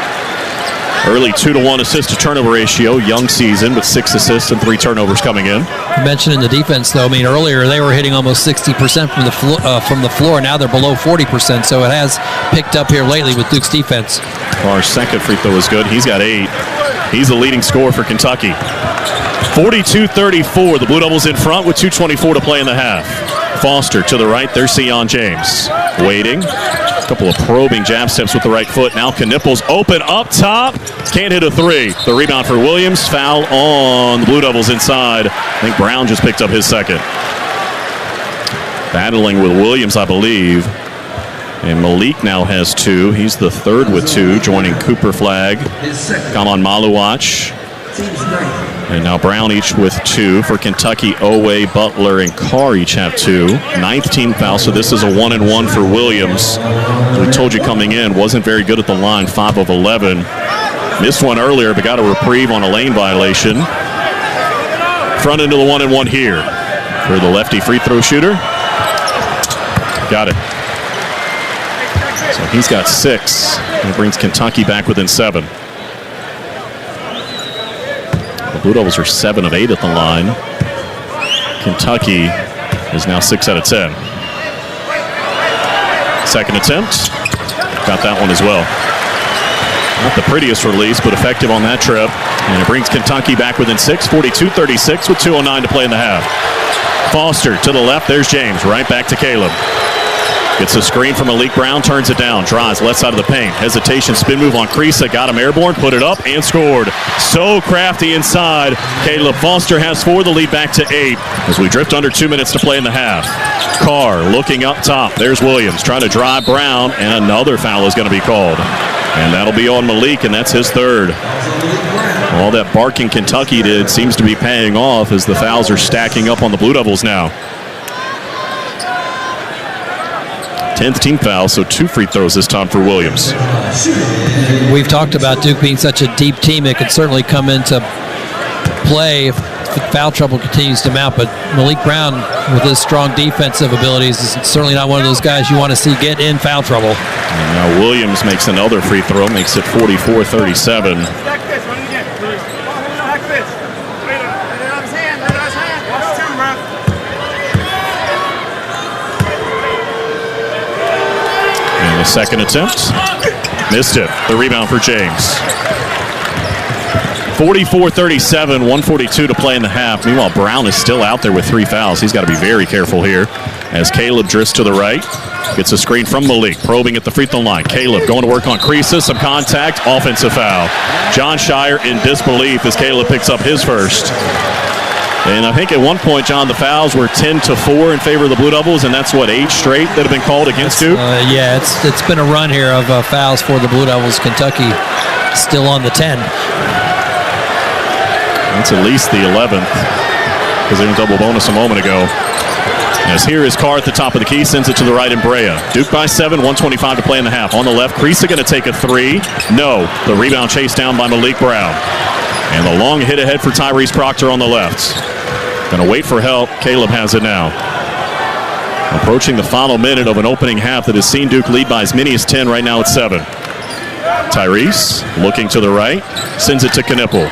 Early 2-to-1 assist-to-turnover ratio, young season, but 6 assists and 3 turnovers coming in. You mentioned in the defense, though, I mean, earlier they were hitting almost 60% from the floor. Now they're below 40%, so it has picked up here lately with Duke's defense. Carr's second free throw is good. He's got 8. He's the leading scorer for Kentucky. 42-34, the Blue Devils in front with 2:24 to play in the half. Foster to the right, there's Sion James. Waiting. A couple of probing jab steps with the right foot. Now Knipple's open up top. Can't hit a 3. The rebound for Williams. Foul on the Blue Devils inside. I think Brown just picked up his second. Battling with Williams, I believe. And Malik now has 2. He's the third with 2, joining Cooper Flagg. Come on, Malawach. And now Brown each with 2 for Kentucky. Owe, Butler, and Carr each have 2. 9th team foul, so this is a 1-and-1 for Williams. We told you coming in, wasn't very good at the line, 5 of 11. Missed one earlier, but got a reprieve on a lane violation. Front into the 1-and-1 here for the lefty free throw shooter. Got it. So he's got 6, and it brings Kentucky back within 7. The Blue Devils are 7 of 8 at the line. Kentucky is now 6 out of 10. Second attempt. Got that one as well. Not the prettiest release, but effective on that trip. And it brings Kentucky back within 6, 42-36 with 2:09 to play in the half. Foster to the left. There's James. Right back to Caleb. Gets a screen from Malik Brown, turns it down, drives left side of the paint. Hesitation, spin move on Creasa, got him airborne, put it up, and scored. So crafty inside. Caleb Foster has 4, the lead back to 8 as we drift under 2 minutes to play in the half. Carr looking up top. There's Williams trying to drive Brown, and another foul is going to be called. And that'll be on Malik, and that's his 3rd. All that barking Kentucky did seems to be paying off as the fouls are stacking up on the Blue Devils now. 10th team foul, so 2 free throws this time for Williams. We've talked about Duke being such a deep team. It could certainly come into play foul trouble continues to mount. But Malik Brown, with his strong defensive abilities, is certainly not one of those guys you want to see get in foul trouble. And now Williams makes another free throw, makes it 44-37. And the second attempt, missed it. The rebound for James. 44-37, 1:42 to play in the half. Meanwhile, Brown is still out there with 3 fouls. He's got to be very careful here as Caleb drifts to the right. Gets a screen from Malik, probing at the free throw line. Caleb going to work on Creases, some contact, offensive foul. John Shire in disbelief as Caleb picks up his first. And I think at one point, John, the fouls were 10-4 in favor of the Blue Devils, and that's what, 8 straight that have been called against Duke? Yeah, it's been a run here of fouls for the Blue Devils. Kentucky still on the 10. That's at least the 11th, because they were double bonus a moment ago. As here is Carr at the top of the key, sends it to the right in Brea. Duke by 7, 1:25 to play in the half. On the left, Creasa going to take a 3. No. The rebound chased down by Malik Brown. And the long hit ahead for Tyrese Proctor on the left. Going to wait for help. Caleb has it now. Approaching the final minute of an opening half that has seen Duke lead by as many as 10. Right now it's 7. Tyrese looking to the right, sends it to Knipple.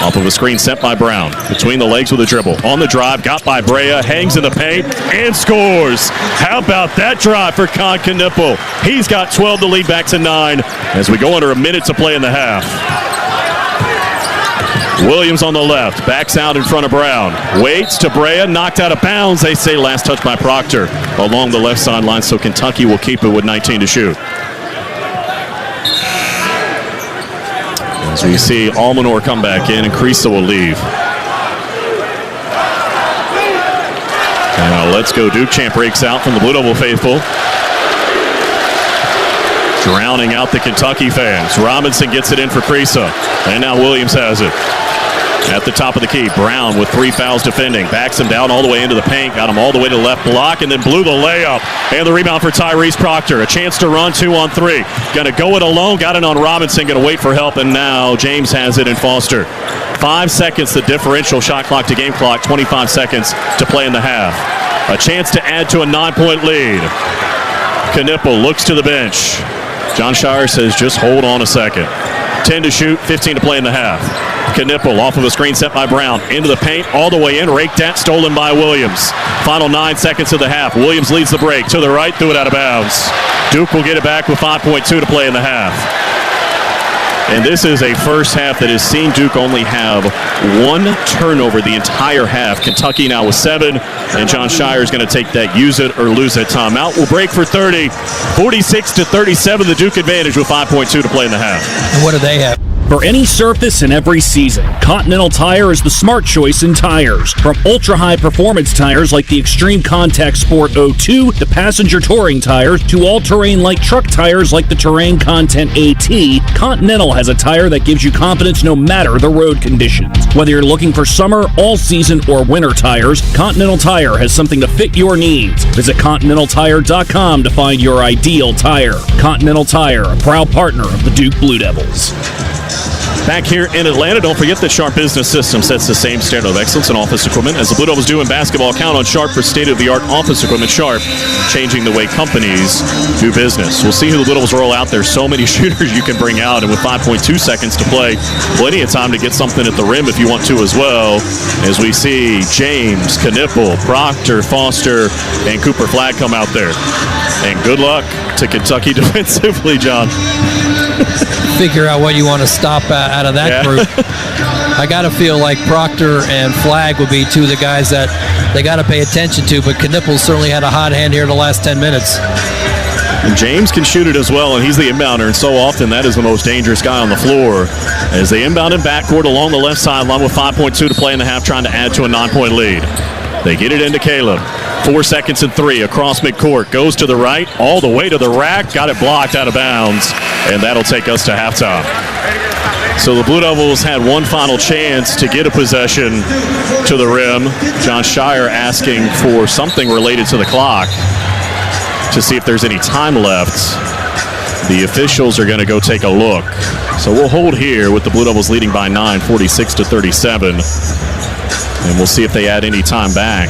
Off of a screen sent by Brown. Between the legs with a dribble. On the drive, got by Brea, hangs in the paint, and scores. How about that drive for Con Knipple? He's got 12 to lead back to 9 as we go under a minute to play in the half. Williams on the left, backs out in front of Brown. Waits to Brea, knocked out of bounds. They say last touch by Proctor along the left sideline, so Kentucky will keep it with 19 to shoot. So you see Almanor come back in and Creasa will leave. And now Let's Go Duke chant breaks out from the Blue Devil faithful. Drowning out the Kentucky fans. Robinson gets it in for Creasa. And now Williams has it. At the top of the key, Brown with 3 fouls defending. Backs him down all the way into the paint. Got him all the way to the left block and then blew the layup. And the rebound for Tyrese Proctor. A chance to run 2-on-3. Going to go it alone. Got it on Robinson. Going to wait for help. And now James has it in Foster. 5 seconds the differential shot clock to game clock. 25 seconds to play in the half. A chance to add to a 9-point lead. Knipple looks to the bench. John Shire says just hold on a second. 10 to shoot, 15 to play in the half. Knipple off of a screen set by Brown. Into the paint, all the way in. Raked at, stolen by Williams. Final 9 seconds of the half. Williams leads the break. To the right, threw it out of bounds. Duke will get it back with 5.2 to play in the half. And this is a first half that has seen Duke only have 1 turnover the entire half. Kentucky now with 7. And John Shire is going to take that use it or lose it timeout. We'll break for 30. 46-37, the Duke advantage with 5.2 to play in the half. And what do they have? For any surface and every season, Continental Tire is the smart choice in tires. From ultra-high performance tires like the Extreme Contact Sport 02, the passenger touring tires, to all-terrain light truck tires like the Terrain Content AT, Continental has a tire that gives you confidence no matter the road conditions. Whether you're looking for summer, all-season, or winter tires, Continental Tire has something to fit your needs. Visit ContinentalTire.com to find your ideal tire. Continental Tire, a proud partner of the Duke Blue Devils. Back here in Atlanta, don't forget that Sharp Business System sets the same standard of excellence in office equipment as the Blue Devils do in basketball. Count on Sharp for state-of-the-art office equipment. Sharp, changing the way companies do business. We'll see who the Blue Devils roll out there. So many shooters you can bring out, and with 5.2 seconds to play, plenty of time to get something at the rim if you want to as well. As we see James, Knipple, Proctor, Foster, and Cooper Flagg come out there. And good luck to Kentucky defensively, John. Figure out what you want to stop out of that group. I got to feel like Proctor and Flagg would be 2 of the guys that they got to pay attention to, but Knipple certainly had a hot hand here in the last 10 minutes. And James can shoot it as well, and he's the inbounder, and so often that is the most dangerous guy on the floor. As they inbound in backcourt along the left sideline with 5.2 to play in the half, trying to add to a 9-point lead. They get it into Caleb. 4 seconds and 3 across midcourt. Goes to the right, all the way to the rack. Got it blocked out of bounds, and that'll take us to halftime. So the Blue Devils had one final chance to get a possession to the rim. John Shire asking for something related to the clock to see if there's any time left. The officials are going to go take a look. So we'll hold here with the Blue Devils leading by 9, 46-37. And we'll see if they add any time back.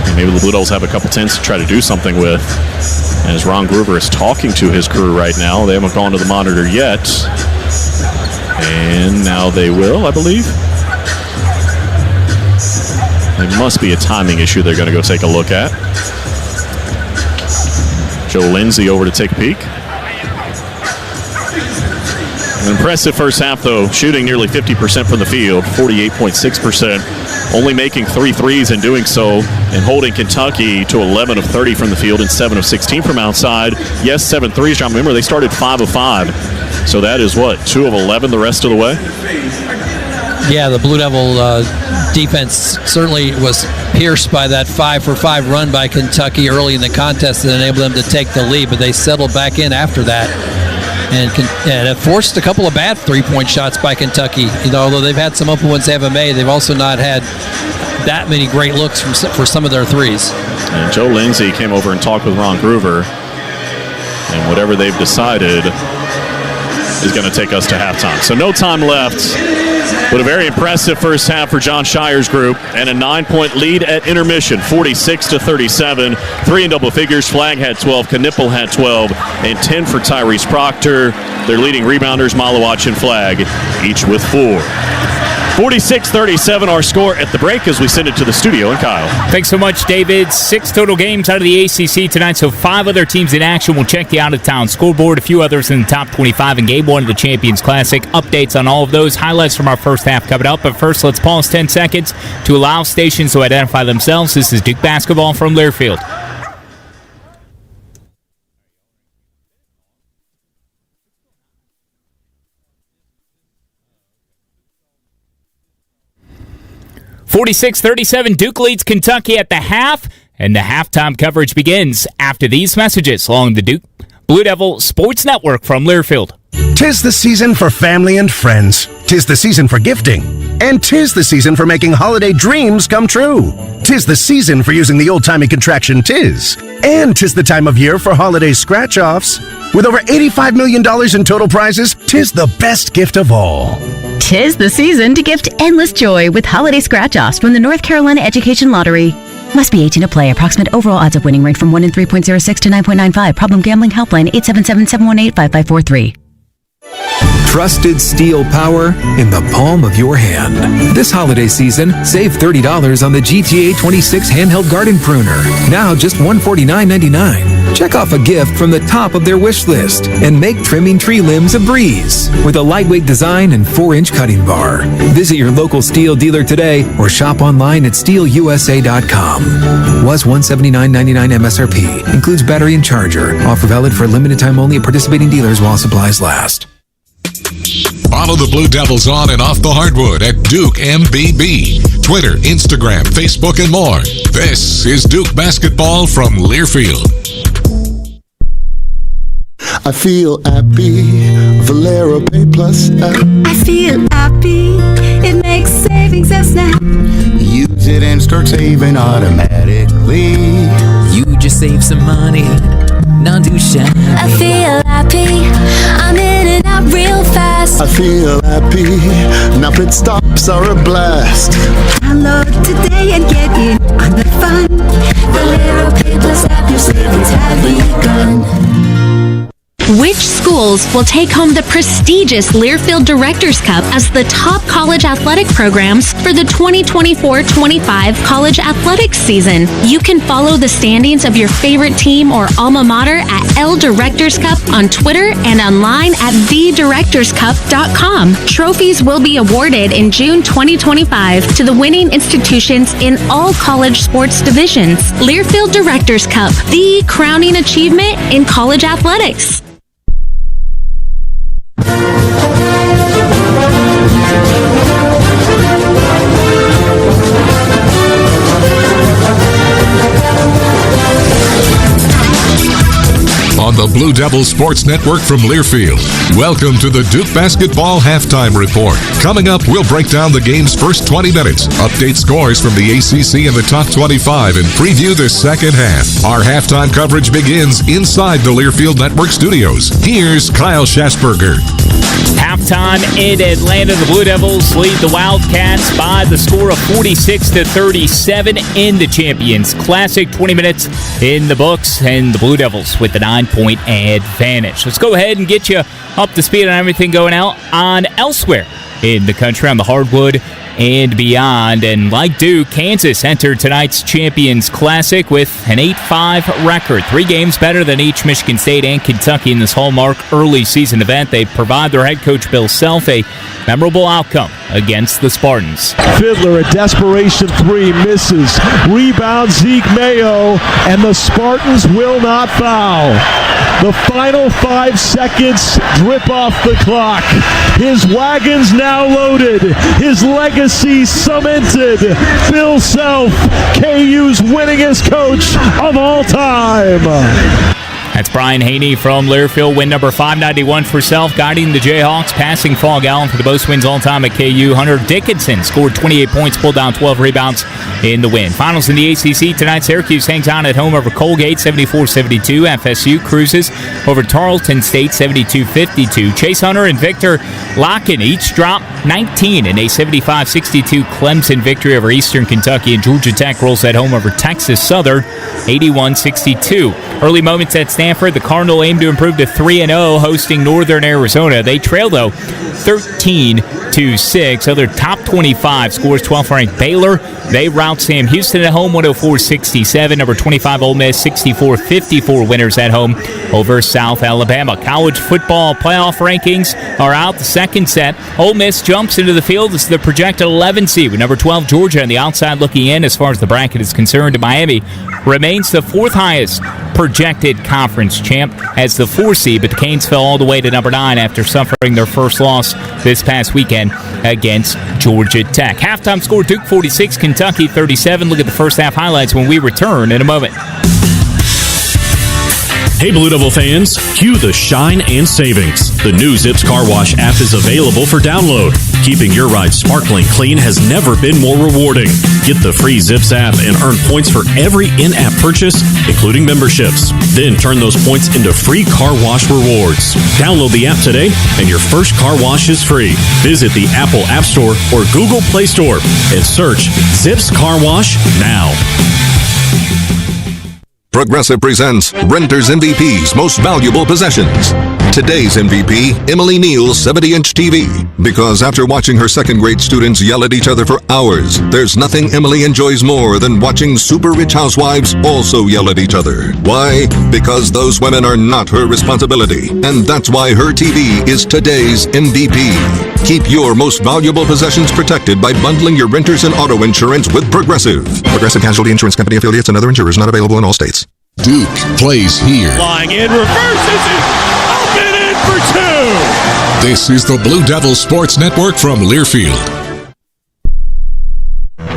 And maybe the Blue Devils have a couple tenths to try to do something with. As Ron Groover is talking to his crew right now. They haven't gone to the monitor yet. And now they will, I believe. There must be a timing issue they're going to go take a look at. Joe Lindsay over to take a peek. An impressive first half, though, shooting nearly 50% from the field, 48.6%, only making 3 threes and doing so, and holding Kentucky to 11 of 30 from the field and 7 of 16 from outside. Yes, 7 threes, John. Remember, they started 5 of 5. So that is what, 2 of 11 the rest of the way? Yeah, the Blue Devil defense certainly was pierced by that 5-for-5 run by Kentucky early in the contest that enabled them to take the lead, but they settled back in after that and have forced a couple of bad three-point shots by Kentucky. Although they've had some open ones they haven't made, they've also not had that many great looks for some of their threes. And Joe Lindsay came over and talked with Ron Groover, and whatever they've decided is going to take us to halftime. So no time left, but a very impressive first half for John Shire's group, and a 9-point lead at intermission, 46-37. 3 in double figures. Flagg had 12, Knipple had 12, and 10 for Tyrese Proctor. Their leading rebounders, Malawach and Flagg, each with 4. 46-37 our score at the break as we send it to the studio. And Kyle. Thanks so much, David. 6 total games out of the ACC tonight, so 5 other teams in action. We'll check the out-of-town scoreboard, a few others in the top 25 in Game 1 of the Champions Classic. Updates on all of those, highlights from our first half coming up. But first, let's pause 10 seconds to allow stations to identify themselves. This is Duke basketball from Learfield. (46-37), Duke leads Kentucky at the half, and the halftime coverage begins after these messages along the Duke Blue Devil Sports Network from Learfield. 'Tis the season for family and friends. 'Tis the season for gifting. And 'tis the season for making holiday dreams come true. 'Tis the season for using the old-timey contraction "tis." And 'tis the time of year for holiday scratch-offs. With over $85 million in total prizes, 'tis the best gift of all. 'Tis the season to gift endless joy with holiday scratch-offs from the North Carolina Education Lottery. Must be 18 to play. Approximate overall odds of winning range from 1 in 3.06 to 9.95. Problem gambling helpline 877-718-5543. Trusted steel power in the palm of your hand. This holiday season, save $30 on the GTA 26 handheld garden pruner. Now just $149.99. Check off a gift from the top of their wish list and make trimming tree limbs a breeze with a lightweight design and 4-inch cutting bar. Visit your local steel dealer today or shop online at steelusa.com. Was $179.99 MSRP. Includes battery and charger. Offer valid for a limited time only at participating dealers while supplies last. Follow the Blue Devils on and off the hardwood at Duke MBB. Twitter, Instagram, Facebook, and more. This is Duke basketball from Learfield. I feel happy, Valero Pay Plus app. I feel happy, it makes savings a snap. Use it and start saving automatically. You just save some money, not too shabby. I feel happy, I'm in and out real fast. I feel happy, now pit stops are a blast. Download today and get in on the fun. Valero Pay Plus app, your savings have begun. Which schools will take home the prestigious Learfield Directors Cup as the top college athletic programs for the 2024-25 college athletics season? You can follow the standings of your favorite team or alma mater at L Directors Cup on Twitter and online at thedirectorscup.com. Trophies will be awarded in June 2025 to the winning institutions in all college sports divisions. Learfield Directors Cup, the crowning achievement in college athletics. On on the Blue Devils Sports Network from Learfield. Welcome to the Duke Basketball Halftime Report. Coming up, we'll break down the game's first 20 minutes, update scores from the ACC and the top 25, and preview the second half. Our halftime coverage begins inside the Learfield Network studios. Here's Kyle Schasberger. Halftime in Atlanta. The Blue Devils lead the Wildcats by the score of 46-37 in the Champions Classic. 20 minutes in the books, and the Blue Devils with the 9-point advantage. Let's go ahead and get you up to speed on everything going on elsewhere in the country on the hardwood and beyond. And like Duke, Kansas entered tonight's Champions Classic with an 8-5 record, 3 games better than each Michigan State and Kentucky in this hallmark early season event. They provide their head coach Bill Self a memorable outcome against the Spartans. Fiddler, a desperation 3, misses. Rebound Zeke Mayo, and the Spartans will not foul. The final 5 seconds drip off the clock. His wagon's now loaded. His legacy cemented. Bill Self, KU's winningest coach of all time. That's Brian Haney from Learfield. Win number 591 for Self, guiding the Jayhawks. Passing Fall Gallen for the most wins all time at KU. Hunter Dickinson scored 28 points, pulled down 12 rebounds in the win. Finals in the ACC tonight. Syracuse hangs on at home over Colgate, 74-72. FSU cruises over Tarleton State, 72-52. Chase Hunter and Victor Locken each drop 19 in a 75-62 Clemson victory over Eastern Kentucky. And Georgia Tech rolls at home over Texas Southern, 81-62. Early moments at Stanford, the Cardinal aim to improve to 3-0, hosting Northern Arizona. They trail, though, 13-6. Other top 25 scores 12th ranked Baylor. They rout Sam Houston at home, 104-67. Number 25 Ole Miss, 64-54 winners at home over South Alabama. College football playoff rankings are out. The second set, Ole Miss jumps into the field as the projected 11 seed with number 12 Georgia on the outside looking in as far as the bracket is concerned. Miami remains the 4th highest projected conference champ as the 4 seed, but the Canes fell all the way to number 9 after suffering their first loss this past weekend against Georgia Tech. Halftime score, Duke 46, Kentucky 37. Look at the first half highlights when we return in a moment. Hey Blue Devil fans, cue the shine and savings. The new Zips Car Wash app is available for download. Keeping your ride sparkling clean has never been more rewarding. Get the free Zips app and earn points for every in-app purchase, including memberships. Then turn those points into free car wash rewards. Download the app today and your first car wash is free. Visit the Apple App Store or Google Play Store and search Zips Car Wash now. Progressive presents Renter's MVP's Most Valuable Possessions. Today's MVP, Emily Neal's 70-inch TV. Because after watching her second-grade students yell at each other for hours, there's nothing Emily enjoys more than watching super-rich housewives also yell at each other. Why? Because those women are not her responsibility. And that's why her TV is today's MVP. Keep your most valuable possessions protected by bundling your renters and auto insurance with Progressive. Progressive Casualty Insurance Company affiliates and other insurers not available in all states. Duke plays here. Flying in, reverses it, up and in for 2. This is the Blue Devils Sports Network from Learfield.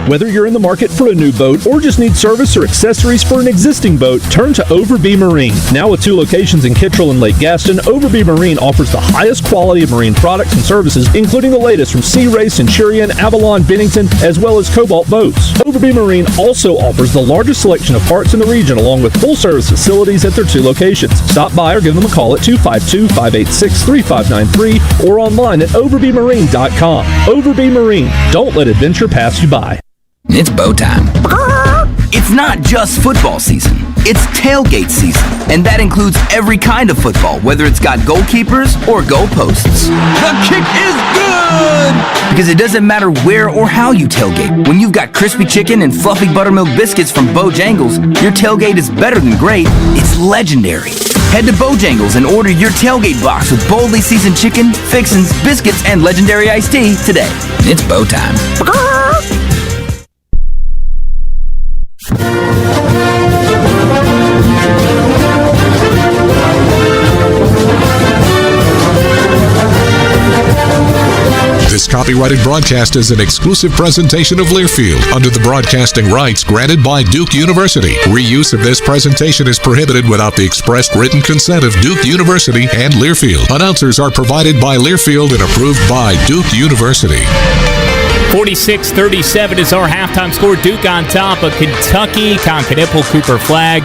Whether you're in the market for a new boat or just need service or accessories for an existing boat, turn to Overby Marine. Now with 2 locations in Kittrell and Lake Gaston, Overby Marine offers the highest quality of marine products and services, including the latest from Sea Ray, Centurion, Avalon, Bennington, as well as Cobalt boats. Overby Marine also offers the largest selection of parts in the region, along with full-service facilities at their 2 locations. Stop by or give them a call at 252-586-3593 or online at overbymarine.com. Overby Marine. Don't let adventure pass you by. It's bow time. It's not just football season. It's tailgate season. And that includes every kind of football, whether it's got goalkeepers or goalposts. The kick is good! Because it doesn't matter where or how you tailgate. When you've got crispy chicken and fluffy buttermilk biscuits from Bojangles, your tailgate is better than great. It's legendary. Head to Bojangles and order your tailgate box with boldly seasoned chicken, fixins, biscuits, and legendary iced tea today. It's bow time. This copyrighted broadcast is an exclusive presentation of Learfield under the broadcasting rights granted by Duke University. Reuse of this presentation is prohibited without the expressed written consent of Duke University and Learfield. Announcers are provided by Learfield and approved by Duke University. 46-37 is our halftime score. Duke on top of Kentucky. Conca-Nipple, Cooper Flagg,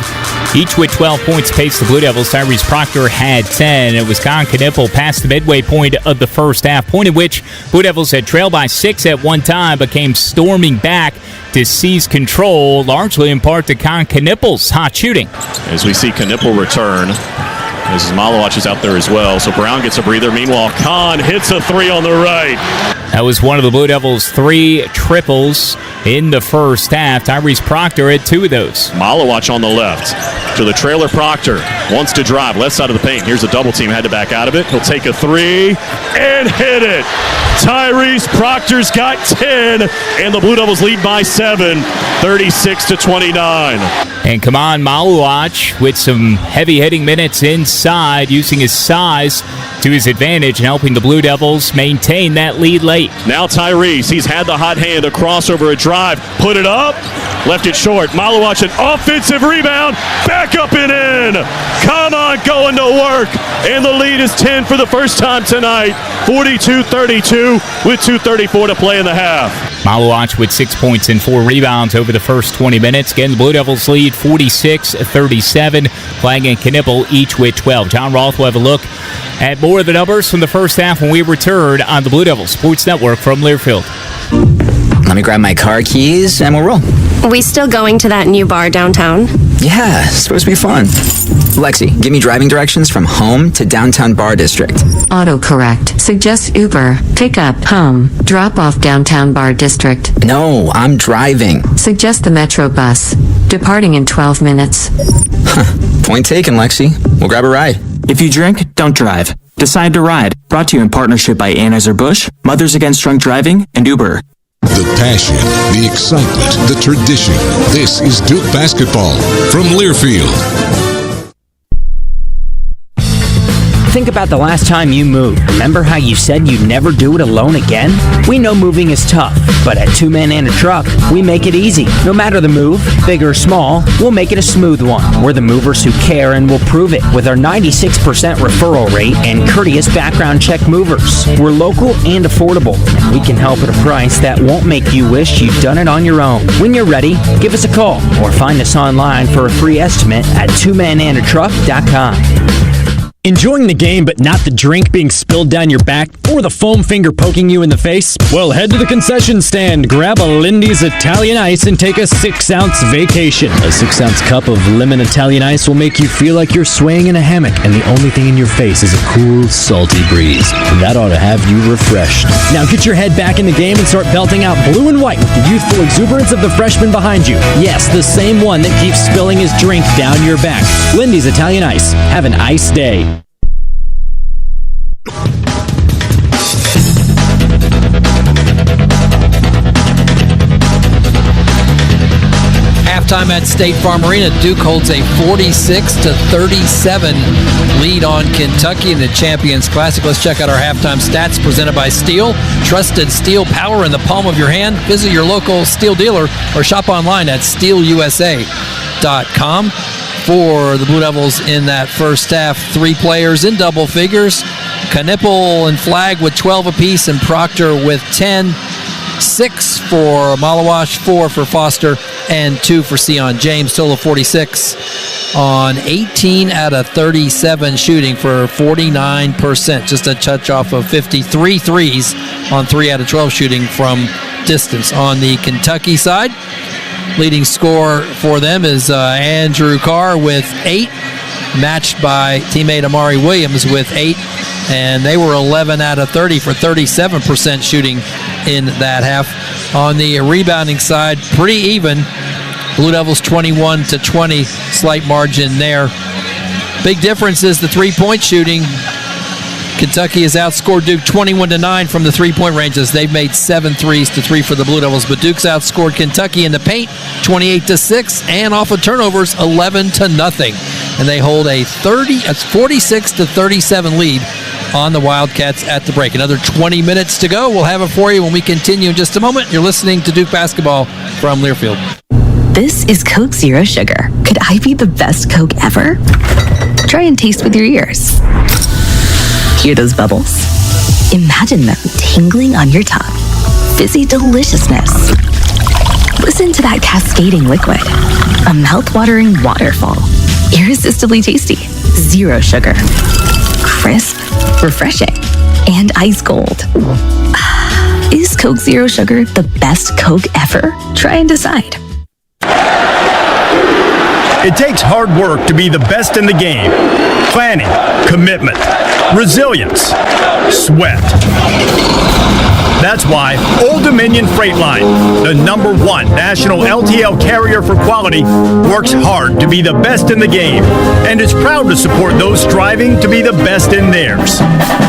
each with 12 points, paced the Blue Devils. Tyrese Proctor had 10. It was Conca-Nipple past the midway point of the first half, point at which Blue Devils had trailed by 6 at one time, but came storming back to seize control, largely in part to Conca-Nipple's hot shooting. As we see Knipple return, as Malawach is out there as well, so Brown gets a breather. Meanwhile, Kahn hits a three on the right. That was one of the Blue Devils' 3 triples in the first half. Tyrese Proctor had 2 of those. Malawach on the left to the trailer. Proctor wants to drive left side of the paint. Here's a double team, had to back out of it. He'll take a 3 and hit it. Tyrese Proctor's got 10, and the Blue Devils lead by 7, 36-29. And come on, Malawach with some heavy hitting minutes inside, using his size to his advantage and helping the Blue Devils maintain that lead late. Now Tyrese, he's had the hot hand, a crossover, a drive, put it up, left it short. Malawach, an offensive rebound, back up and in. Come on, going to work. And the lead is 10 for the first time tonight, 42-32 with 2:34 to play in the half. Malawach with 6 points and 4 rebounds over the first 20 minutes. Again, the Blue Devils lead 46-37. Flagg and Knipple each with 12. John Roth will have a look at more of the numbers from the first half when we return on the Blue Devils Sports Network from Learfield. Let me grab my car keys and we'll roll. We still going to that new bar downtown? Yeah, it's supposed to be fun. Lexi, give me driving directions from home to downtown Bar District. Autocorrect. Suggest Uber. Pick up. Home. Drop off downtown Bar District. No, I'm driving. Suggest the Metro bus. Departing in 12 minutes. Point taken, Lexi. We'll grab a ride. If you drink, don't drive. Decide to ride. Brought to you in partnership by Anheuser-Busch, Mothers Against Drunk Driving, and Uber. The passion, the excitement, the tradition. This is Duke basketball from Learfield. Think about the last time you moved. Remember how you said you'd never do it alone again? We know moving is tough, but at 2 Men and a Truck, we make it easy. No matter the move, big or small, we'll make it a smooth one. We're the movers who care and will prove it with our 96% referral rate and courteous background check movers. We're local and affordable, and we can help at a price that won't make you wish you'd done it on your own. When you're ready, give us a call or find us online for a free estimate at 2menandatruck.com. Enjoying the game but not the drink being spilled down your back or the foam finger poking you in the face? Well, head to the concession stand, grab a Lindy's Italian Ice, and take a 6-ounce vacation. A 6-ounce cup of lemon Italian Ice will make you feel like you're swaying in a hammock, and the only thing in your face is a cool, salty breeze. And that ought to have you refreshed. Now get your head back in the game and start belting out blue and white with the youthful exuberance of the freshman behind you. Yes, the same one that keeps spilling his drink down your back. Lindy's Italian Ice. Have an ice day. Halftime at State Farm Arena, Duke holds a 46-37 lead on Kentucky in the Champions Classic. Let's check out our halftime stats presented by Steel. Trusted steel power in the palm of your hand. Visit your local Steel dealer or shop online at steelusa.com. For the Blue Devils in that first half, 3 players in double figures. Knipple and Flagg with 12 apiece and Proctor with 10. 6 for Malawach, 4 for Foster, and 2 for Sion James. Total of 46 on 18 out of 37 shooting for 49%. Just a touch off of 53 threes on 3 out of 12 shooting from distance. On the Kentucky side, leading scorer for them is Andrew Carr with 8, matched by teammate Amari Williams with 8. And they were 11 out of 30 for 37% shooting in that half. On the rebounding side, pretty even. Blue Devils 21-20, slight margin there. Big difference is the three-point shooting. Kentucky has outscored Duke 21-9 from the three-point range as they've made 7 threes to 3 for the Blue Devils. But Duke's outscored Kentucky in the paint 28-6 and off of turnovers 11-0. And they hold a 46-37 lead on the Wildcats at the break. Another 20 minutes to go. We'll have it for you when we continue in just a moment. You're listening to Duke Basketball from Learfield. This is Coke Zero Sugar. Could I be the best Coke ever? Try and taste with your ears. Hear those bubbles? Imagine them tingling on your tongue. Fizzy deliciousness. Listen to that cascading liquid. A mouth-watering waterfall. Irresistibly tasty. Zero sugar. Crisp, refreshing, and ice cold. Is Coke Zero Sugar the best Coke ever? Try and decide. It takes hard work to be the best in the game. Planning, commitment, resilience, sweat. That's why Old Dominion Freight Line, the #1 national LTL carrier for quality, works hard to be the best in the game and is proud to support those striving to be the best in theirs.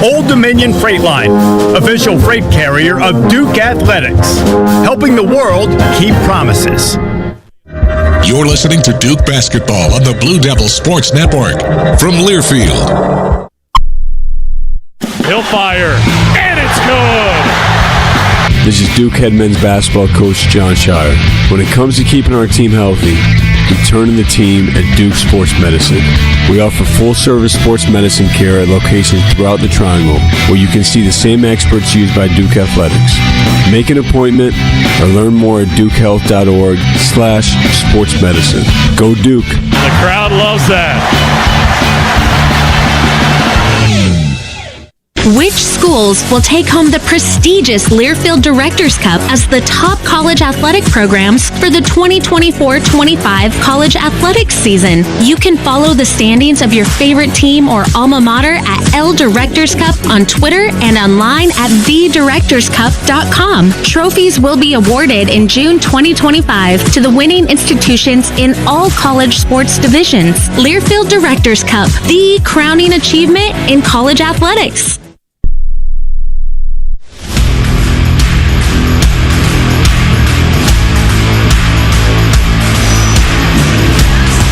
Old Dominion Freight Line, official freight carrier of Duke Athletics, helping the world keep promises. You're listening to Duke Basketball on the Blue Devil Sports Network from Learfield. He'll fire, and it's good! This is Duke head men's basketball coach John Shire. When it comes to keeping our team healthy, we turn to the team at Duke Sports Medicine. We offer full-service sports medicine care at locations throughout the Triangle, where you can see the same experts used by Duke Athletics. Make an appointment or learn more at dukehealth.org/sportsmedicine. Go Duke. The crowd loves that. Which schools will take home the prestigious Learfield Directors Cup as the top college athletic programs for the 2024-25 college athletics season? You can follow the standings of your favorite team or alma mater at L Directors Cup on Twitter and online at thedirectorscup.com. Trophies will be awarded in June 2025 to the winning institutions in all college sports divisions. Learfield Directors Cup, the crowning achievement in college athletics.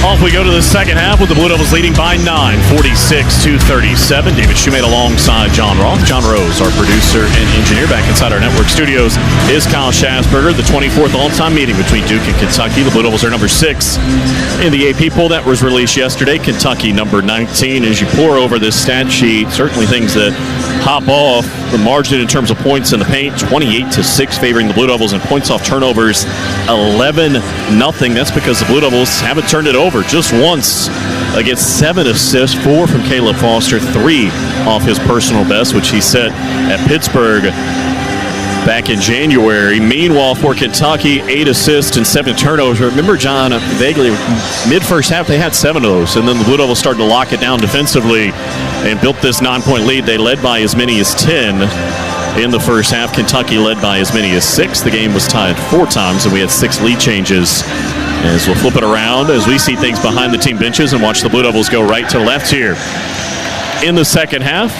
Off we go to the second half with the Blue Devils leading by 9, 46-37. David Shoemate alongside John Roth. John Rose, our producer and engineer. Back inside our network studios is Kyle Schasberger. The 24th all-time meeting between Duke and Kentucky. The Blue Devils are number 6 in the AP poll that was released yesterday. Kentucky number 19. As you pour over this stat sheet, certainly things that hop off the margin in terms of points in the paint. 28-6 favoring the Blue Devils, and points off turnovers 11-0. That's because the Blue Devils haven't turned it over just once, against 7 assists, 4 from Caleb Foster, 3 off his personal best, which he set at Pittsburgh back in January. Meanwhile, for Kentucky, 8 assists and 7 turnovers. Remember, John, vaguely, mid-first half, they had 7 of those, and then the Blue Devils started to lock it down defensively and built this 9-point lead. They led by as many as 10 in the first half. Kentucky led by as many as 6. The game was tied 4 times, and we had 6 lead changes. As we'll flip it around as we see things behind the team benches and watch the Blue Devils go right to left here in the second half.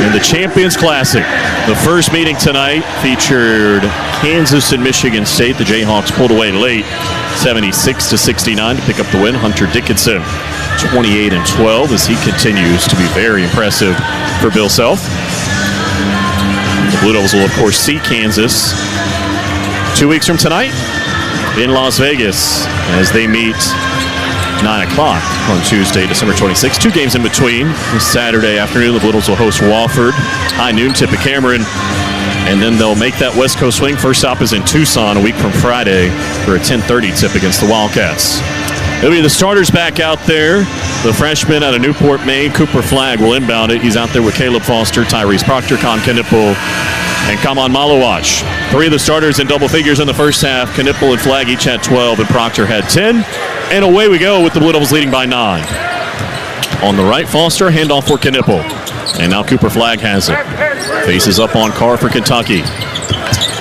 In the Champions Classic, the first meeting tonight featured Kansas and Michigan State. The Jayhawks pulled away late, 76-69 to pick up the win. Hunter Dickinson, 28-12, as he continues to be very impressive for Bill Self. The Blue Devils will, of course, see Kansas 2 weeks from tonight in Las Vegas as they meet 9 o'clock on Tuesday, December 26th. 2 games in between. This Saturday afternoon, the Blue Devils will host Wofford. High noon tip at Cameron. And then they'll make that West Coast swing. First stop is in Tucson a week from Friday for a 10:30 tip against the Wildcats. It'll be the starters back out there. The freshman out of Newport, Maine, Cooper Flagg, will inbound it. He's out there with Caleb Foster, Tyrese Proctor, Con Knipple, and Kaman Malowach. 3 of the starters in double figures in the first half. Knipple and Flagg each had 12, and Proctor had 10. And away we go with the Blue Devils leading by 9. On the right, Foster, handoff for Knipple. And now Cooper Flagg has it. Faces up on Carr for Kentucky.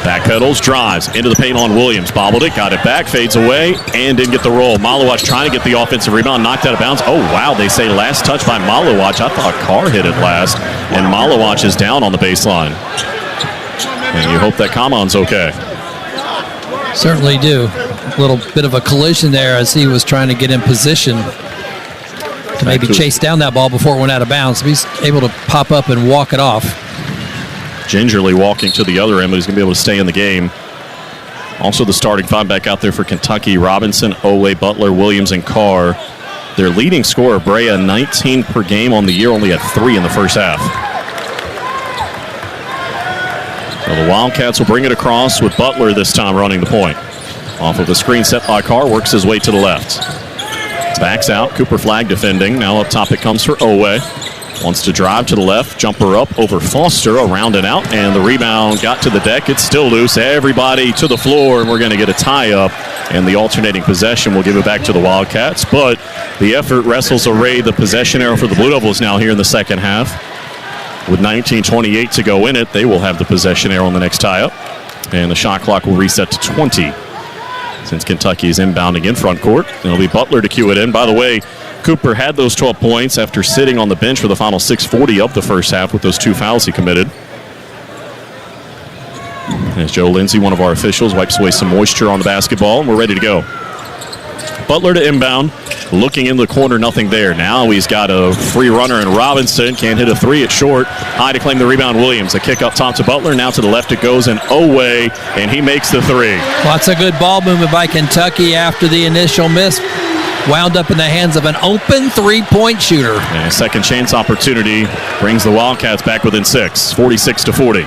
Backpedals, drives into the paint on Williams. Bobbled it, got it back, fades away, and didn't get the roll. Malowach trying to get the offensive rebound, knocked out of bounds. Oh, wow, they say last touch by Malowach. I thought Carr hit it last, and Malowach is down on the baseline. And you hope that Kaman's okay. Certainly do. A little bit of a collision there as he was trying to get in position to maybe chase down that ball before it went out of bounds. He's able to pop up and walk it off. Gingerly walking to the other end, but he's going to be able to stay in the game. Also the starting five back out there for Kentucky: Robinson, Owe, Butler, Williams, and Carr. Their leading scorer, Brea, 19 per game on the year, only had 3 in the first half. So the Wildcats will bring it across with Butler this time running the point. Off of the screen set by Carr, works his way to the left. Backs out, Cooper Flagg defending. Now up top it comes for Owe. Wants to drive to the left, jumper up over Foster, around and out, and the rebound got to the deck. It's still loose. Everybody to the floor, and we're going to get a tie-up, and the alternating possession will give it back to the Wildcats. But the effort wrestles away the possession arrow for the Blue Devils now here in the second half. With 19:28 to go in it, they will have the possession arrow on the next tie-up, and the shot clock will reset to 20 since Kentucky is inbounding in front court. It'll be Butler to cue it in. By the way, Cooper had those 12 points after sitting on the bench for the final 6:40 of the first half with those 2 fouls he committed. As Joe Lindsay, one of our officials, wipes away some moisture on the basketball, and we're ready to go. Butler to inbound, looking in the corner, nothing there. Now he's got a free runner in Robinson, can't hit a 3, it's short. High to claim the rebound, Williams. A kick up top to Butler, now to the left it goes, and Owe, and he makes the 3. Lots of good ball movement by Kentucky after the initial miss. Wound up in the hands of an open three-point shooter. And a second chance opportunity brings the Wildcats back within 6, 46-40.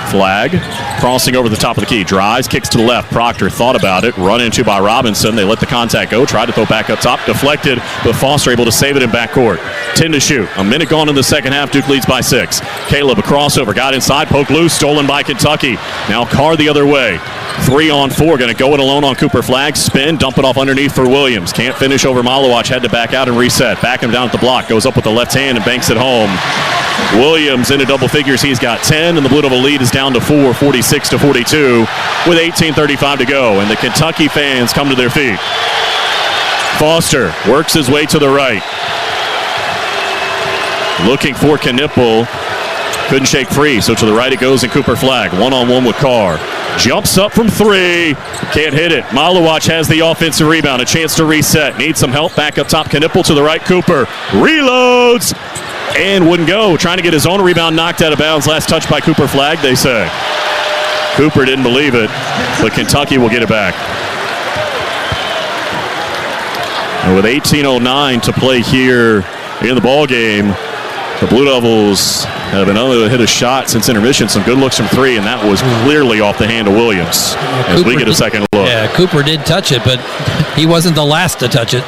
Flagg crossing over the top of the key, drives, kicks to the left. Proctor thought about it, run into by Robinson. They let the contact go, tried to throw back up top, deflected, but Foster able to save it in backcourt. 10 to shoot. A minute gone in the second half. Duke leads by 6. Caleb, a crossover, got inside, poked loose, stolen by Kentucky. Now Carr the other way. 3-on-4, going to go it alone on Cooper Flagg. Spin, dump it off underneath for Williams. Can't finish over Malawach, had to back out and reset. Back him down at the block, goes up with the left hand and banks it home. Williams into double figures, he's got 10, and the Blue Devil lead is down to 4, 46-42, with 18:35 to go, and the Kentucky fans come to their feet. Foster works his way to the right. Looking for Knipple. Couldn't shake free, so to the right it goes, and Cooper Flagg, one-on-one with Carr. Jumps up from 3, can't hit it. Malawach has the offensive rebound, a chance to reset. Needs some help, back up top, Knipple to the right, Cooper reloads, and wouldn't go. Trying to get his own rebound knocked out of bounds. Last touch by Cooper Flagg, they say. Cooper didn't believe it, but Kentucky will get it back. And with 18:09 to play here in the ball game, the Blue Devils have been unable to hit a shot since intermission. Some good looks from 3, and that was clearly off the hand of Williams. As we get a second look. Yeah, Cooper did touch it, but he wasn't the last to touch it.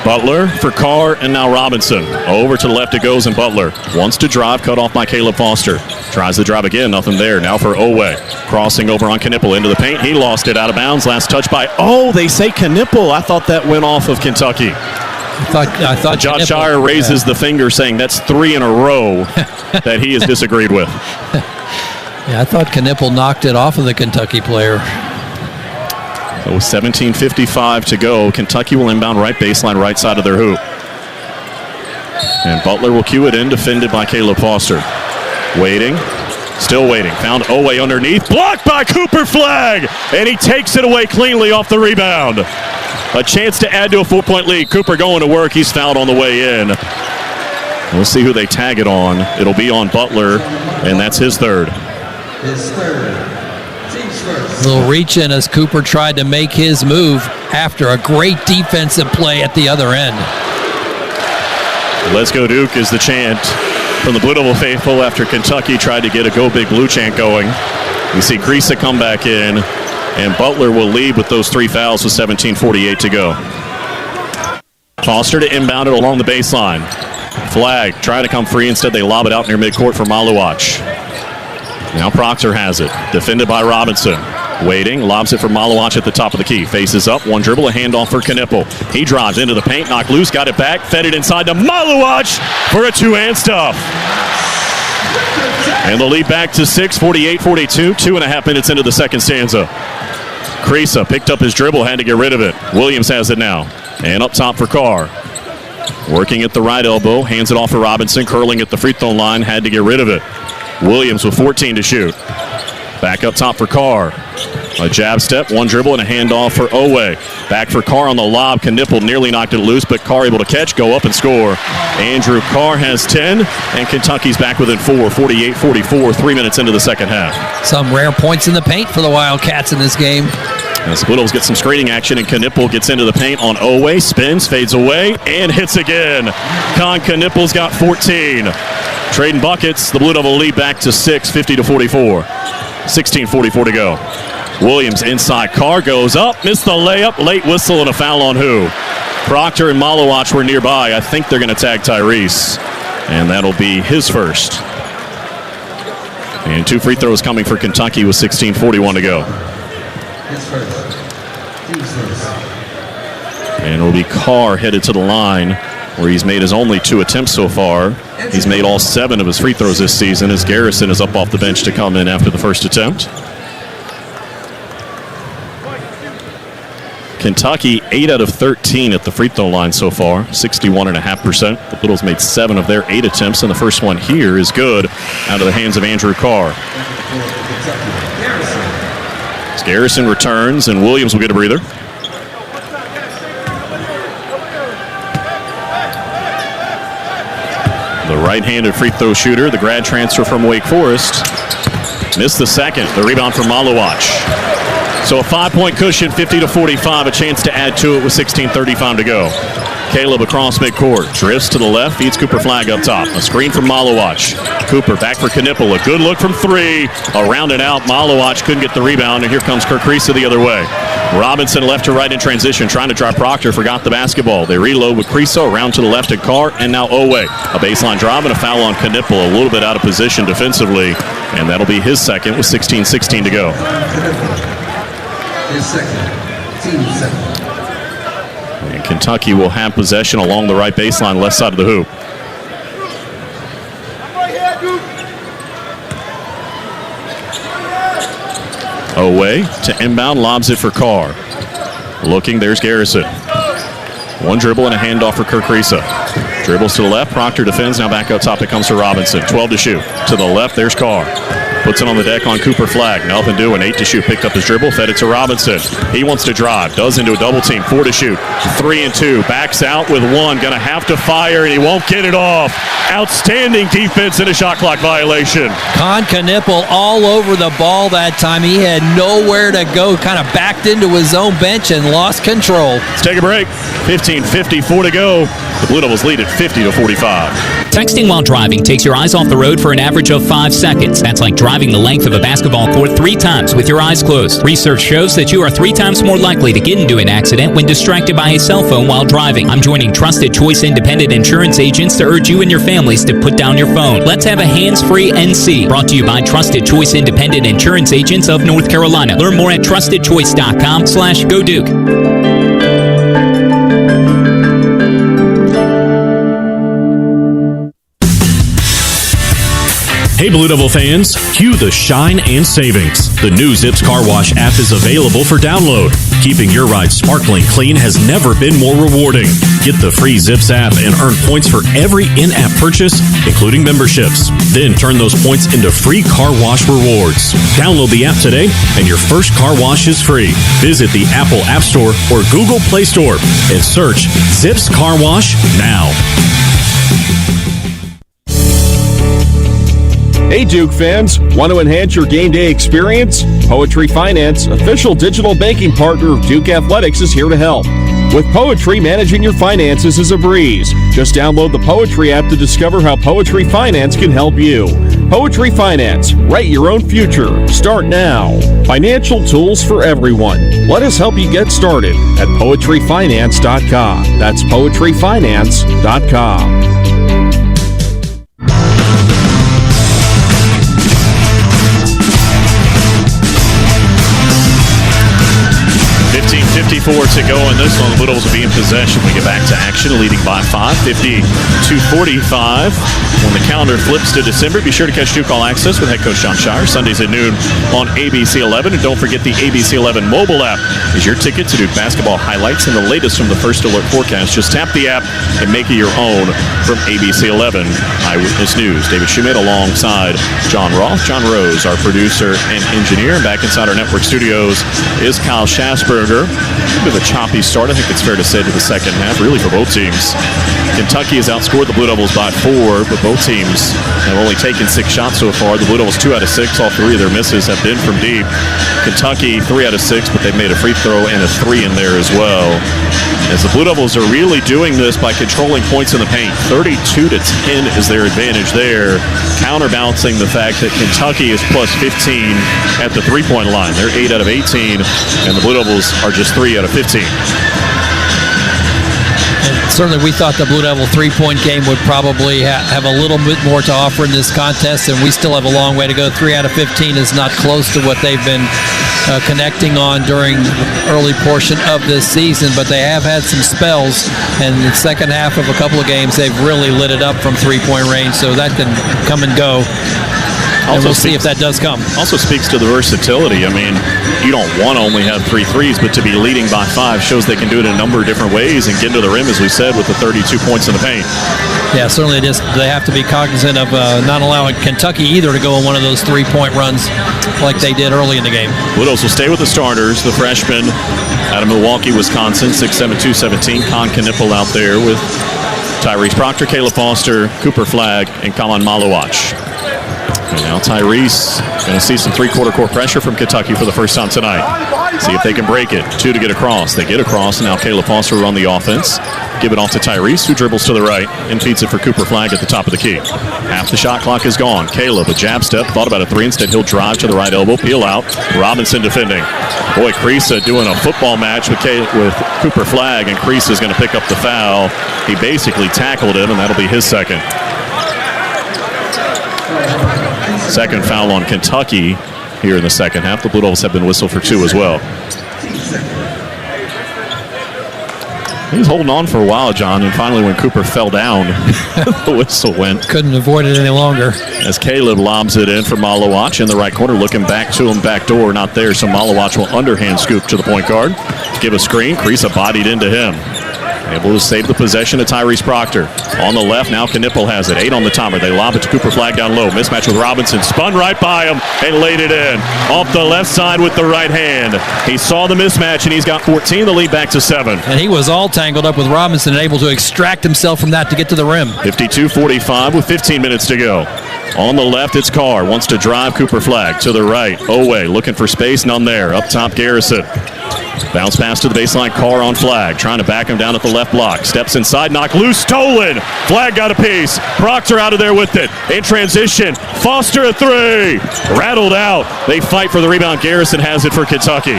Butler for Carr, and now Robinson. Over to the left it goes, and Butler wants to drive, cut off by Caleb Foster. Tries to drive again, nothing there. Now for Owe. Crossing over on Knipple into the paint. He lost it out of bounds. Last touch by, they say Knipple. I thought that went off of Kentucky. I thought John Shire raises the finger saying that's 3 in a row that he has disagreed with. Yeah, I thought Knipple knocked it off of the Kentucky player. So with 17:55 to go, Kentucky will inbound right baseline, right side of their hoop. And Butler will cue it in, defended by Caleb Foster. Waiting, still waiting. Found Owe underneath, blocked by Cooper Flagg, and he takes it away cleanly off the rebound. A chance to add to a 4-point lead. Cooper going to work. He's fouled on the way in. We'll see who they tag it on. It'll be on Butler, and that's his 3rd. His 3rd. A little reach in as Cooper tried to make his move after a great defensive play at the other end. Let's go Duke is the chant from the Blue Devil faithful after Kentucky tried to get a Go Big Blue chant going. You see Creasa come back in, and Butler will lead with those 3 fouls with 17:48 to go. Foster to inbound it along the baseline. Flagg trying to come free. Instead, they lob it out near midcourt for Malawach. Now Proctor has it. Defended by Robinson. Waiting, lobs it for Malawach at the top of the key. Faces up, one dribble, a handoff for Knipple. He drives into the paint, knocked loose, got it back, fed it inside to Malawach for a 2-hand stuff. And the lead back to 6, 48-42, 2.5 minutes into the second stanza. Creasa picked up his dribble, had to get rid of it. Williams has it now. And up top for Carr. Working at the right elbow, hands it off for Robinson, curling at the free throw line, had to get rid of it. Williams with 14 to shoot. Back up top for Carr. A jab step, one dribble, and a handoff for Owe. Back for Carr on the lob. Knipple nearly knocked it loose, but Carr able to catch, go up and score. Andrew Carr has 10, and Kentucky's back within 4, 48-44, 3 minutes into the second half. Some rare points in the paint for the Wildcats in this game. As Blue Devils get some screening action, and Knipple gets into the paint on Owe, spins, fades away, and hits again. Con Knipple's got 14. Trading buckets, the Blue Devil lead back to 6, 50-44. 16:44 to go. Williams inside. Carr goes up, missed the layup, late whistle, and a foul on who? Proctor and Malawach were nearby. I think they're going to tag Tyrese, and that'll be his first. And 2 free throws coming for Kentucky with 16:41 to go. And it'll be Carr headed to the line, where he's made his only 2 attempts so far. He's made all 7 of his free throws this season, as Garrison is up off the bench to come in after the first attempt. Kentucky 8 out of 13 at the free throw line so far, 61.5%. The Littles made 7 of their 8 attempts, and the first one here is good out of the hands of Andrew Carr. As Garrison returns, and Williams will get a breather. The right-handed free throw shooter, the grad transfer from Wake Forest, missed the second. The rebound from Malawach. So a 5-point cushion, 50-45, a chance to add to it with 16:35 to go. Caleb across midcourt, drifts to the left, feeds Cooper Flagg up top. A screen from Malawach. Cooper back for Knipple. A good look from 3. Around and out. Malawach couldn't get the rebound, and here comes Kirk Risa the other way. Robinson left to right in transition, trying to drive Proctor, forgot the basketball. They reload with Creaso, around to the left at Carr, and now Owe. A baseline drive and a foul on Knipple, a little bit out of position defensively, and that'll be his second with 16:16 to go. His second, team second. And Kentucky will have possession along the right baseline, left side of the hoop. Owe to inbound, lobs it for Carr. Looking, there's Garrison. One dribble and a handoff for Kirk Risa. Dribbles to the left, Proctor defends, now back up top it comes to Robinson. 12 to shoot. To the left, there's Carr. Puts it on the deck on Cooper Flagg. Nothing doing. 8 to shoot. Picked up his dribble. Fed it to Robinson. He wants to drive. Does into a double team. 4 to shoot. 3 and 2. Backs out with 1. Going to have to fire, and he won't get it off. Outstanding defense and a shot clock violation. Con Knipple all over the ball that time. He had nowhere to go. Kind of backed into his own bench and lost control. Let's take a break. 15:54 to go. The Blue Devils lead at 50-45. Texting while driving takes your eyes off the road for an average of 5 seconds. That's like driving the length of a basketball court 3 times with your eyes closed. Research shows that you are 3 times more likely to get into an accident when distracted by a cell phone while driving. I'm joining Trusted Choice Independent Insurance Agents to urge you and your families to put down your phone. Let's have a hands-free NC. Brought to you by Trusted Choice Independent Insurance Agents of North Carolina. Learn more at trustedchoice.com/GoDuke. Hey Blue Devil fans, cue the shine and savings. The new Zips Car Wash app is available for download. Keeping your ride sparkling clean has never been more rewarding. Get the free Zips app and earn points for every in-app purchase, including memberships. Then turn those points into free car wash rewards. Download the app today and your first car wash is free. Visit the Apple App Store or Google Play Store and search Zips Car Wash now. Hey Duke fans, want to enhance your game day experience? Poetry Finance, official digital banking partner of Duke Athletics, is here to help. With Poetry, managing your finances is a breeze. Just download the Poetry app to discover how Poetry Finance can help you. Poetry Finance, write your own future. Start now. Financial tools for everyone. Let us help you get started at poetryfinance.com. That's poetryfinance.com. 15:55 2:34 to go in this one. The Blue Devils will be in possession. We get back to action, leading by 5, 52-45. When the calendar flips to December, be sure to catch Duke All Access with head coach John Shire, Sundays at noon on ABC 11. And don't forget the ABC 11 mobile app is your ticket to Duke basketball highlights and the latest from the First Alert forecast. Just tap the app and make it your own from ABC 11 Eyewitness News. David Schumate alongside John Roth, John Rose, our producer and engineer. And back inside our network studios is Kyle Schasberger. A bit of a choppy start, I think it's fair to say, to the second half, really, for both teams. Kentucky has outscored the Blue Devils by 4, but both teams have only taken 6 shots so far. The Blue Devils 2 out of 6. All 3 of their misses have been from deep. Kentucky 3 out of 6, but they've made a free throw and a 3 in there as well. As the Blue Devils are really doing this by controlling points in the paint. 32-10 is their advantage there, counterbalancing the fact that Kentucky is plus 15 at the three-point line. They're 8 out of 18, and the Blue Devils are just 3 out of 15. Certainly, we thought the Blue Devil three-point game would probably have a little bit more to offer in this contest, and we still have a long way to go. 3 out of 15 is not close to what they've been connecting on during the early portion of this season, but they have had some spells, and in the second half of a couple of games, they've really lit it up from three-point range, so that can come and go. And we'll see if that does come. Also speaks to the versatility. I mean, you don't want to only have 3 threes, but to be leading by 5 shows they can do it in a number of different ways and get into the rim, as we said, with the 32 points in the paint. Yeah, certainly they have to be cognizant of not allowing Kentucky either to go on one of those three-point runs like they did early in the game. Blue Devils will stay with the starters. The freshman out of Milwaukee, Wisconsin, 6'7", 217. Con Knipple out there with Tyrese Proctor, Caleb Foster, Cooper Flagg, and Kalan Malawach. And now Tyrese going to see some three-quarter court pressure from Kentucky for the first time tonight. See if they can break it. 2 to get across. They get across. Now Caleb Foster on the offense. Give it off to Tyrese, who dribbles to the right and feeds it for Cooper Flagg at the top of the key. Half the shot clock is gone. Caleb, a jab step, thought about a 3. Instead, he'll drive to the right elbow, peel out. Robinson defending. Boy, Creasa doing a football match with Cooper Flagg, and Creasa is going to pick up the foul. He basically tackled him, and that'll be his second. Second foul on Kentucky here in the second half. The Blue Devils have been whistled for 2 as well. He's holding on for a while, John, and finally when Cooper fell down, the whistle went. Couldn't avoid it any longer. As Caleb lobs it in for Malawach in the right corner, looking back to him, back door, not there, so Malawach will underhand scoop to the point guard. Give a screen, Creasa bodied into him. Able to save the possession of Tyrese Proctor. On the left, now Knipple has it. 8 on the timer. They lob it to Cooper Flagg down low. Mismatch with Robinson. Spun right by him and laid it in. Off the left side with the right hand. He saw the mismatch, and he's got 14. The lead back to 7. And he was all tangled up with Robinson and able to extract himself from that to get to the rim. 52-45 with 15 minutes to go. On the left, it's Carr. Wants to drive Cooper Flagg. To the right, Owe looking for space. None there. Up top, Garrison. Bounce pass to the baseline. Carr on Flagg. Trying to back him down at the left block. Steps inside. Knock loose. Stolen. Flagg got a piece. Proctor out of there with it. In transition. Foster a 3. Rattled out. They fight for the rebound. Garrison has it for Kentucky.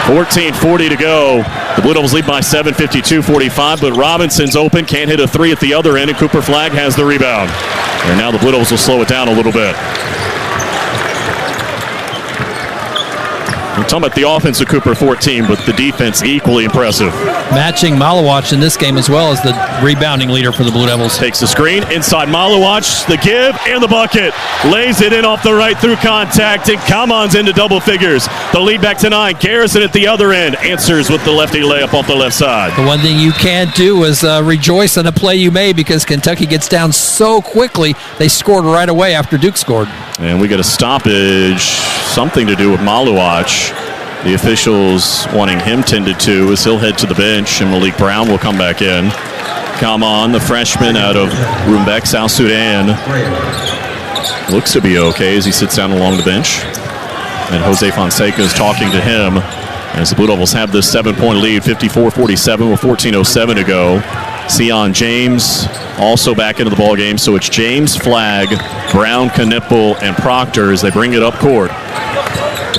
14:40 to go. The Blue Devils lead by 7, 52-45, but Robinson's open. Can't hit a 3 at the other end, and Cooper Flagg has the rebound. And now the Blue Devils will slow it down a little bit. We're talking about the offense of Cooper, 14, but the defense equally impressive. Matching Malawach in this game as well as the rebounding leader for the Blue Devils. Takes the screen, inside Malawach, the give, and the bucket. Lays it in off the right through contact, and Kaman's into double figures. The lead back to 9. Garrison at the other end answers with the lefty layup off the left side. The one thing you can't do is rejoice on a play you made, because Kentucky gets down so quickly. They scored right away after Duke scored. And we get a stoppage, something to do with Malawach. The officials wanting him tended to as he'll head to the bench, and Malik Brown will come back in. Come on, the freshman out of Rumbek, South Sudan. Looks to be okay as he sits down along the bench. And Jose Fonseca is talking to him as the Blue Devils have this 7-point lead, 54-47 with 14:07 to go. Sion James also back into the ball game, so it's James, Flagg, Brown, Knipple, and Proctor as they bring it up court.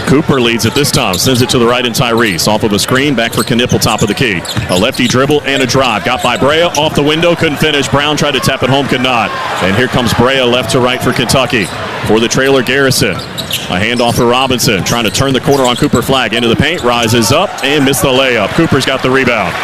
Cooper leads it this time. Sends it to the right in Tyrese. Off of a screen. Back for Knipple, top of the key. A lefty dribble and a drive. Got by Brea. Off the window. Couldn't finish. Brown tried to tap it home. Could not. And here comes Brea left to right for Kentucky. For the trailer, Garrison. A handoff for Robinson. Trying to turn the corner on Cooper Flagg. Into the paint. Rises up and missed the layup. Cooper's got the rebound.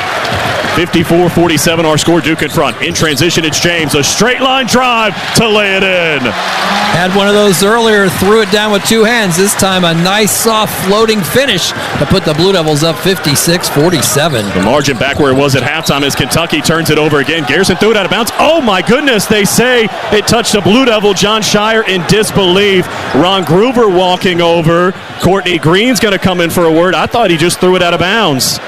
54-47 our score. Duke in front. In transition, it's James. A straight line drive to lay it in. Had one of those earlier, threw it down with two hands. This time a nice, soft, floating finish to put the Blue Devils up 56-47. The margin back where it was at halftime as Kentucky turns it over again. Garrison threw it out of bounds. Oh, my goodness. They say it touched a Blue Devil. John Shire in disbelief. Ron Groover walking over. Courtney Green's going to come in for a word. I thought he just threw it out of bounds.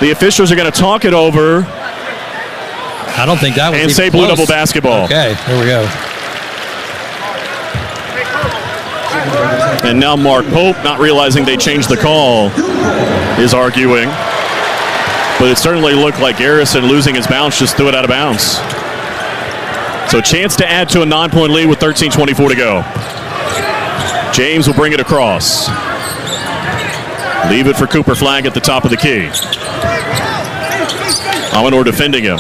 The officials are going to talk it over. I don't think that was and say Blue Devil basketball. Okay, here we go. And now Mark Pope, not realizing they changed the call, is arguing. But it certainly looked like Garrison, losing his bounce, just threw it out of bounds. So a chance to add to a 9-point lead with 13:24 to go. James will bring it across. Leave it for Cooper Flagg at the top of the key. Amador defending him.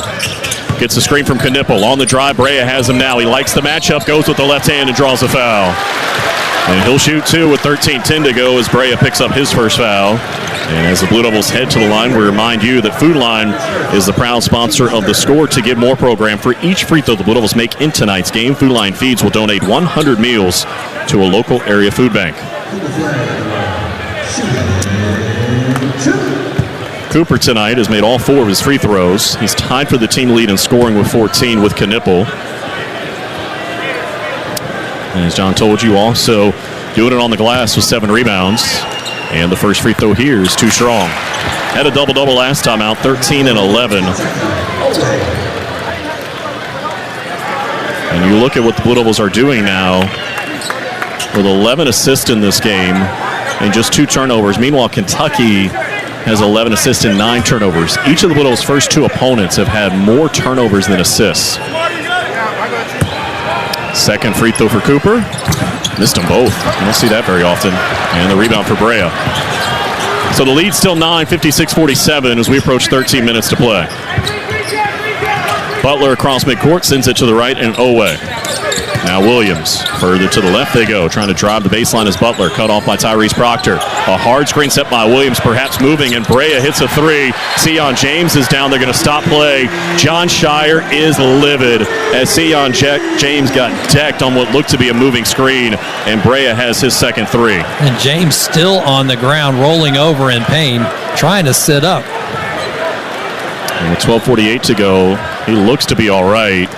Gets the screen from Knipple. On the drive, Brea has him now. He likes the matchup, goes with the left hand and draws a foul. And he'll shoot two with 13:10 to go as Brea picks up his first foul. And as the Blue Devils head to the line, we remind you that Food Line is the proud sponsor of the Score to Give More program. For each free throw the Blue Devils make in tonight's game, Food Line Feeds will donate 100 meals to a local area food bank. Cooper tonight has made all 4 of his free throws. He's tied for the team lead in scoring with 14 with Knipple. And as John told you, also doing it on the glass with 7 rebounds. And the first free throw here is too strong. Had a double-double last time out, 13 and 11. And you look at what the Blue Devils are doing now with 11 assists in this game and just 2 turnovers. Meanwhile, Kentucky has 11 assists and 9 turnovers. Each of the Blue Devils' first 2 opponents have had more turnovers than assists. Second free throw for Cooper. Missed them both. You don't see that very often. And the rebound for Brea. So the lead's still 9, 56-47 as we approach 13 minutes to play. Butler across midcourt, sends it to the right and Owe. Now Williams, further to the left they go, trying to drive the baseline as Butler, cut off by Tyrese Proctor. A hard screen set by Williams, perhaps moving, and Brea hits a 3. Sion James is down, they're going to stop play. John Shire is livid as Sion James got decked on what looked to be a moving screen, and Brea has his second 3. And James still on the ground, rolling over in pain, trying to sit up. And with 12:48 to go, he looks to be all right.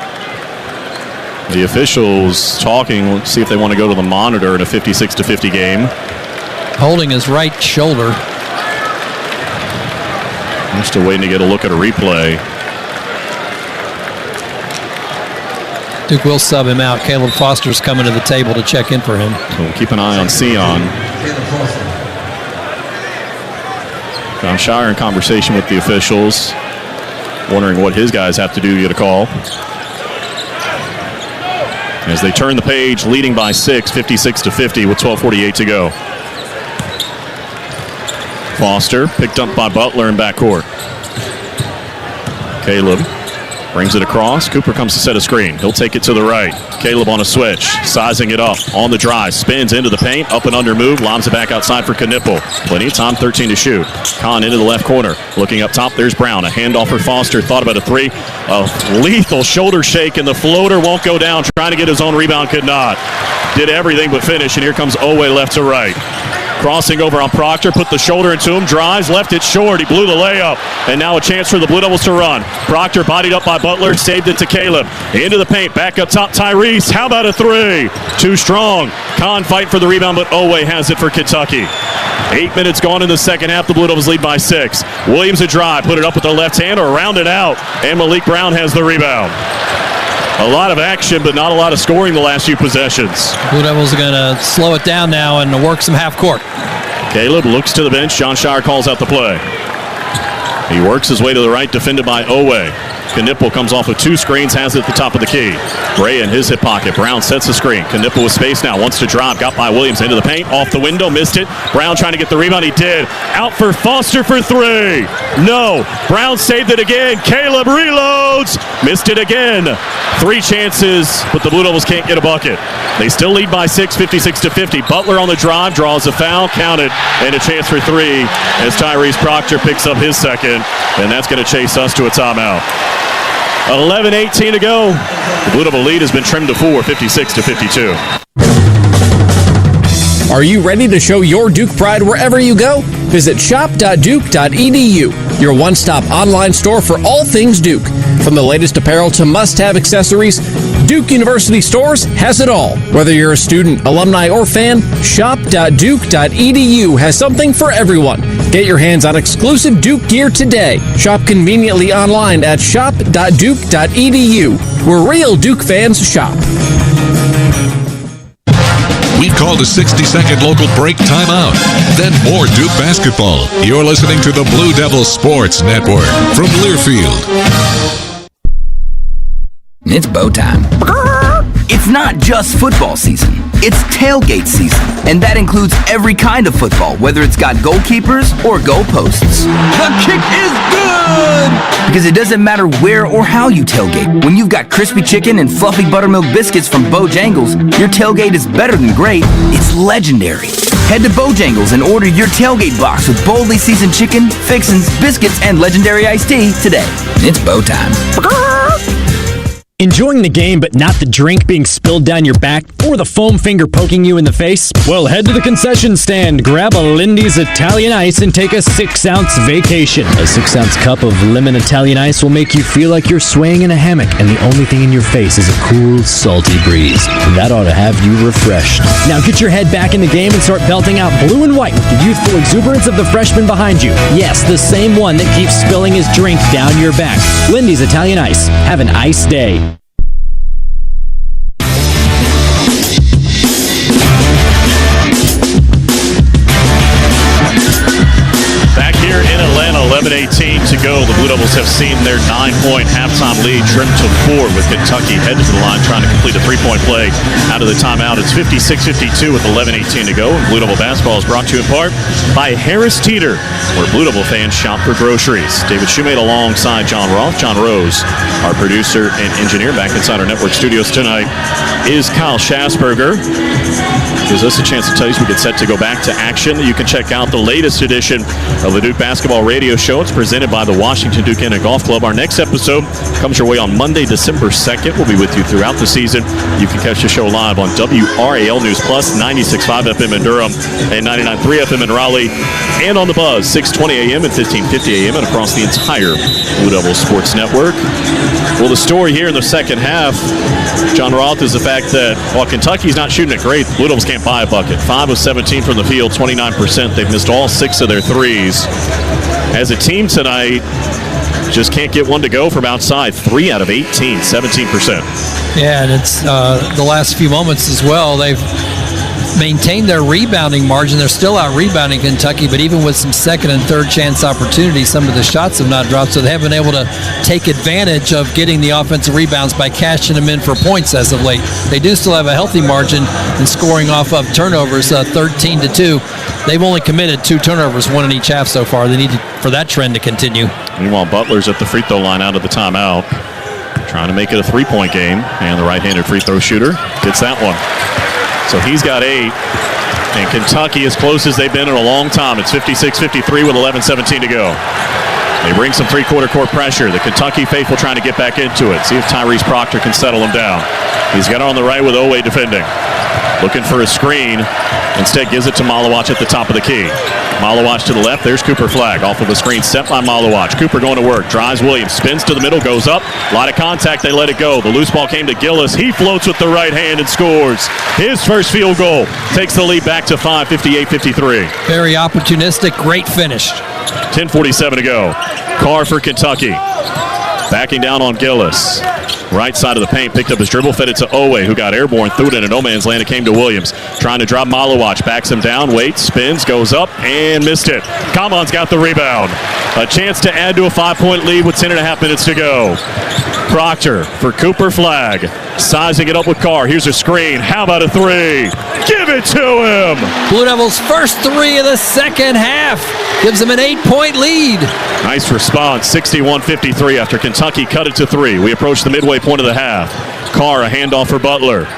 The officials talking, let's see if they want to go to the monitor in a 56-50 game. Holding his right shoulder. I'm still waiting to get a look at a replay. Duke will sub him out. Caleb Foster's coming to the table to check in for him. So we'll keep an eye on Sion. John Shire in conversation with the officials, wondering what his guys have to do to get a call. As they turn the page, leading by 6, 56-50 with 12:48 to go. Foster picked up by Butler in backcourt. Caleb brings it across. Cooper comes to set a screen. He'll take it to the right. Caleb on a switch, sizing it up on the drive, spins into the paint, up and under move, lobs it back outside for Knipple. Plenty of time, 13 to shoot. Kahn into the left corner, looking up top, there's Brown. A handoff for Foster, thought about a 3. A lethal shoulder shake, and the floater won't go down. Trying to get his own rebound, could not. Did everything but finish, and here comes Owe left to right. Crossing over on Proctor, put the shoulder into him, drives, left it short. He blew the layup, and now a chance for the Blue Devils to run. Proctor bodied up by Butler, saved it to Caleb. Into the paint, back up top, Tyrese. How about a 3? Too strong. Kahn fight for the rebound, but Owe has it for Kentucky. 8 minutes gone in the second half. The Blue Devils lead by 6. Williams a drive, put it up with the left hand or round it out, and Malik Brown has the rebound. A lot of action, but not a lot of scoring the last few possessions. Blue Devils are going to slow it down now and work some half court. Caleb looks to the bench. John Shire calls out the play. He works his way to the right, defended by Owe. Knipple comes off of 2 screens, has it at the top of the key. Brea in his hip pocket. Brown sets the screen. Knipple with space now. Wants to drive. Got by Williams into the paint. Off the window. Missed it. Brown trying to get the rebound. He did. Out for Foster for 3. No. Brown saved it again. Caleb reloads. Missed it again. 3 chances, but the Blue Devils can't get a bucket. They still lead by 6, 56-50. Butler on the drive. Draws a foul. Counted. And a chance for 3 as Tyrese Proctor picks up his second. And that's going to chase us to a timeout. 11:18 to go. The Blue Devil lead has been trimmed to 4, 56-52. Are you ready to show your Duke pride wherever you go? Visit shop.duke.edu, your one-stop online store for all things Duke. From the latest apparel to must-have accessories, Duke University Stores has it all. Whether you're a student, alumni, or fan, shop.duke.edu has something for everyone. Get your hands on exclusive Duke gear today. Shop conveniently online at shop.duke.edu, where real Duke fans shop. We've called a 60-second local break timeout. Then more Duke basketball. You're listening to the Blue Devils Sports Network from Learfield. It's bow time. It's not just football season. It's tailgate season. And that includes every kind of football, whether it's got goalkeepers or goalposts. The kick is good! Because it doesn't matter where or how you tailgate. When you've got crispy chicken and fluffy buttermilk biscuits from Bojangles, your tailgate is better than great. It's legendary. Head to Bojangles and order your tailgate box with boldly seasoned chicken, fixins, biscuits, and legendary iced tea today. It's bow time. Enjoying the game but not the drink being spilled down your back or the foam finger poking you in the face? Well, head to the concession stand, grab a Lindy's Italian Ice, and take a 6-ounce vacation. A 6-ounce cup of lemon Italian Ice will make you feel like you're swaying in a hammock, and the only thing in your face is a cool, salty breeze. That ought to have you refreshed. Now get your head back in the game and start belting out blue and white with the youthful exuberance of the freshman behind you. Yes, the same one that keeps spilling his drink down your back. Lindy's Italian Ice. Have an ice day. Back here in Atlanta, 11:18 to go. The Blue Devils have seen their 9-point halftime lead trimmed to 4 with Kentucky headed to the line trying to complete a 3-point play out of the timeout. It's 56-52 with 11:18 to go. And Blue Devil basketball is brought to you in part by Harris Teeter, where Blue Devil fans shop for groceries. David Shoemate alongside John Roth. John Rose, our producer and engineer, back inside our network studios tonight is Kyle Schasberger. Gives us a chance to tell you as we get set to go back to action. You can check out the latest edition of the Duke Basketball Radio Show. It's presented by the Washington Duke Inn and Golf Club. Our next episode comes your way on Monday, December 2nd. We'll be with you throughout the season. You can catch the show live on WRAL News Plus, 96.5 FM in Durham and 99.3 FM in Raleigh, and on the Buzz, 6:20 a.m. and 15:50 a.m. and across the entire Blue Devils Sports Network. Well, the story here in the second half, John Roth, is the fact that while Kentucky's not shooting it great, the Blue Devils can't buy a bucket. 5 of 17 from the field, 29%. They've missed all 6 of their threes. As a team tonight, just can't get one to go from outside. 3 out of 18, 17%. Yeah, and it's the last few moments as well. They've maintained their rebounding margin. They're still out rebounding Kentucky, but even with some second and third chance opportunities, some of the shots have not dropped, so they haven't been able to take advantage of getting the offensive rebounds by cashing them in for points as of late. They do still have a healthy margin in scoring off of turnovers, 13-2. They've only committed 2 turnovers, 1 in each half so far. They need for that trend to continue. Meanwhile, Butler's at the free throw line out of the timeout, trying to make it a 3-point game, and the right-handed free throw shooter gets that one. So he's got 8, and Kentucky as close as they've been in a long time. It's 56-53 with 11:17 to go. They bring some three-quarter court pressure. The Kentucky faithful trying to get back into it. See if Tyrese Proctor can settle him down. He's got it on the right with Owe defending. Looking for a screen. Instead gives it to Malawach at the top of the key. Malawach to the left. There's Cooper Flagg off of a screen set by Malawach. Cooper going to work. Drives Williams. Spins to the middle. Goes up. A lot of contact. They let it go. The loose ball came to Gillis. He floats with the right hand and scores his first field goal. Takes the lead back to 5, 58-53. Very opportunistic. Great finish. 10:47 to go. Carr for Kentucky. Backing down on Gillis. Right side of the paint, picked up his dribble, fed it to Owe, who got airborne, threw it in a no man's land. It came to Williams. Trying to drop Malawach, backs him down, waits, spins, goes up, and missed it. Kaman's got the rebound. A chance to add to a 5-point lead with 10.5 minutes to go. Proctor for Cooper Flagg. Sizing it up with Carr. Here's a screen. How about a three? Give it to him! Blue Devils' first three of the second half gives them an 8-point lead. Nice response, 61-53 after Kentucky cut it to three. We approach the midway point of the half. Carr, a handoff for Butler.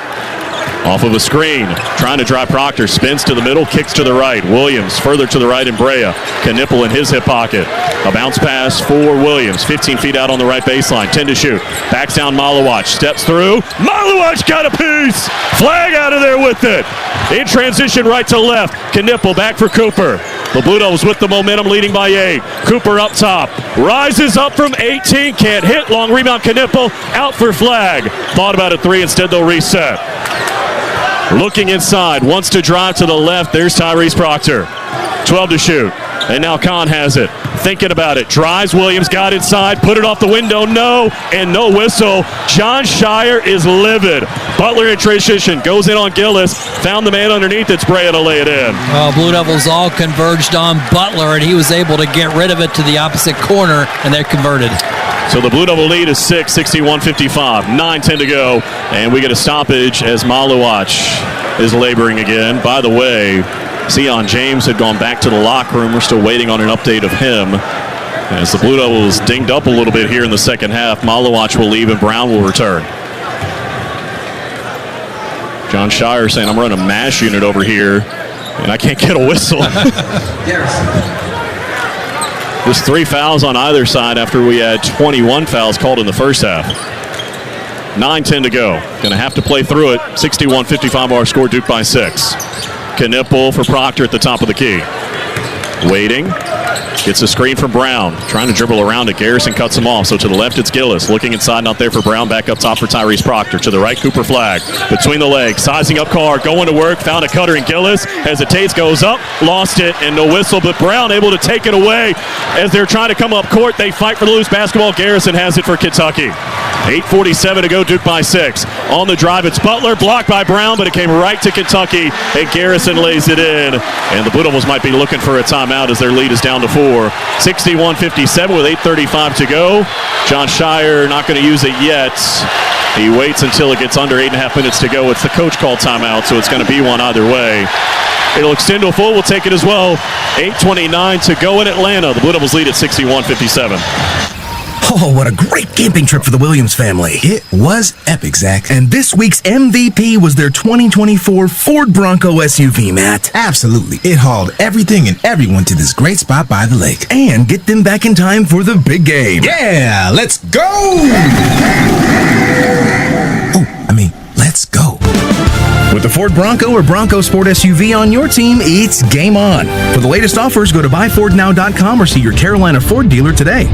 Off of a screen, trying to drive Proctor, spins to the middle, kicks to the right. Williams further to the right in Brea. Knipple in his hip pocket. A bounce pass for Williams, 15 feet out on the right baseline, 10 to shoot. Backs down Malawach, steps through. Malawach got a piece! Flagg out of there with it. In transition right to left. Knipple back for Cooper. The Blue Devils with the momentum, leading by 8. Cooper up top, rises up from 18, can't hit. Long rebound, Knipple, out for Flagg. Thought about a three, instead they'll reset. Looking inside, wants to drive to the left. There's Tyrese Proctor. 12 to shoot. And now Kahn has it. Thinking about it. Drives. Williams got inside. Put it off the window. No. And no whistle. John Shire is livid. Butler in transition. Goes in on Gillis. Found the man underneath. It's Brea to lay it in. Well, Blue Devils all converged on Butler, and he was able to get rid of it to the opposite corner, and they're converted. So the Blue Devil lead is 6, 61-55. 9-10 to go. And we get a stoppage as Malawach is laboring again. By the way, Sion James had gone back to the locker room. We're still waiting on an update of him. As the Blue Devils dinged up a little bit here in the second half, Malawach will leave and Brown will return. John Shire saying, I'm running a MASH unit over here, and I can't get a whistle. There's 3 fouls on either side after we had 21 fouls called in the first half. 9-10 to go. Going to have to play through it. 61-55 our score, Duke by 6. Knipple for Proctor at the top of the key. Waiting. Gets a screen from Brown. Trying to dribble around it. Garrison cuts him off. So to the left, it's Gillis. Looking inside, not there for Brown. Back up top for Tyrese Proctor. To the right, Cooper Flagg. Between the legs. Sizing up Carr. Going to work. Found a cutter in Gillis. Hesitates. Goes up. Lost it. And no whistle. But Brown able to take it away. As they're trying to come up court, they fight for the loose basketball. Garrison has it for Kentucky. 8:47 to go. Duke by 6. On the drive, it's Butler. Blocked by Brown, but it came right to Kentucky. And Garrison lays it in. And the Blue Devils might be looking for a timeout as their lead is down to 4. 61-57 with 8:35 to go. John Shire not going to use it yet. He waits until it gets under 8.5 minutes to go. It's the coach called timeout, so it's going to be one either way. It'll extend to a full. We'll take it as well. 8:29 to go in Atlanta. The Blue Devils lead at 61-57. Oh, what a great camping trip for the Williams family. It was epic, Zach. And this week's MVP was their 2024 Ford Bronco SUV, Matt. Absolutely. It hauled everything and everyone to this great spot by the lake. And get them back in time for the big game. Yeah, let's go! Let's go. With the Ford Bronco or Bronco Sport SUV on your team, it's game on. For the latest offers, go to buyfordnow.com or see your Carolina Ford dealer today.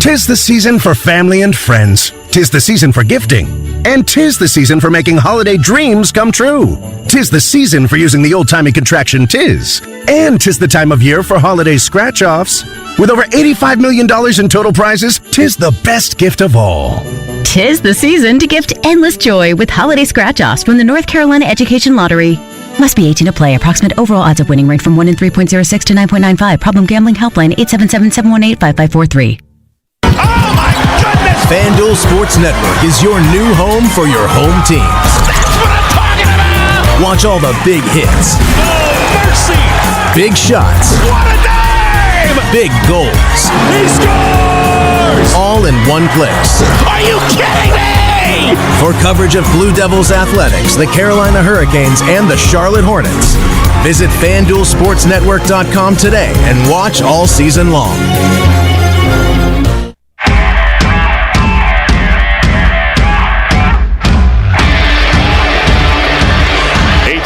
'Tis the season for family and friends. 'Tis the season for gifting. And 'tis the season for making holiday dreams come true. 'Tis the season for using the old-timey contraction 'tis. And 'tis the time of year for holiday scratch-offs. With over $85 million in total prizes, 'tis the best gift of all. 'Tis the season to gift endless joy with holiday scratch-offs from the North Carolina Education Lottery. Must be 18 to play. Approximate overall odds of winning range from 1 in 3.06 to 9.95. Problem gambling helpline 877-718-5543. FanDuel Sports Network is your new home for your home teams. That's what I'm talking about! Watch all the big hits. Oh, mercy! Big shots. What a dime! Big goals. He scores! All in one place. Are you kidding me? For coverage of Blue Devils athletics, the Carolina Hurricanes, and the Charlotte Hornets, visit FanDuelSportsNetwork.com today and watch all season long.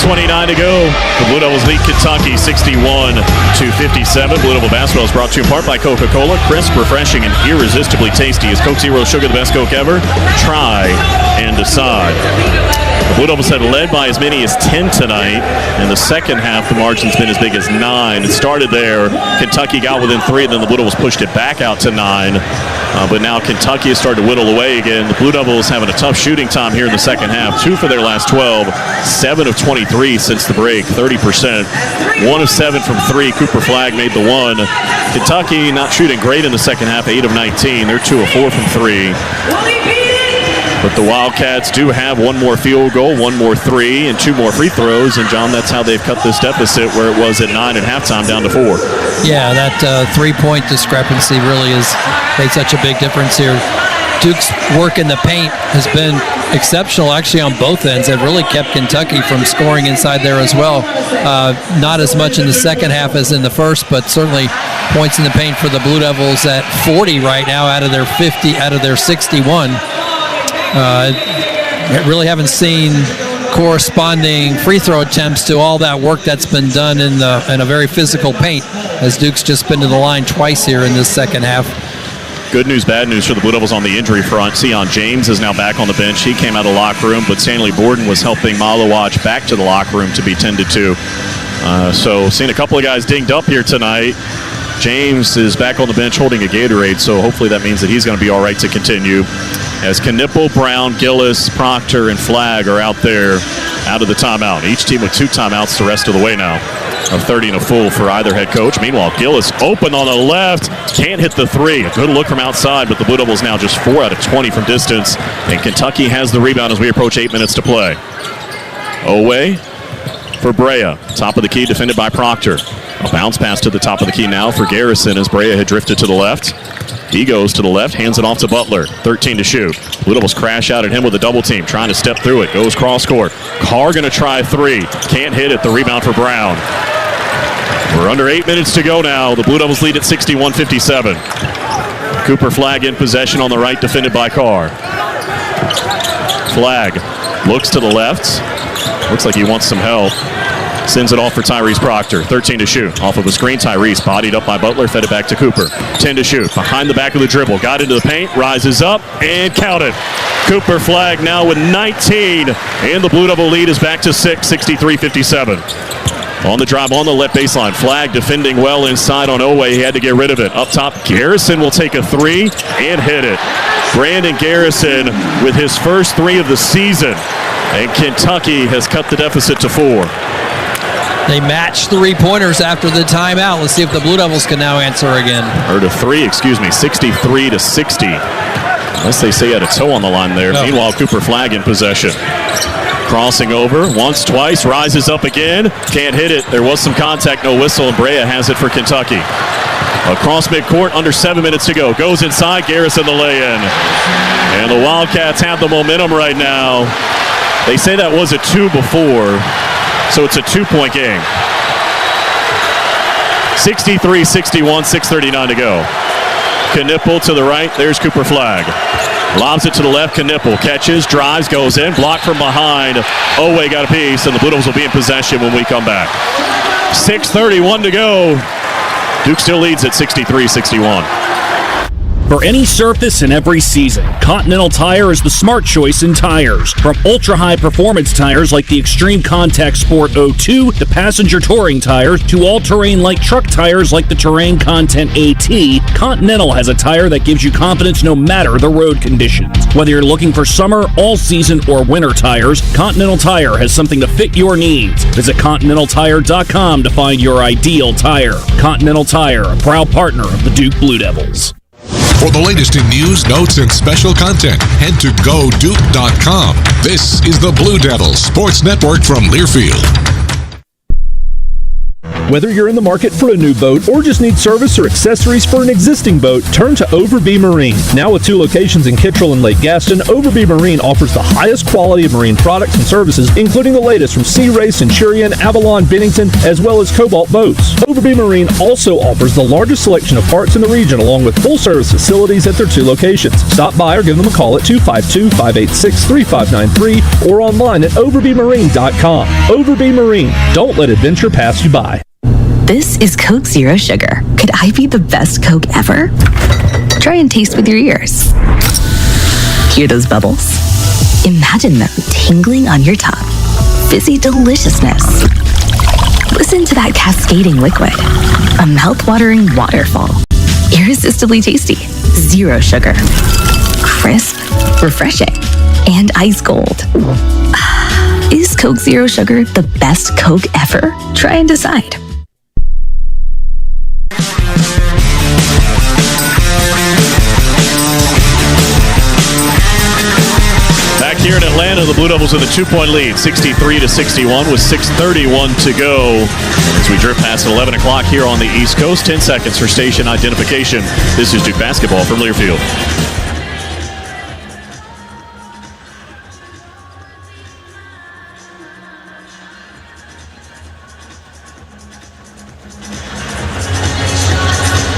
8:29 to go. The Blue Devils lead Kentucky 61-57. Blue Devil basketball is brought to you in part by Coca-Cola. Crisp, refreshing, and irresistibly tasty. Is Coke Zero Sugar the best Coke ever? Try and decide. The Blue Devils have led by as many as 10 tonight. In the second half, the margin's been as big as 9. It started there. Kentucky got within 3, and then the Blue Devils pushed it back out to 9. But now Kentucky has started to whittle away again. The Blue Devils having a tough shooting time here in the second half. 2 for their last 12, 7 of 23 3 since the break, 30%. 1 of 7 from 3. Cooper Flagg made the one. Kentucky not shooting great in the second half, 8 of 19. They're 2 of 4 from 3. But the Wildcats do have one more field goal, one more 3, and 2 more free throws. And, John, that's how they've cut this deficit where it was at 9 at halftime down to 4. Yeah, that 3-point discrepancy really has made such a big difference here. Duke's work in the paint has been exceptional, actually, on both ends. It really kept Kentucky from scoring inside there as well. Not as much in the second half as in the first, but certainly points in the paint for the Blue Devils at 40 right now out of their 50, out of their 61. Really haven't seen corresponding free throw attempts to all that work that's been done in a very physical paint, as Duke's just been to the line twice here in this second half. Good news, bad news for the Blue Devils on the injury front. Sion James is now back on the bench. He came out of the locker room, but Stanley Borden was helping Malawach back to the locker room to be tended to. So seeing a couple of guys dinged up here tonight. James is back on the bench holding a Gatorade, so hopefully that means that he's going to be all right to continue. As Knipple, Brown, Gillis, Proctor, and Flagg are out there out of the timeout. Each team with 2 timeouts the rest of the way now. A 30 and a full for either head coach. Meanwhile, Gillis open on the left. Can't hit the 3. A good look from outside, but the Blue Devils now just 4 out of 20 from distance. And Kentucky has the rebound as we approach 8 minutes to play. Owe for Brea. Top of the key defended by Proctor. A bounce pass to the top of the key now for Garrison as Brea had drifted to the left. He goes to the left, hands it off to Butler. 13 to shoot. Blue Devils crash out at him with a double team, trying to step through it. Goes cross court. Carr going to try 3. Can't hit it. The rebound for Brown. We're under 8 minutes to go now. The Blue Devils lead at 61-57. Cooper Flagg in possession on the right, defended by Carr. Flagg looks to the left. Looks like he wants some help. Sends it off for Tyrese Proctor. 13 to shoot. Off of a screen, Tyrese bodied up by Butler, fed it back to Cooper. 10 to shoot. Behind the back of the dribble. Got into the paint, rises up, and counted. Cooper Flagg now with 19. And the Blue Devil lead is back to 6, 63-57. On the drive, on the left baseline. Flagg defending well inside on Owe. He had to get rid of it. Up top, Garrison will take a 3 and hit it. Brandon Garrison with his first 3 of the season. And Kentucky has cut the deficit to 4. They match 3-pointers after the timeout. Let's see if the Blue Devils can now answer again. Or to 3, 63-60. Unless they say he had a toe on the line there. No. Meanwhile, Cooper Flagg in possession. Crossing over, once, twice, rises up again. Can't hit it. There was some contact, no whistle, and Brea has it for Kentucky. Across midcourt, under 7 minutes to go. Goes inside, Garrison the lay-in. And the Wildcats have the momentum right now. They say that was a 2 before. So it's a 2-point game. 63-61, 6:39 to go. Knipple to the right. There's Cooper Flagg. Lobs it to the left. Knipple catches, drives, goes in. Blocked from behind. Owe got a piece, and the Blue Devils will be in possession when we come back. 6:31 to go. Duke still leads at 63-61. For any surface and every season, Continental Tire is the smart choice in tires. From ultra-high performance tires like the Extreme Contact Sport 02 to passenger touring tires to all-terrain light truck tires like the Terrain Content AT, Continental has a tire that gives you confidence no matter the road conditions. Whether you're looking for summer, all-season, or winter tires, Continental Tire has something to fit your needs. Visit ContinentalTire.com to find your ideal tire. Continental Tire, a proud partner of the Duke Blue Devils. For the latest in news, notes, and special content, head to GoDuke.com. This is the Blue Devils Sports Network from Learfield. Whether you're in the market for a new boat or just need service or accessories for an existing boat, turn to Overby Marine. Now with 2 locations in Kittrell and Lake Gaston, Overby Marine offers the highest quality of marine products and services, including the latest from Sea Ray, Centurion, Avalon, Bennington, as well as Cobalt boats. Overby Marine also offers the largest selection of parts in the region, along with full-service facilities at their 2 locations. Stop by or give them a call at 252-586-3593 or online at overbymarine.com. Overby Marine. Don't let adventure pass you by. This is Coke Zero Sugar. Could I be the best Coke ever? Try and taste with your ears. Hear those bubbles? Imagine them tingling on your tongue. Fizzy deliciousness. Listen to that cascading liquid. A mouth-watering waterfall. Irresistibly tasty. Zero sugar. Crisp, refreshing, and ice cold. Is Coke Zero Sugar the best Coke ever? Try and decide. Back here in Atlanta, the Blue Devils with a 2-point lead, 63-61 with 6:31 to go. As we drift past 11 o'clock here on the East Coast, 10 seconds for station identification. This is Duke basketball from Learfield.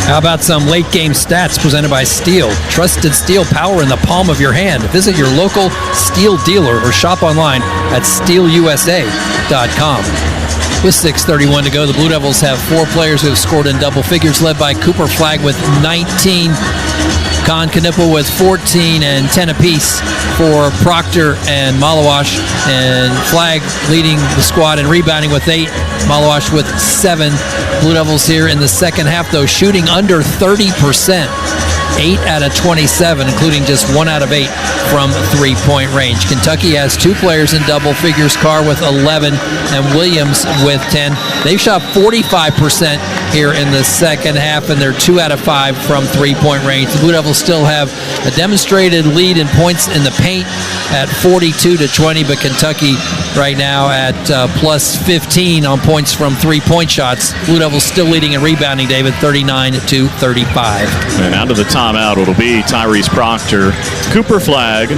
How about some late game stats presented by Steel? Trusted steel power in the palm of your hand. Visit your local Steel dealer or shop online at steelusa.com. With 6:31 to go, the Blue Devils have 4 players who have scored in double figures, led by Cooper Flagg with 19, Con Knipple with 14, and 10 apiece for Proctor and Malawash. And Flagg leading the squad in rebounding with 8, Malawash with 7. Blue Devils here in the second half, though, shooting under 30%. 8 out of 27, including just 1 out of 8 from three-point range. Kentucky has 2 players in double figures, Carr with 11 and Williams with 10. They've shot 45% here in the second half, and they're 2 out of 5 from three-point range. The Blue Devils still have a demonstrated lead in points in the paint at 42-20, but Kentucky right now at plus 15 on points from three-point shots. Blue Devils still leading in rebounding, David, 39-35. And out of the timeout, it'll be Tyrese Proctor, Cooper Flagg,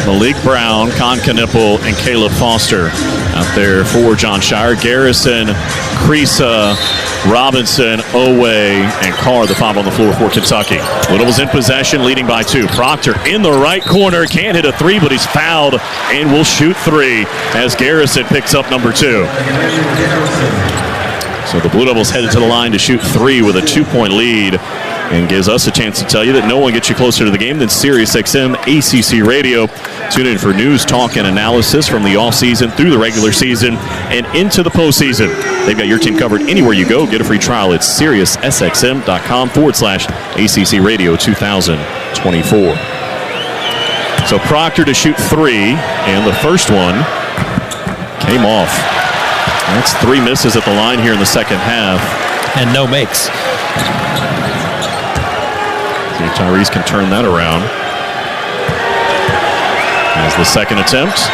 Malik Brown, Con Knipple, and Caleb Foster. Out there for John Shire, Garrison, Creasa, Robinson, Owe, and Carr, the 5 on the floor for Kentucky. Blue Devils in possession, leading by 2. Proctor in the right corner, can't hit a 3, but he's fouled and will shoot 3 as Garrison picks up number 2. So the Blue Devils headed to the line to shoot 3 with a 2-point lead, and gives us a chance to tell you that no one gets you closer to the game than SiriusXM ACC Radio. Tune in for news, talk, and analysis from the offseason through the regular season and into the postseason. They've got your team covered anywhere you go. Get a free trial at SiriusXM.com/ACC Radio 2024. So Proctor to shoot 3, and the first one came off. That's 3 misses at the line here in the second half. And no makes. See if Tyrese can turn that around. As the second attempt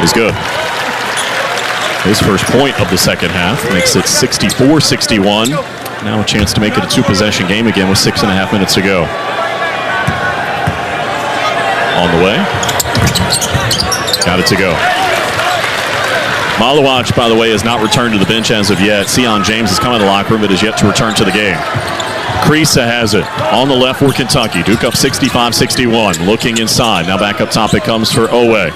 is good. His first point of the second half makes it 64-61. Now a chance to make it a 2-possession game again with 6.5 minutes to go. On the way. Got it to go. Malawash, by the way, has not returned to the bench as of yet. Sion James has come in the locker room but has yet to return to the game. Creasa has it on the left for Kentucky. Duke up 65-61. Looking inside. Now back up top it comes for Owe.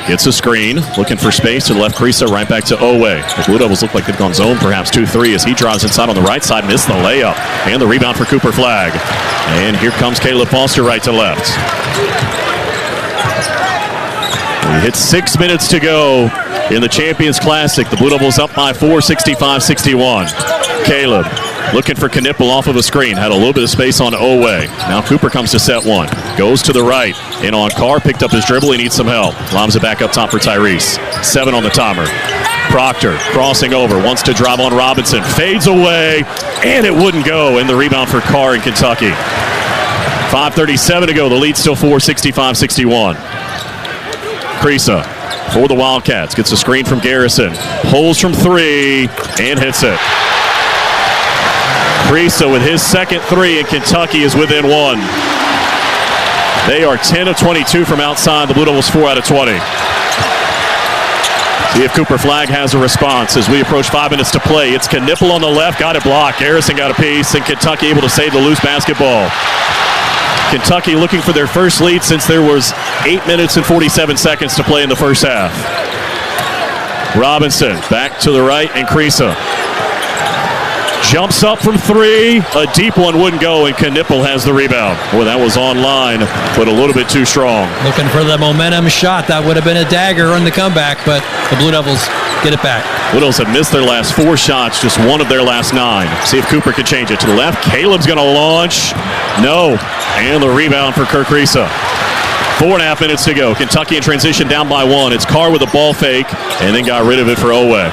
Gets a screen. Looking for space to the left. Creasa right back to Owe. The Blue Devils look like they've gone zone perhaps 2-3 as he drives inside on the right side. Missed the layup. And the rebound for Cooper Flagg. And here comes Caleb Foster right to left. We hit 6 minutes to go in the Champions Classic. The Blue Devils up by 4, 65-61. Caleb looking for Knipple off of a screen. Had a little bit of space on Owe. Now Cooper comes to set 1. Goes to the right. In on Carr. Picked up his dribble. He needs some help. Lobs it back up top for Tyrese. 7 on the timer. Proctor crossing over. Wants to drive on Robinson. Fades away. And it wouldn't go. And the rebound for Carr in Kentucky. 5:37 to go. The lead still 4, 65-61. Creasa for the Wildcats. Gets a screen from Garrison. Pulls from 3 and hits it. Creasa with his second 3, and Kentucky is within 1. They are 10 of 22 from outside. The Blue Devils 4 out of 20. See if Cooper Flagg has a response as we approach 5 minutes to play. It's Knipple on the left. Got it blocked. Garrison got a piece, and Kentucky able to save the loose basketball. Kentucky looking for their first lead since there was 8 minutes and 47 seconds to play in the first half. Robinson back to the right, and Creasa jumps up from 3. A deep one wouldn't go, and Knipple has the rebound. Boy, that was online, but a little bit too strong. Looking for the momentum shot. That would have been a dagger on the comeback, but the Blue Devils get it back. Blue Devils have missed their last 4 shots, just 1 of their last 9. See if Cooper can change it to the left. Caleb's going to launch. No. And the rebound for Kirk Creasa. 4.5 minutes to go. Kentucky in transition down by 1. It's Carr with a ball fake and then got rid of it for Owe.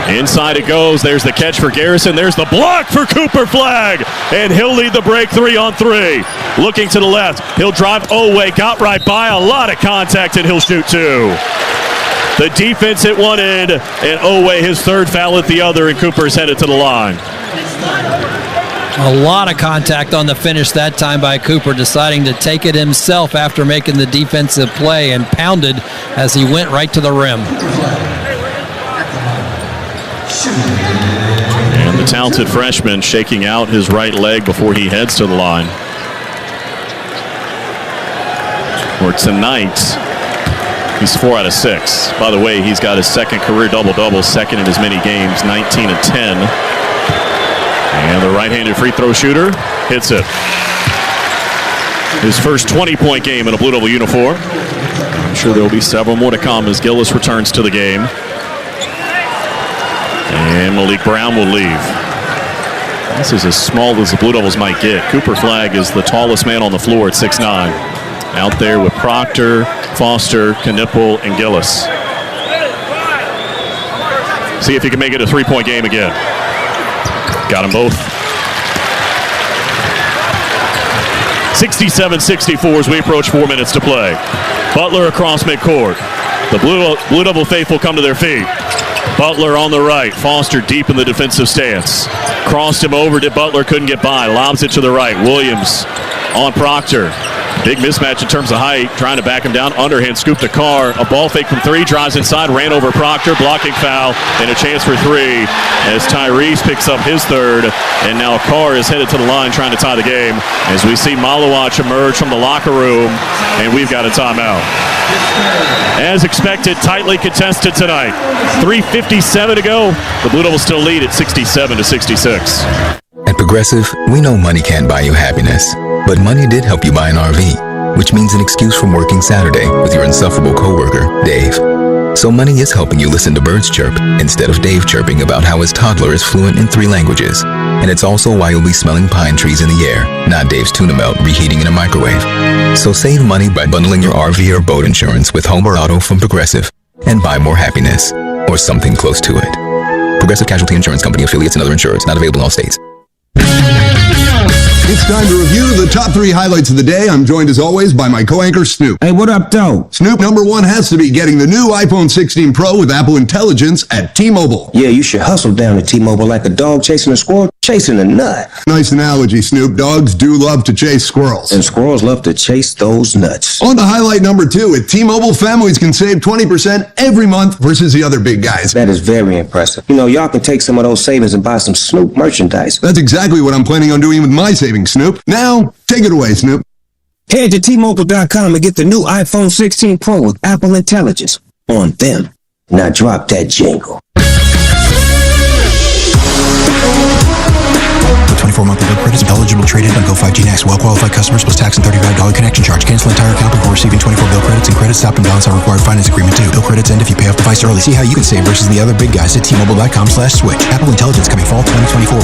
Inside it goes. There's the catch for Garrison. There's the block for Cooper Flagg. And he'll lead the break 3-on-3. Looking to the left. He'll drive Owe. Got right by. A lot of contact and he'll shoot 2. The defense at one end and Owe his third foul at the other, and Cooper's headed to the line. A lot of contact on the finish that time by Cooper, deciding to take it himself after making the defensive play, and pounded as he went right to the rim. And the talented freshman shaking out his right leg before he heads to the line. For tonight, he's 4 out of 6. By the way, he's got his second career double-double, second in as many games, 19 and 10. And the right-handed free throw shooter hits it. His first 20-point game in a Blue Devil uniform. I'm sure there will be several more to come as Gillis returns to the game. And Malik Brown will leave. This is as small as the Blue Devils might get. Cooper Flagg is the tallest man on the floor at 6'9". Out there with Proctor, Foster, Knipple, and Gillis. See if he can make it a 3-point game again. Got them both. 67-64 as we approach 4 minutes to play. Butler across midcourt. The Blue Devil faithful come to their feet. Butler on the right. Foster deep in the defensive stance. Crossed him over. Butler couldn't get by. Lobs it to the right. Williams on Proctor. Big mismatch in terms of height. Trying to back him down. Underhand scoop to Carr. A ball fake from 3. Drives inside. Ran over Proctor. Blocking foul. And a chance for 3 as Tyrese picks up his third. And now Carr is headed to the line trying to tie the game as we see Malawach emerge from the locker room. And we've got a timeout. As expected, tightly contested tonight. 3:57 to go. The Blue Devils still lead at 67-66. At Progressive, we know money can't buy you happiness, but money did help you buy an RV, which means an excuse from working Saturday with your insufferable coworker, Dave. So money is helping you listen to birds chirp instead of Dave chirping about how his toddler is fluent in 3 languages. And it's also why you'll be smelling pine trees in the air, not Dave's tuna melt reheating in a microwave. So save money by bundling your RV or boat insurance with home or auto from Progressive and buy more happiness, or something close to it. Progressive Casualty Insurance Company, affiliates, and other insurers. Not available in all states. It's time to review the top 3 highlights of the day. I'm joined as always by my co-anchor Snoop. Hey, what up, though? Snoop, number 1 has to be getting the new iPhone 16 Pro with Apple Intelligence at T-Mobile. Yeah, you should hustle down to T-Mobile like a dog chasing a squirrel, chasing a nut. Nice analogy, Snoop. Dogs do love to chase squirrels. And squirrels love to chase those nuts. On to highlight number 2. With T-Mobile, families can save 20% every month versus the other big guys. That is very impressive. You know, y'all can take some of those savings and buy some Snoop merchandise. That's exactly what I'm planning on doing with my savings, Snoop. Now, take it away, Snoop. Head to T-Mobile.com and get the new iPhone 16 Pro with Apple Intelligence on them. Now drop that jingle. 24 monthly bill credits. Eligible trade-in on Go 5G Next. Well-qualified customers plus tax and $35 connection charge. Cancel entire account before receiving 24 bill credits, and credit stop and balance on required finance agreement too. Bill credits end if you pay off device early. See how you can save versus the other big guys at T-Mobile.com/switch. Apple Intelligence coming fall 2024.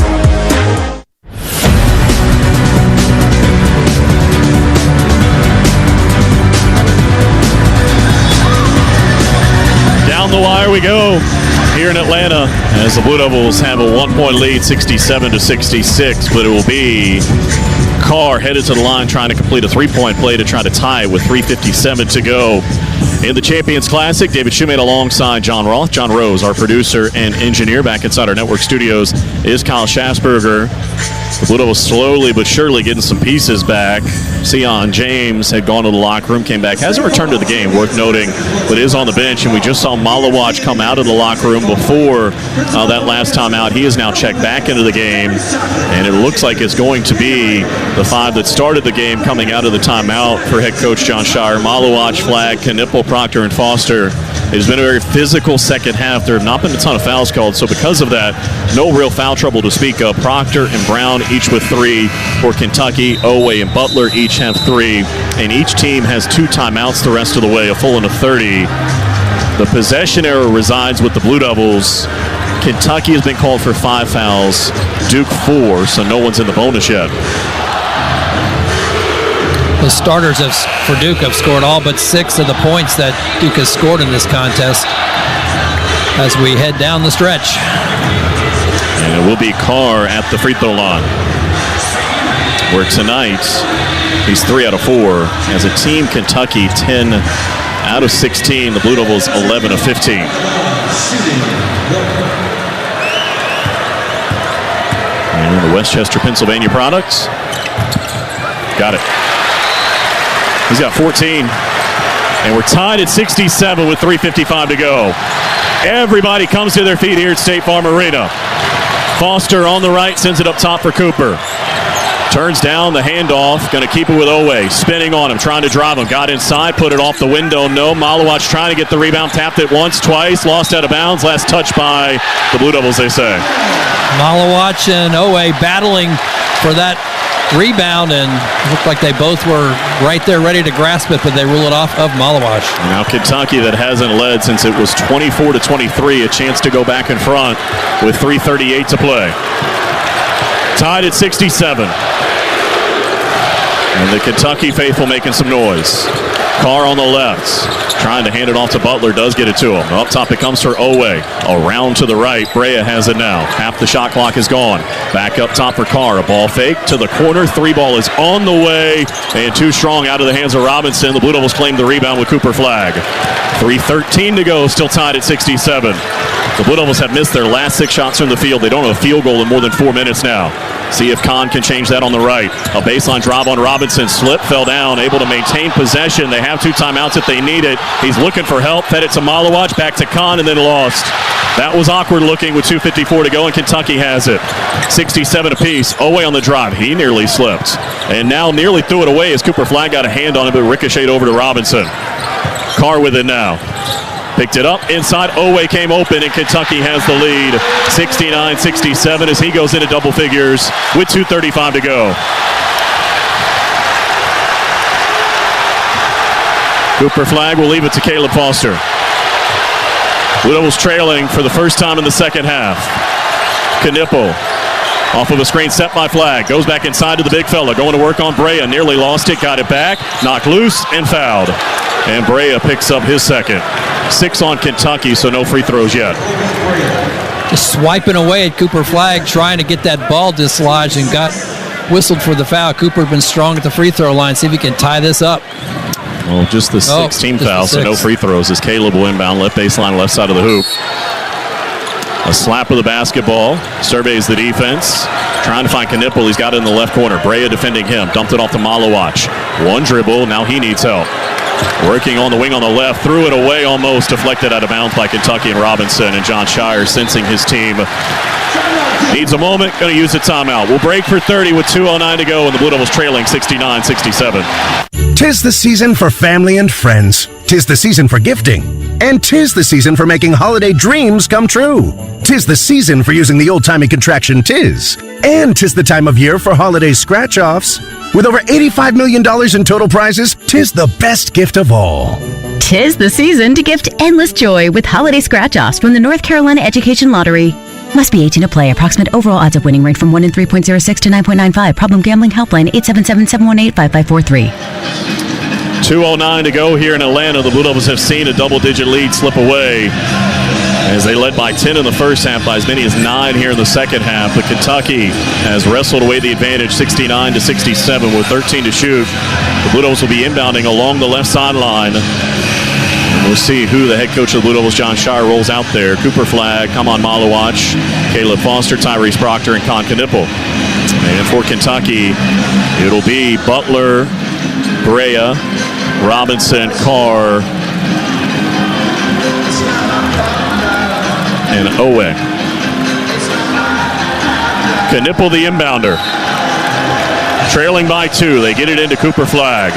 Down the wire we go here in Atlanta as the Blue Devils have a 1-point lead, 67-66, but it will be Carr headed to the line trying to complete a 3-point play to try to tie with 3:57 to go. In the Champions Classic, David Shoemate alongside John Roth. John Rose, our producer and engineer, back inside our network studios, is Kyle Schasberger. The Blue Devils slowly but surely getting some pieces back. Sion James had gone to the locker room, came back, hasn't returned to the game, worth noting, but is on the bench. And we just saw Malawach come out of the locker room before that last time out. He is now checked back into the game, and it looks like it's going to be the 5 that started the game coming out of the timeout for head coach John Shire. Malawach, Flagg, Knipple, Proctor, and Foster. It has been a very physical second half. There have not been a ton of fouls called, so because of that, no real foul trouble to speak of. Proctor and Brown each with 3 for Kentucky. Owe and Butler each have 3, and each team has 2 timeouts the rest of the way, a full and a 30. The possession error resides with the Blue Devils. Kentucky has been called for 5 fouls, Duke 4, so no one's in the bonus yet. The starters for Duke have scored all but 6 of the points that Duke has scored in this contest as we head down the stretch. And it will be Carr at the free throw line, where tonight he's 3 out of 4. As a team, Kentucky 10 out of 16. The Blue Devils 11 of 15. And the Westchester, Pennsylvania products. Got it. He's got 14. And we're tied at 67 with 3:55 to go. Everybody comes to their feet here at State Farm Arena. Foster on the right, sends it up top for Cooper. Turns down the handoff, going to keep it with Owe. Spinning on him, trying to drive him. Got inside, put it off the window. No. Malawatch trying to get the rebound. Tapped it once, twice. Lost out of bounds. Last touch by the Blue Devils, they say. Malawatch and Owe battling for that rebound, and it looked like they both were right there ready to grasp it, but they rule it off of Malawatch. Now Kentucky, that hasn't led since it was 24-23, a chance to go back in front with 3:38 to play. Tied at 67. And the Kentucky faithful making some noise. Carr on the left, trying to hand it off to Butler, does get it to him. Up top it comes for Owe. Around to the right, Brea has it now. Half the shot clock is gone. Back up top for Carr, a ball fake to the corner. 3 ball is on the way, and too strong out of the hands of Robinson. The Blue Devils claim the rebound with Cooper Flagg. 3:13 to go, still tied at 67. The Blue Devils have missed their last 6 shots from the field. They don't have a field goal in more than 4 minutes now. See if Kahn can change that on the right. A baseline drive on Robinson. Slip, fell down, able to maintain possession. They have 2 timeouts if they need it. He's looking for help. Fed it to Malawatch, back to Kahn, and then lost. That was awkward looking with 2:54 to go, and Kentucky has it. 67 apiece. Owe on the drive. He nearly slipped. And now nearly threw it away as Cooper Flagg got a hand on it, but ricocheted over to Robinson. Carr with it now. Picked it up inside. Owe came open, and Kentucky has the lead. 69-67 as he goes into double figures with 2:35 to go. Cooper Flagg will leave it to Caleb Foster. Blue Devils trailing for the first time in the second half. Knipple off of a screen set by Flagg. Goes back inside to the big fella. Going to work on Brea. Nearly lost it. Got it back. Knocked loose and fouled. And Brea picks up his second. 6 on Kentucky, so no free throws yet. Just swiping away at Cooper Flagg, trying to get that ball dislodged, and got whistled for the foul. Cooper been strong at the free throw line. See if he can tie this up. Well, just the 6th team foul, so no free throws as Caleb will inbound. Left baseline, left side of the hoop. A slap of the basketball. Surveys the defense. Trying to find Knipple. He's got it in the left corner. Brea defending him. Dumped it off to Malawatch. 1 dribble. Now he needs help. Working on the wing on the left. Threw it away almost. Deflected out of bounds by Kentucky and Robinson. And John Shire sensing his team needs a moment. Going to use a timeout. We'll break for 30 with 2:09 to go. And the Blue Devils trailing 69-67. 'Tis the season for family and friends. 'Tis the season for gifting. And 'tis the season for making holiday dreams come true. 'Tis the season for using the old-timey contraction "tis." And 'tis the time of year for holiday scratch-offs. With over $85 million in total prizes, 'tis the best gift of all. 'Tis the season to gift endless joy with holiday scratch-offs from the North Carolina Education Lottery. Must be 18 to play. Approximate overall odds of winning range from 1 in 3.06 to 9.95. Problem gambling helpline 877-718-5543. 2:09 to go here in Atlanta. The Blue Devils have seen a double-digit lead slip away as they led by 10 in the first half, by as many as 9 here in the second half. But Kentucky has wrestled away the advantage 69-67 with 13 to shoot. The Blue Devils will be inbounding along the left sideline. And we'll see who the head coach of the Blue Devils, John Shire, rolls out there. Cooper Flagg, Kamon Malawatch, Caleb Foster, Tyrese Proctor, and Con Knipple. And for Kentucky, it'll be Butler, Brea, Robinson, Carr, and Owe. Knipple, the inbounder. Trailing by 2. They get it into Cooper Flagg.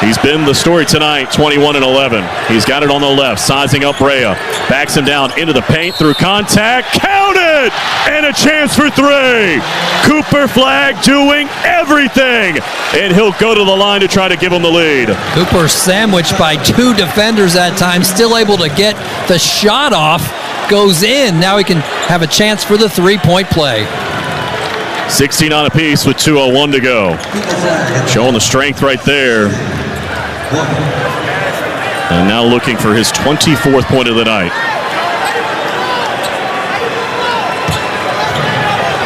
He's been the story tonight, 21-11. He's got it on the left, sizing up Brea. Backs him down into the paint through contact. Counted! And a chance for 3. Cooper Flagg doing everything. And he'll go to the line to try to give him the lead. Cooper sandwiched by 2 defenders that time, still able to get the shot off. Goes in. Now he can have a chance for the 3-point play. 16 apiece with 2:01 to go. Showing the strength right there. And now looking for his 24th point of the night.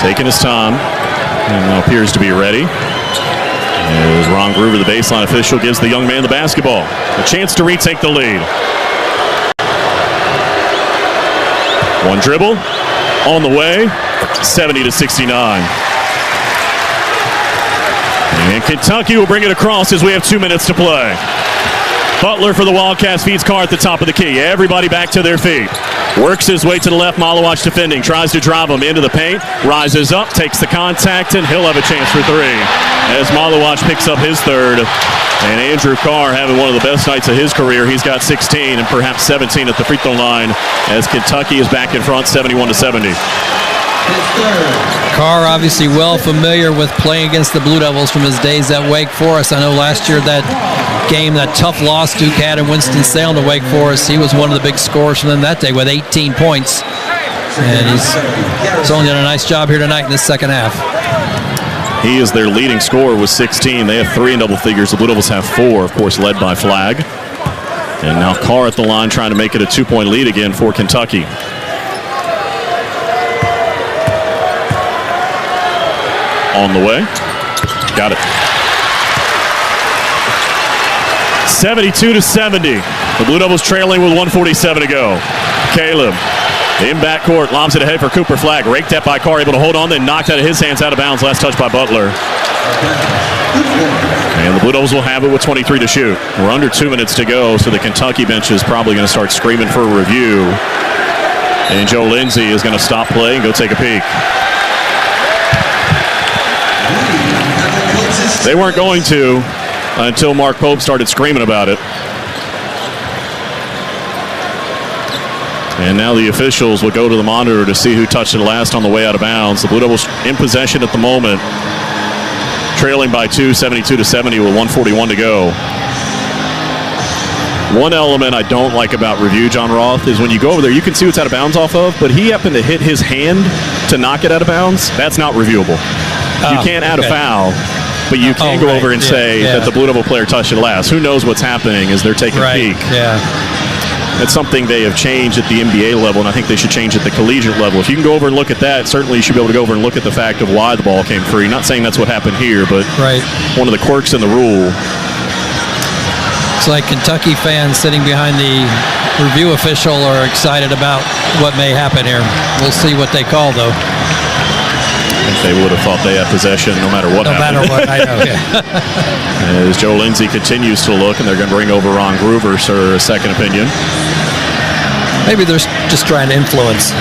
Taking his time. And now appears to be ready. As Ron Groover, the baseline official, gives the young man the basketball. A chance to retake the lead. One dribble. On the way. 70-69. And Kentucky will bring it across as we have 2 minutes to play. Butler for the Wildcats feeds Carr at the top of the key. Everybody back to their feet. Works his way to the left. Malawatch defending. Tries to drive him into the paint. Rises up. Takes the contact. And he'll have a chance for three. As Malawatch picks up his third. And Andrew Carr having one of the best nights of his career. He's got 16 and perhaps 17 at the free throw line. As Kentucky is back in front 71-70. Carr obviously well familiar with playing against the Blue Devils from his days at Wake Forest. I know last year that game, that tough loss Duke had in Winston-Salem to Wake Forest, he was one of the big scorers for them that day with 18 points. And he's only done a nice job here tonight in the second half. He is their leading scorer with 16. They have 3 in double figures. The Blue Devils have 4, of course, led by Flagg. And now Carr at the line trying to make it a 2-point lead again for Kentucky. On the way. Got it. 72-70. The Blue Devils trailing with 1:47 to go. Caleb in backcourt, lobs it ahead for Cooper Flagg. Raked at by Carr, able to hold on, then knocked out of his hands, out of bounds. Last touch by Butler. And the Blue Devils will have it with 23 to shoot. We're under 2 minutes to go, so the Kentucky bench is probably going to start screaming for a review. And Joe Lindsey is going to stop play and go take a peek. They weren't going to until Mark Pope started screaming about it. And now the officials will go to the monitor to see who touched it last on the way out of bounds. The Blue Devils in possession at the moment, trailing by 2, 72-70 with 1:41 to go. One element I don't like about review, John Roth, is when you go over there, you can see what's out of bounds off of, but he happened to hit his hand to knock it out of bounds. That's not reviewable. You can't add a foul, but you can go over and say that the Blue Devil player touched it last. Who knows what's happening as they're taking a peek. That's something they have changed at the NBA level, and I think they should change at the collegiate level. If you can go over and look at that, certainly you should be able to go over and look at the fact of why the ball came free. Not saying that's what happened here, but one of the quirks in the rule. It's like Kentucky fans sitting behind the review official are excited about what may happen here. We'll see what they call, though. I think they would have thought they had possession no matter what happened. No matter what, I know. As Joe Lindsey continues to look, and they're going to bring over Ron Groover for a second opinion. Maybe they're just trying to influence.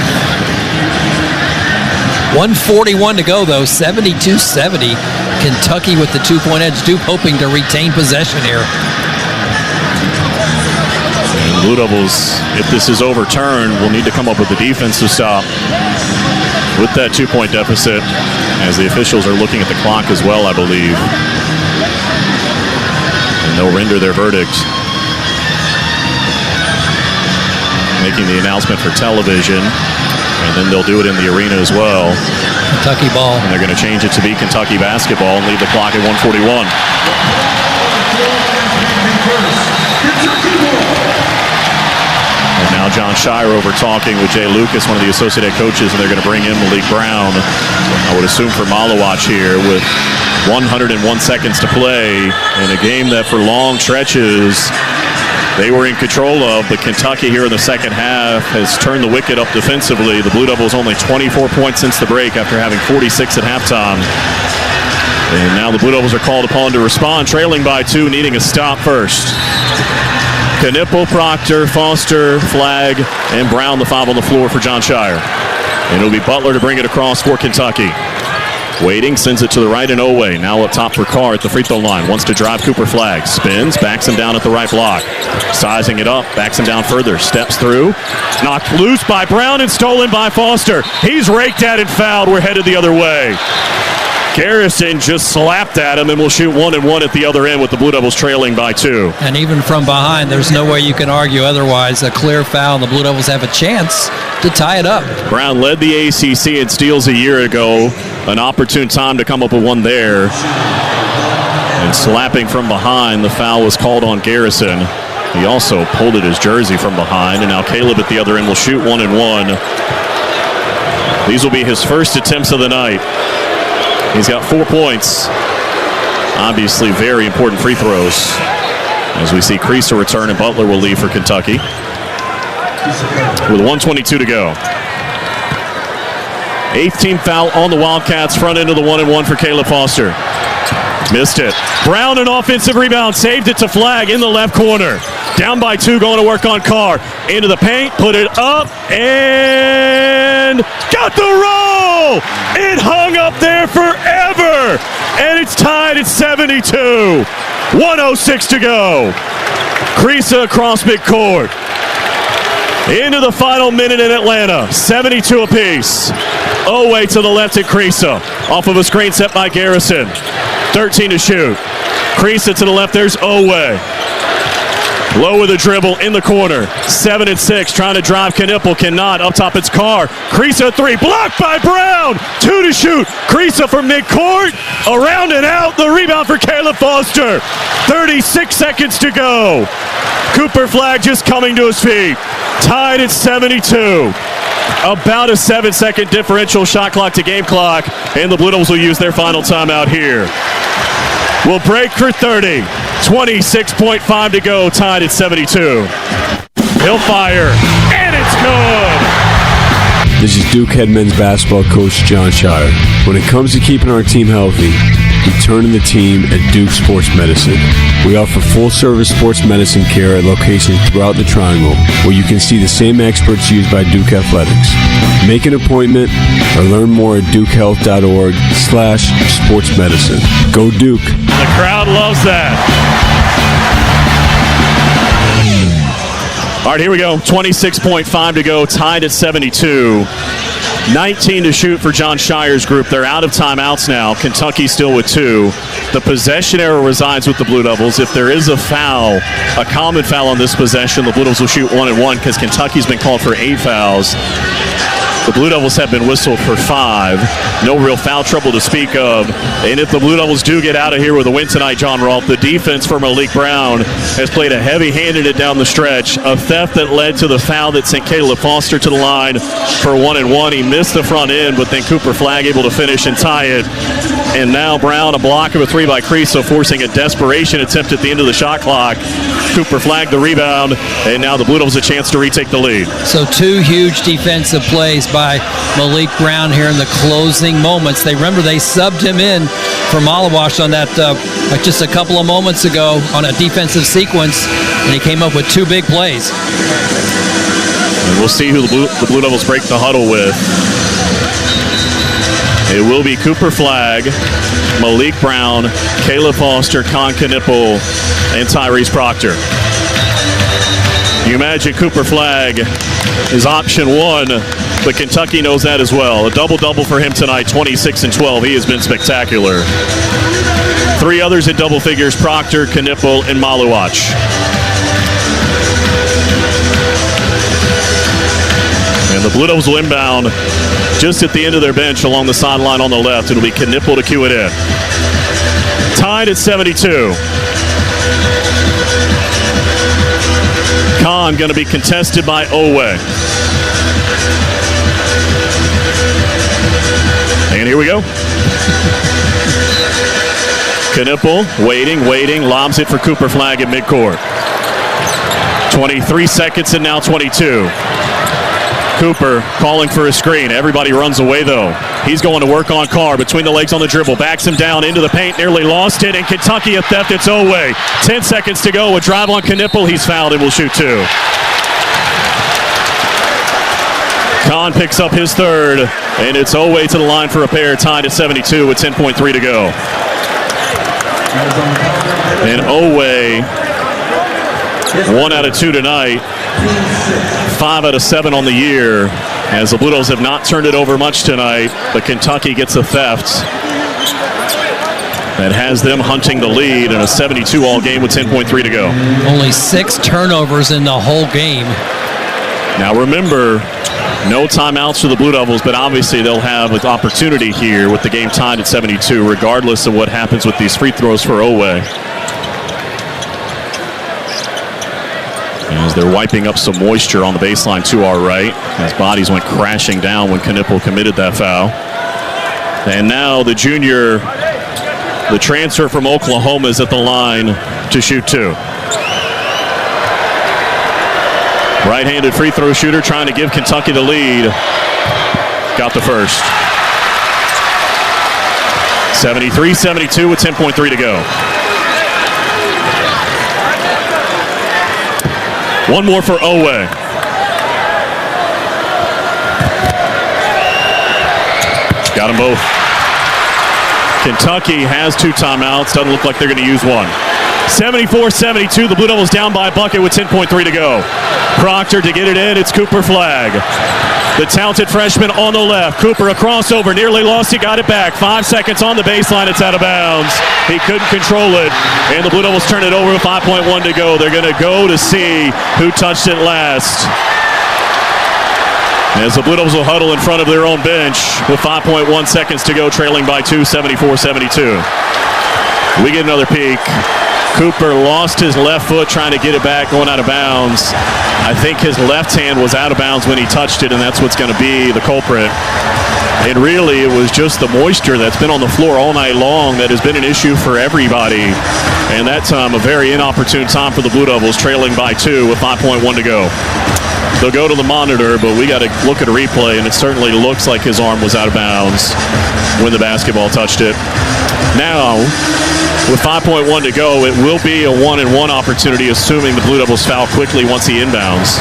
1:41 to go, though. 72-70. Kentucky with the 2-point edge. Duke hoping to retain possession here. And Blue Devils, if this is overturned, will need to come up with a defensive stop with that 2-point deficit, as the officials are looking at the clock as well, I believe. And they'll render their verdict, making the announcement for television, and then they'll do it in the arena as well. Kentucky ball. And they're going to change it to be Kentucky basketball and leave the clock at 1:41. And now John Shire over talking with Jay Lucas, one of the associate head coaches, and they're going to bring in Malik Brown, I would assume for Malawatch here, with 101 seconds to play in a game that for long stretches they were in control of, but Kentucky here in the second half has turned the wicket up defensively. The Blue Devils only 24 points since the break after having 46 at halftime. And now the Blue Devils are called upon to respond, trailing by 2, needing a stop first. Knipple, Proctor, Foster, Flagg, and Brown, the 5 on the floor for John Shire. And it'll be Butler to bring it across for Kentucky. Waiting, sends it to the right and Oweh. Now up top for Carr at the free throw line. Wants to drive Cooper Flagg. Spins, backs him down at the right block. Sizing it up, backs him down further. Steps through. Knocked loose by Brown and stolen by Foster. He's raked at and fouled. We're headed the other way. Garrison just slapped at him and will shoot 1-1 at the other end with the Blue Devils trailing by 2. And even from behind, there's no way you can argue otherwise. A clear foul, and the Blue Devils have a chance to tie it up. Brown led the ACC in steals a year ago. An opportune time to come up with one there. And slapping from behind, the foul was called on Garrison. He also pulled at his jersey from behind, and now Caleb at the other end will shoot 1-1. These will be his first attempts of the night. He's got 4 points. Obviously, very important free throws. As we see Creaser return, and Butler will leave for Kentucky. With 1:22 to go. 8th team foul on the Wildcats. Front end of the 1-1 for Caleb Foster. Missed it. Brown, an offensive rebound. Saved it to Flagg in the left corner. Down by 2, going to work on Carr. Into the paint, put it up, and got the roll! It hung up there forever! And it's tied at 72. 1:06 to go. Creaser across midcourt. Into the final minute in Atlanta. 72 apiece. Oway to the left at Creaser. Off of a screen set by Garrison. 13 to shoot. Creaser to the left, there's Oway. Low with a dribble in the corner. 7 and 6, trying to drive Knipple, cannot. Up top, it's Carr. Creaser 3, blocked by Brown. 2 to shoot. Creaser from midcourt. Around and out. The rebound for Caleb Foster. 36 seconds to go. Cooper Flagg just coming to his feet. Tied at 72. About a 7-second differential shot clock to game clock, and the Blue Devils will use their final timeout here. We'll break for 30. 26.5 to go, tied at 72. He'll fire, and it's good! This is Duke head men's basketball coach John Shire. When it comes to keeping our team healthy, we turn to the team at Duke Sports Medicine. We offer full-service sports medicine care at locations throughout the Triangle, where you can see the same experts used by Duke Athletics. Make an appointment or learn more at dukehealth.org/sportsmedicine. Go Duke. The crowd loves that. All right, here we go. 26.5 to go, tied at 72. 19 to shoot for John Shire's group. They're out of timeouts now. Kentucky still with 2. The possession error resides with the Blue Devils. If there is a foul, a common foul on this possession, the Blue Devils will shoot 1-1 because Kentucky's been called for 8 fouls. The Blue Devils have been whistled for 5. No real foul trouble to speak of. And if the Blue Devils do get out of here with a win tonight, John Rolfe, the defense for Malik Brown has played a heavy-handed it down the stretch. A theft that led to the foul that sent Caleb Foster to the line for 1-1. He missed the front end, but then Cooper Flagg able to finish and tie it. And now Brown, a block of a 3 by Creaser, forcing a desperation attempt at the end of the shot clock. Cooper Flagg the rebound, and now the Blue Devils a chance to retake the lead. So 2 huge defensive plays by Malik Brown here in the closing moments. They subbed him in for Malawash on that just a couple of moments ago on a defensive sequence, and he came up with 2 big plays. And we'll see who the Blue Devils break the huddle with. It will be Cooper Flagg, Malik Brown, Caleb Foster, Con Knipple, and Tyrese Proctor. You imagine Cooper Flagg is option 1, but Kentucky knows that as well. A double-double for him tonight, 26 and 12. He has been spectacular. 3 others in double figures, Proctor, Knipple, and Maluach. And the Blue Devils will inbound just at the end of their bench along the sideline on the left. It'll be Knipple to cue it in. Tied at 72. Khan going to be contested by Oway. And here we go. Knipple waiting, lobs it for Cooper Flagg at midcourt. 23 seconds and now 22. Cooper calling for a screen. Everybody runs away, though. He's going to work on Carr between the legs on the dribble. Backs him down into the paint. Nearly lost it. And Kentucky a theft. It's Oway. 10 seconds to go. A drive on Knipple. He's fouled and will shoot 2. Khan picks up his 3rd. And it's Oway to the line for a pair. Tied at 72 with 10.3 to go. And Oway, 1 out of 2 tonight. 5 out of 7 on the year, as the Blue Devils have not turned it over much tonight, but Kentucky gets a theft. that has them hunting the lead in a 72-all game with 10.3 to go. Only 6 turnovers in the whole game. Now remember, no timeouts for the Blue Devils, but obviously they'll have an opportunity here with the game tied at 72, regardless of what happens with these free throws for Owe. As they're wiping up some moisture on the baseline to our right, as bodies went crashing down when Knipple committed that foul. And now the junior, the transfer from Oklahoma, is at the line to shoot 2. Right-handed free throw shooter trying to give Kentucky the lead. Got the first. 73-72 with 10.3 to go. One more for Owe. Got them both. Kentucky has 2 timeouts. Doesn't look like they're going to use one. 74-72. The Blue Devils down by a bucket with 10.3 to go. Proctor to get it in. It's Cooper Flagg. The talented freshman on the left. Cooper, a crossover. Nearly lost. He got it back. 5 seconds on the baseline. It's out of bounds. He couldn't control it. And the Blue Devils turn it over with 5.1 to go. They're going to go to see who touched it last. As the Blue Devils will huddle in front of their own bench with 5.1 seconds to go, trailing by 2, 74-72. We get another peek. Cooper lost his left foot trying to get it back, going out of bounds. I think his left hand was out of bounds when he touched it, and that's what's going to be the culprit. And really, it was just the moisture that's been on the floor all night long that has been an issue for everybody. And that time, a very inopportune time for the Blue Devils, trailing by 2 with 5.1 to go. They'll go to the monitor, but we got to look at a replay, and it certainly looks like his arm was out of bounds when the basketball touched it. Now, with 5.1 to go, it will be a 1-and-1 opportunity, assuming the Blue Devils foul quickly once he inbounds.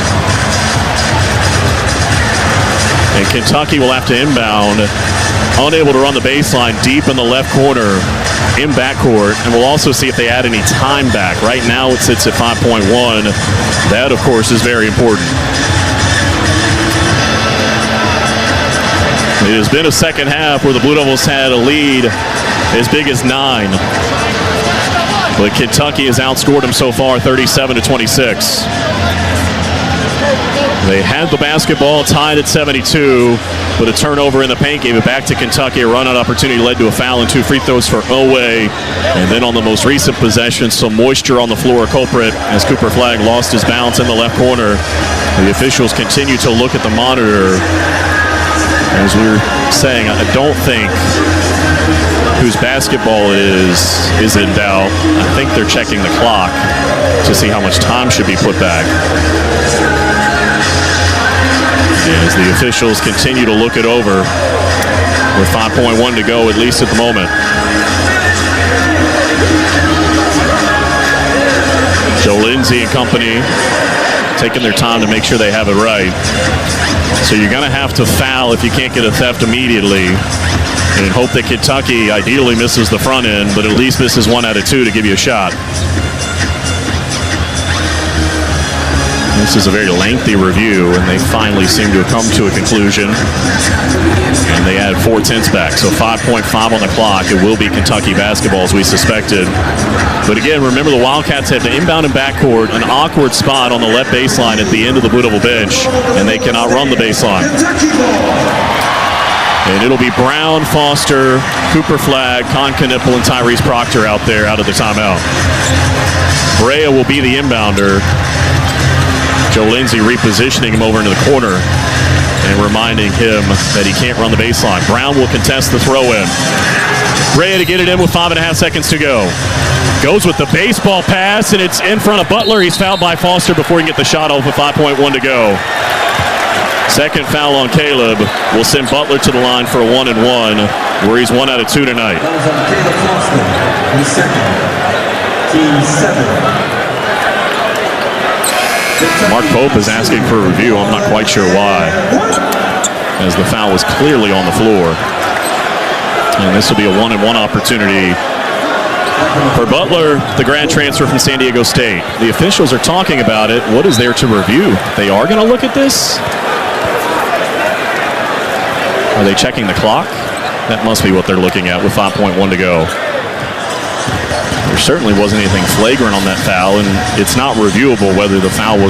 And Kentucky will have to inbound, unable to run the baseline deep in the left corner in backcourt, and we'll also see if they add any time back. Right now it sits at 5.1. That, of course, is very important. It has been a second half where the Blue Devils had a lead as big as 9. But Kentucky has outscored them so far 37-26. They had the basketball tied at 72, but a turnover in the paint gave it back to Kentucky. A run-out opportunity led to a foul and 2 free throws for Owe. And then on the most recent possession, some moisture on the floor. Culprit, as Cooper Flagg lost his balance in the left corner. The officials continue to look at the monitor. As we were saying, I don't think whose basketball is in doubt. I think they're checking the clock to see how much time should be put back. As the officials continue to look it over with 5.1 to go, at least at the moment. Joe Lindsay and company taking their time to make sure they have it right. So you're going to have to foul if you can't get a theft immediately, and hope that Kentucky ideally misses the front end, but at least misses 1 out of 2 to give you a shot. This is a very lengthy review, and they finally seem to have come to a conclusion. And they add 4/10 back, so 5.5 on the clock. It will be Kentucky basketball, as we suspected. But again, remember the Wildcats have to inbound in backcourt, an awkward spot on the left baseline at the end of the Blue Devil bench, and they cannot run the baseline. And it'll be Brown, Foster, Cooper Flagg, Con Knipple, and Tyrese Proctor out there out of the timeout. Brea will be the inbounder. Joe Lindsay repositioning him over into the corner and reminding him that he can't run the baseline. Brown will contest the throw-in. Brea to get it in with 5.5 seconds to go. Goes with the baseball pass, and it's in front of Butler. He's fouled by Foster before he can get the shot off with 5.1 to go. Second foul on Caleb will send Butler to the line for a 1-and-1, where he's 1 out of 2 tonight. That was on Caleb Foster in the second. Team 7. Mark Pope is asking for a review. I'm not quite sure why, as the foul was clearly on the floor. And this will be a 1-and-1 opportunity for Butler, the grad transfer from San Diego State. The officials are talking about it. What is there to review? They are going to look at this? Are they checking the clock? That must be what they're looking at with 5.1 to go. There certainly wasn't anything flagrant on that foul, and it's not reviewable whether the foul was